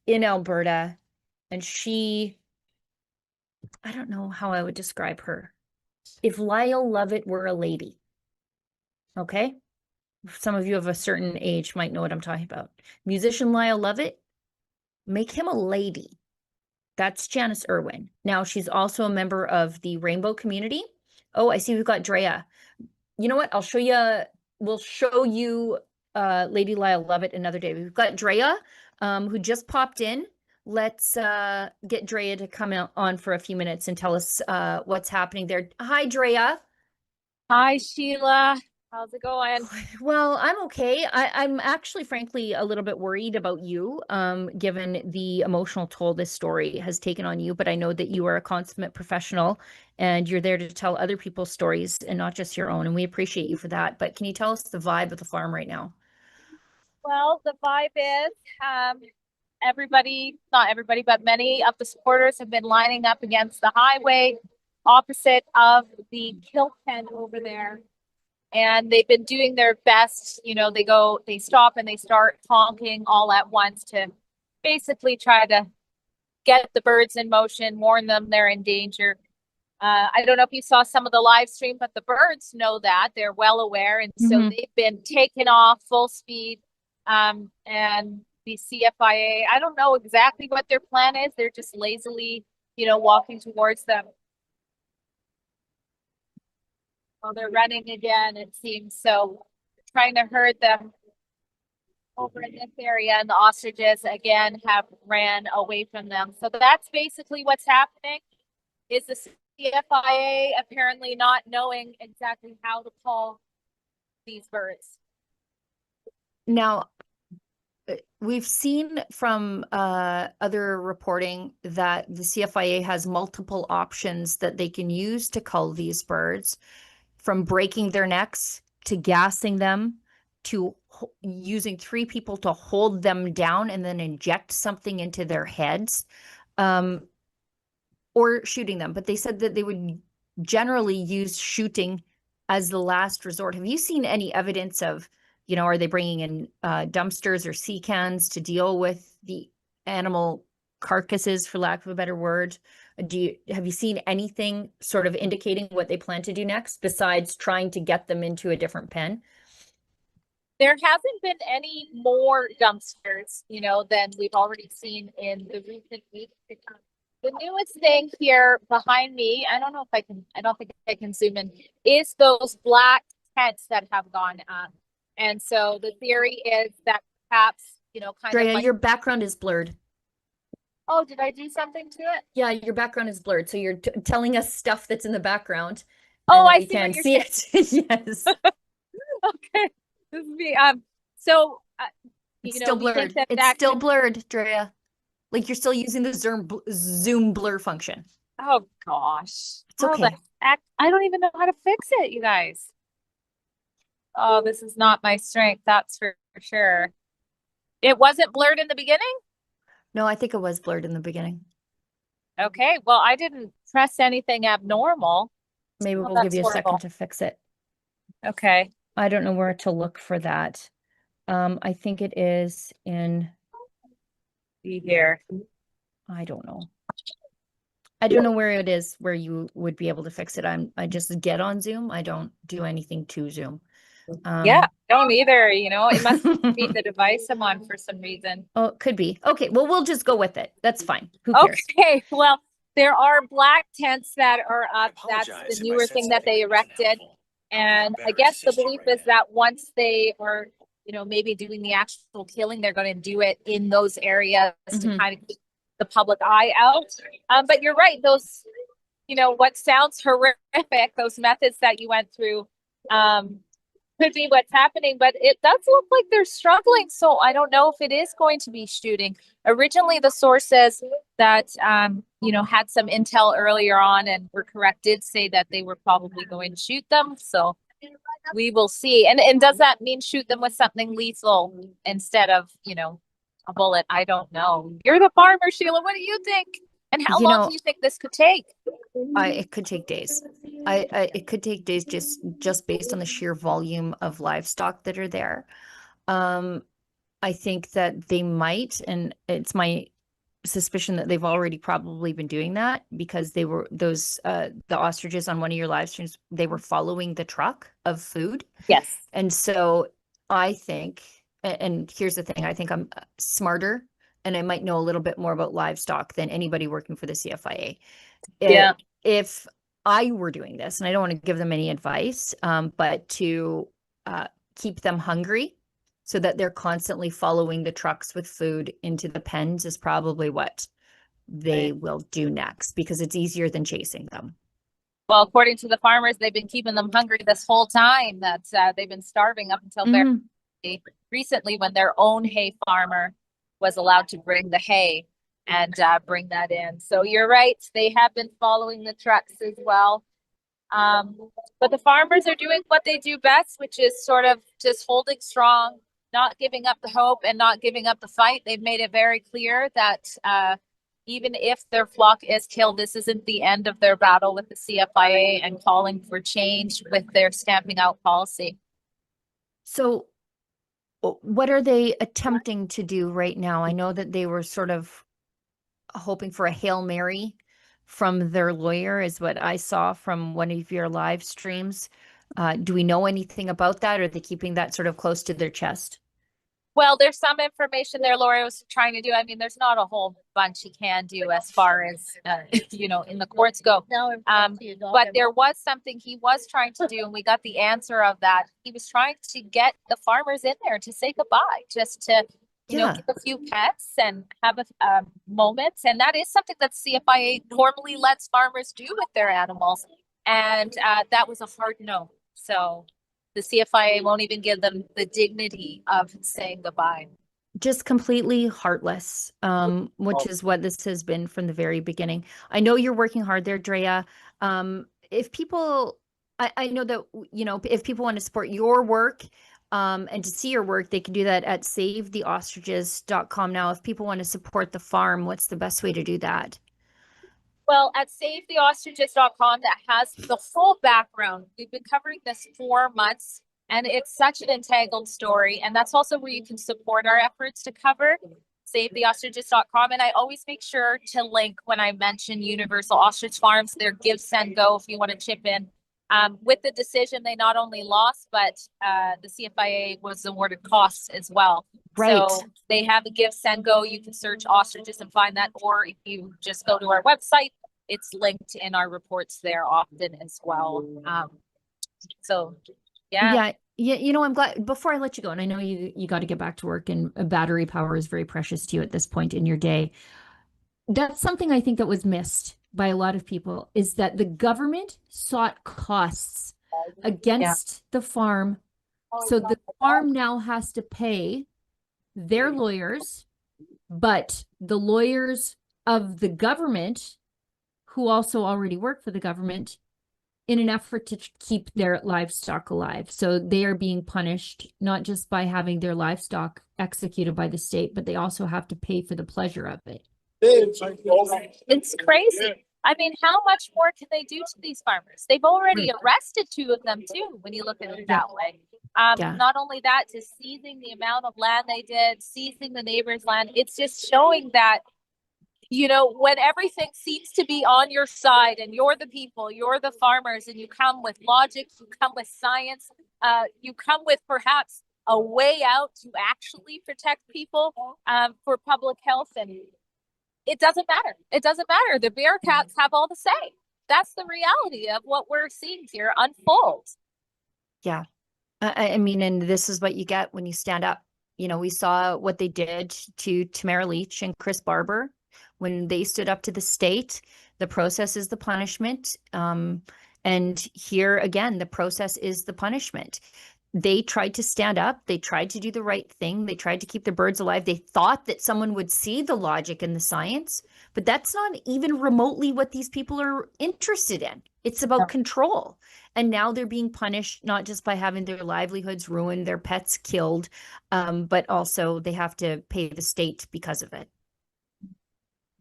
in Alberta. And she, I don't know how I would describe her. If Lyle Lovett were a lady, okay? Some of you of a certain age might know what I'm talking about. Musician Lyle Lovett, make him a lady. That's Janice Irwin. Now, she's also a member of the Rainbow community. Oh, I see we've got Drea. You know what? I'll show you, we'll show you Lady Lyle Lovett another day. We've got Drea, who just popped in. Let's get Drea to come on for a few minutes and tell us what's happening there. Hi, Drea. Hi, Sheila. How's it going? Well, I'm okay. I'm actually, frankly, a little bit worried about you, given the emotional toll this story has taken on you. But I know that you are a consummate professional and you're there to tell other people's stories and not just your own. And we appreciate you for that. But can you tell us the vibe of the farm right now? Well, the vibe is everybody, not everybody, but many of the supporters have been lining up against the highway opposite of the kill pen over there. And they've been doing their best. You know, they stop and they start honking all at once to basically try to get the birds in motion, warn them they're in danger. I don't know if you saw some of the live stream, but the birds know that. They're well aware. And so they've been taken off full speed. And the CFIA, I don't know exactly what their plan is. They're just lazily, you know, walking towards them. Well, they're running again, it seems. So trying to herd them over in this area, and the ostriches again have ran away from them. So that's basically what's happening, is the CFIA apparently not knowing exactly how to call these birds. Now, we've seen from other reporting that the CFIA has multiple options that they can use to cull these birds, from breaking their necks to gassing them to using 3 people to hold them down and then inject something into their heads, or shooting them. But they said that they would generally use shooting as the last resort. Have you seen any evidence of, are they bringing in dumpsters or sea cans to deal with the animal carcasses, for lack of a better word? Have you seen anything sort of indicating what they plan to do next besides trying to get them into a different pen? There hasn't been any more dumpsters, than we've already seen in the recent weeks to come. The newest thing here behind me, I don't think I can zoom in, is those black tents that have gone up. And so the theory is that perhaps, Drea, your background is blurred. Oh, did I do something to it? Yeah, your background is blurred. So you're telling us stuff that's in the background. Oh, I we see can't what see you're it. Yes. Okay. This is me. So, It's still blurred. It's still blurred, Drea. Like you're still using the zoom blur function. Oh gosh. It's okay. I don't even know how to fix it, you guys. Oh, this is not my strength, that's for sure. It wasn't blurred in the beginning? No, I think it was blurred in the beginning. Okay, well, I didn't press anything abnormal. Maybe we'll give you a second to fix it. Okay. I don't know where to look for that. I think it is in... See here. I don't know. I don't know where it is where you would be able to fix it. I just get on Zoom. I don't do anything to Zoom. Yeah, don't either. It must be the device I'm on for some reason. Oh, it could be. Okay, well, we'll just go with it. That's fine. Who cares? Okay, well, there are black tents that are up. That's the newer thing that they erected. And I guess the belief is that once they are, maybe doing the actual killing, they're going to do it in those areas to kind of keep the public eye out. But you're right. Those, what sounds horrific, those methods that you went through, could be what's happening, but it does look like they're struggling. So I don't know if it is going to be shooting. Originally, the sources that, had some intel earlier on and were correct did say that they were probably going to shoot them. So we will see. And does that mean shoot them with something lethal instead of, a bullet? I don't know. You're the farmer, Sheila. What do you think? And how long do you think this could take? It could take days. It could take days just based on the sheer volume of livestock that are there. I think that they might, and it's my suspicion that they've already probably been doing that, because they were the ostriches on one of your live streams, they were following the truck of food. Yes. And so I think, and here's the thing, I think I'm smarter and I might know a little bit more about livestock than anybody working for the CFIA. Yeah. If I were doing this, and I don't want to give them any advice, but to keep them hungry so that they're constantly following the trucks with food into the pens is probably what they will do next, because it's easier than chasing them. Well, according to the farmers, they've been keeping them hungry this whole time. That's they've been starving up until very recently, when their own hay farmer was allowed to bring the hay and bring that in. So you're right, they have been following the trucks as well. But the farmers are doing what they do best, which is sort of just holding strong, not giving up the hope and not giving up the fight. They've made it very clear that even if their flock is killed, this isn't the end of their battle with the CFIA, and calling for change with their stamping out policy. So what are they attempting to do right now? I know that they were sort of hoping for a Hail Mary from their lawyer, is what I saw from one of your live streams. Do we know anything about that, or are they keeping that sort of close to their chest? Well, there's some information their lawyer was trying to do. I mean, there's not a whole bunch he can do as far as, in the courts go. But there was something he was trying to do, and we got the answer of that. He was trying to get the farmers in there to say goodbye, just to, give a few pets and have a moment. And that is something that CFIA normally lets farmers do with their animals. And that was a hard no. So the CFIA won't even give them the dignity of saying goodbye. just completely heartless, which is what this has been from the very beginning. I know you're working hard there, Drea. If people, I know that, you know, if people want to support your work, and to see your work, they can do that at savetheostriches.com. Now, if people want to support the farm, what's the best way to do that? Well, at savetheostriches.com, that has the full background. We've been covering this 4 months, and it's such an entangled story. And that's also where you can support our efforts to cover savetheostriches.com. And I always make sure to link when I mention Universal Ostrich Farms, their Give, Send, Go, if you want to chip in. With the decision, they not only lost, but the CFIA was awarded costs as well. Right. So they have a Give, Send, Go. You can search ostriches and find that. Or if you just go to our website, it's linked in our reports there often as well. So, yeah. Yeah, you know, I'm glad, before I let you go, and I know you got to get back to work, and battery power is very precious to you at this point in your day. That's something I think that was missed by a lot of people, is that the government sought costs against the farm. So the farm now has to pay their lawyers, but the lawyers of the government, who also already work for the government, in an effort to keep their livestock alive. So they are being punished, not just by having their livestock executed by the state, but they also have to pay for the pleasure of it. It's crazy. I mean, how much more can they do to these farmers? They've already arrested 2 of them too, when you look at it that way. Not only that, just seizing the amount of land they did, seizing the neighbor's land. It's just showing that, you know, when everything seems to be on your side and you're the people, you're the farmers, and you come with logic, you come with science, you come with perhaps a way out to actually protect people for public health, and it doesn't matter. It doesn't matter. The Bearcats have all the say. That's the reality of what we're seeing here unfold. Yeah. I mean, and this is what you get when you stand up. You know, we saw what they did to Tamara Leach and Chris Barber when they stood up to the state. The process is the punishment. And here again, the process is the punishment. They tried to stand up. They tried to do the right thing. They tried to keep the birds alive. They thought that someone would see the logic and the science, but that's not even remotely what these people are interested in. It's about control. And now they're being punished, not just by having their livelihoods ruined, their pets killed, but also they have to pay the state because of it.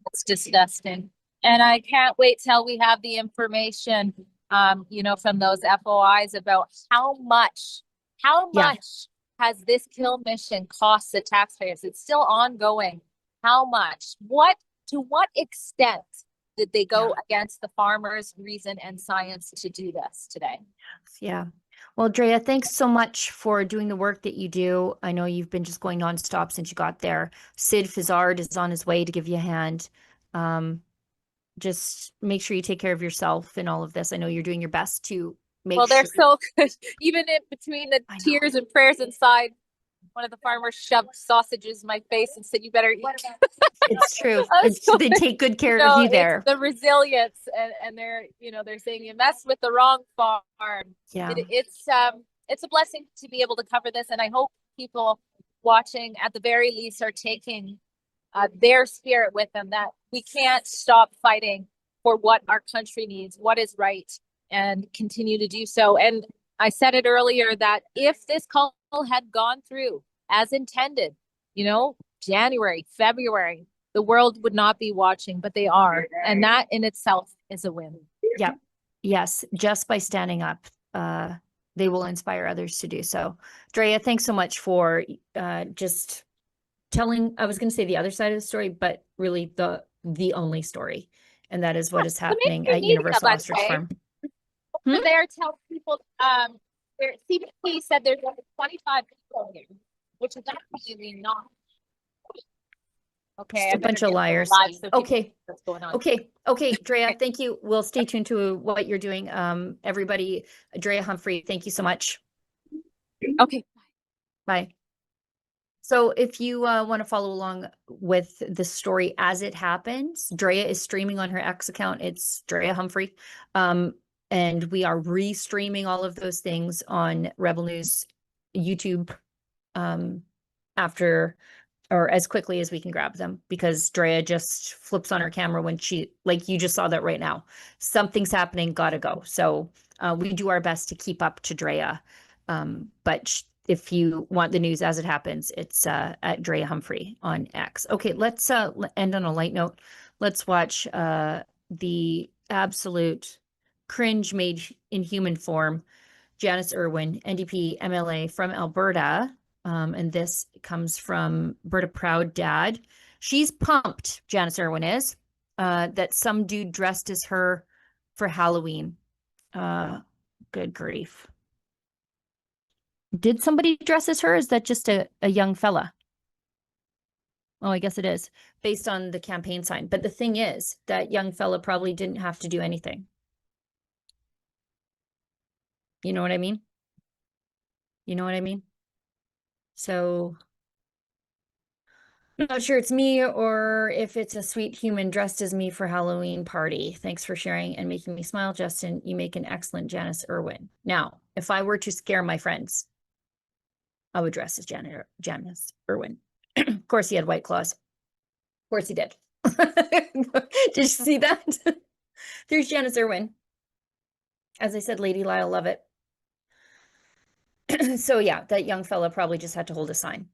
It's disgusting. And I can't wait till we have the information, you know, from those FOIs about how much has this kill mission cost the taxpayers? It's still ongoing. How much? To what extent did they go against the farmers' reason and science to do this today? Yeah. Well, Drea, thanks so much for doing the work that you do. I know you've been just going nonstop since you got there. Sid Fizzard is on his way to give you a hand. Just make sure you take care of yourself in all of this. I know you're doing your best to make sure. They're so good. Even in between the tears and prayers inside, one of the farmers shoved sausages in my face and said, "You better eat." It's true. They take good care of you there. The resilience, and they're, you know, they're saying you messed with the wrong farm. Yeah. It's a blessing to be able to cover this, and I hope people watching at the very least are taking their spirit with them, that we can't stop fighting for what our country needs, what is right, and continue to do so. And I said it earlier that if this call had gone through as intended, you know, January, February, the world would not be watching, but they are. And that in itself is a win. Yeah. Yes. Just by standing up, they will inspire others to do so. Drea, thanks so much for just telling, I was going to say the other side of the story, but really the only story. And that is what is happening at Universal Ostrich Farm. They're telling people, their CBP said there's over 25 people here, which is absolutely not. Okay. Just a bunch of liars. Okay. What's going on? Okay. Drea, thank you. We'll stay tuned to what you're doing. Everybody, Drea Humphrey, thank you so much. Okay. Bye. So if you want to follow along with the story as it happens, Drea is streaming on her X account. It's Drea Humphrey. And we are restreaming all of those things on Rebel News YouTube after or as quickly as we can grab them, because Drea just flips on her camera when she, like you just saw that right now. Something's happening, gotta go. So we do our best to keep up to Drea. But if you want the news as it happens, it's at Drea Humphrey on X. Okay, let's end on a light note. Let's watch the absolute cringe made in human form, Janice Irwin, NDP MLA from Alberta. And this comes from Berta Proud Dad. She's pumped, Janice Irwin is, that some dude dressed as her for Halloween. Good grief. Did somebody dress as her? Is that just a young fella? Oh, I guess it is, based on the campaign sign. But the thing is, that young fella probably didn't have to do anything. You know what I mean? You know what I mean? So I'm not sure it's me or if it's a sweet human dressed as me for Halloween party. Thanks for sharing and making me smile, Justin. You make an excellent Janice Irwin. Now, if I were to scare my friends, I would dress as Janice Irwin. Of course, he had white claws. Of course, he did. Did you see that? There's Janice Irwin. As I said, Lady Lyle, love it. So yeah, that young fella probably just had to hold a sign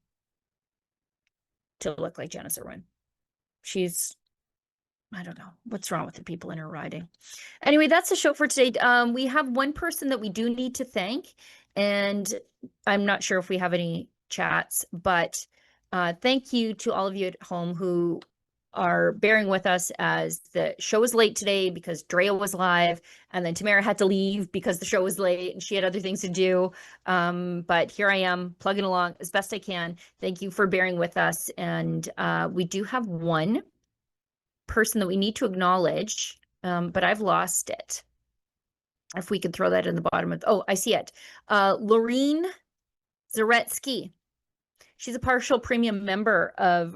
to look like Janice Irwin. She's, I don't know, what's wrong with the people in her riding. Anyway, that's the show for today. We have one person that we do need to thank, and I'm not sure if we have any chats, but thank you to all of you at home who are bearing with us as the show was late today because Drea was live, and then Tamara had to leave because the show was late and she had other things to do. But here I am plugging along as best I can. Thank you for bearing with us. And we do have one person that we need to acknowledge, but I've lost it. If we could throw that in the bottom of, oh, I see it. Laureen Zaretsky. She's a partial premium member of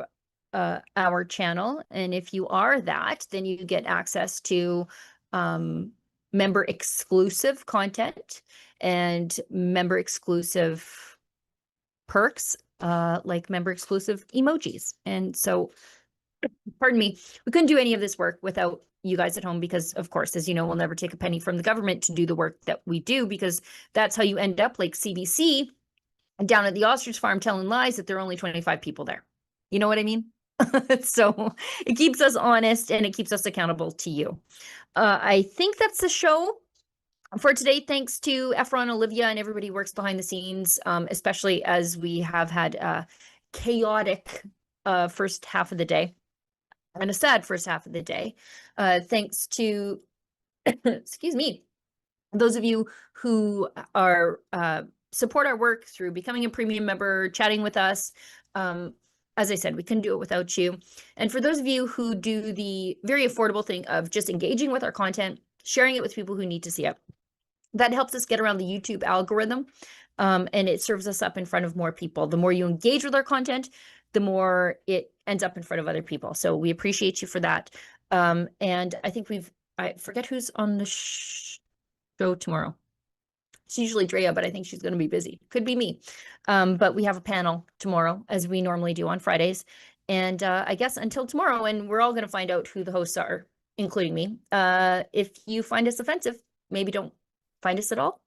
our channel, and if you are that, then you get access to member exclusive content and member exclusive perks, like member exclusive emojis. And so, pardon me, we couldn't do any of this work without you guys at home, because of course, as you know, we'll never take a penny from the government to do the work that we do, because that's how you end up like CBC down at the ostrich farm telling lies that there are only 25 people there. You know what I mean? So it keeps us honest and it keeps us accountable to you. I think that's the show for today. Thanks to Efron, Olivia, and everybody who works behind the scenes, especially as we have had a chaotic first half of the day and a sad first half of the day. Thanks to, excuse me, those of you who are support our work through becoming a premium member, chatting with us. As I said, we couldn't do it without you. And for those of you who do the very affordable thing of just engaging with our content, sharing it with people who need to see it, that helps us get around the YouTube algorithm, and it serves us up in front of more people. The more you engage with our content, the more it ends up in front of other people. So we appreciate you for that. And I think I forget who's on the show tomorrow. It's usually Drea, but I think she's going to be busy. Could be me. But we have a panel tomorrow, as we normally do on Fridays. And I guess until tomorrow, and we're all going to find out who the hosts are, including me. If you find us offensive, maybe don't find us at all.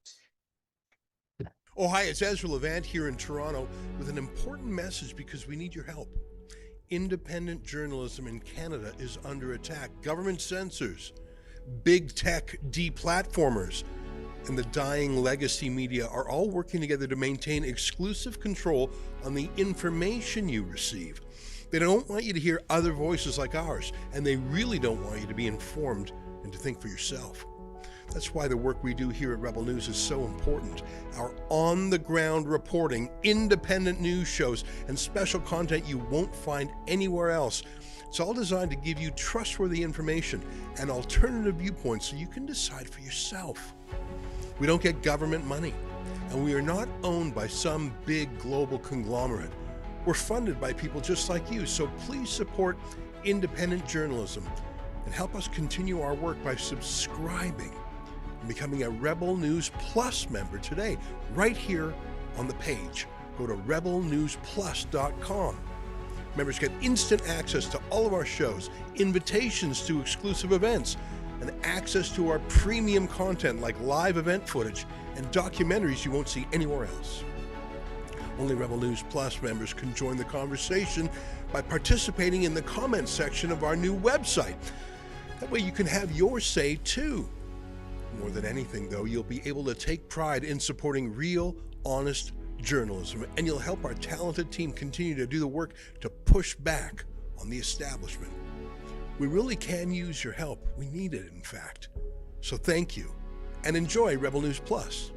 Oh, hi, it's Ezra Levant here in Toronto with an important message because we need your help. Independent journalism in Canada is under attack. Government censors, big tech deplatformers, and the dying legacy media are all working together to maintain exclusive control on the information you receive. They don't want you to hear other voices like ours, and they really don't want you to be informed and to think for yourself. That's why the work we do here at Rebel News is so important. Our on-the-ground reporting, independent news shows, and special content you won't find anywhere else. It's all designed to give you trustworthy information and alternative viewpoints so you can decide for yourself. We don't get government money, and we are not owned by some big global conglomerate. We're funded by people just like you, so please support independent journalism and help us continue our work by subscribing and becoming a Rebel News Plus member today, right here on the page. Go to rebelnewsplus.com. Members get instant access to all of our shows, invitations to exclusive events, and access to our premium content like live event footage and documentaries you won't see anywhere else. Only Rebel News Plus members can join the conversation by participating in the comments section of our new website. That way you can have your say too. More than anything, though, you'll be able to take pride in supporting real, honest journalism, and you'll help our talented team continue to do the work to push back on the establishment. We really can use your help. We need it, in fact. So thank you, and enjoy Rebel News Plus.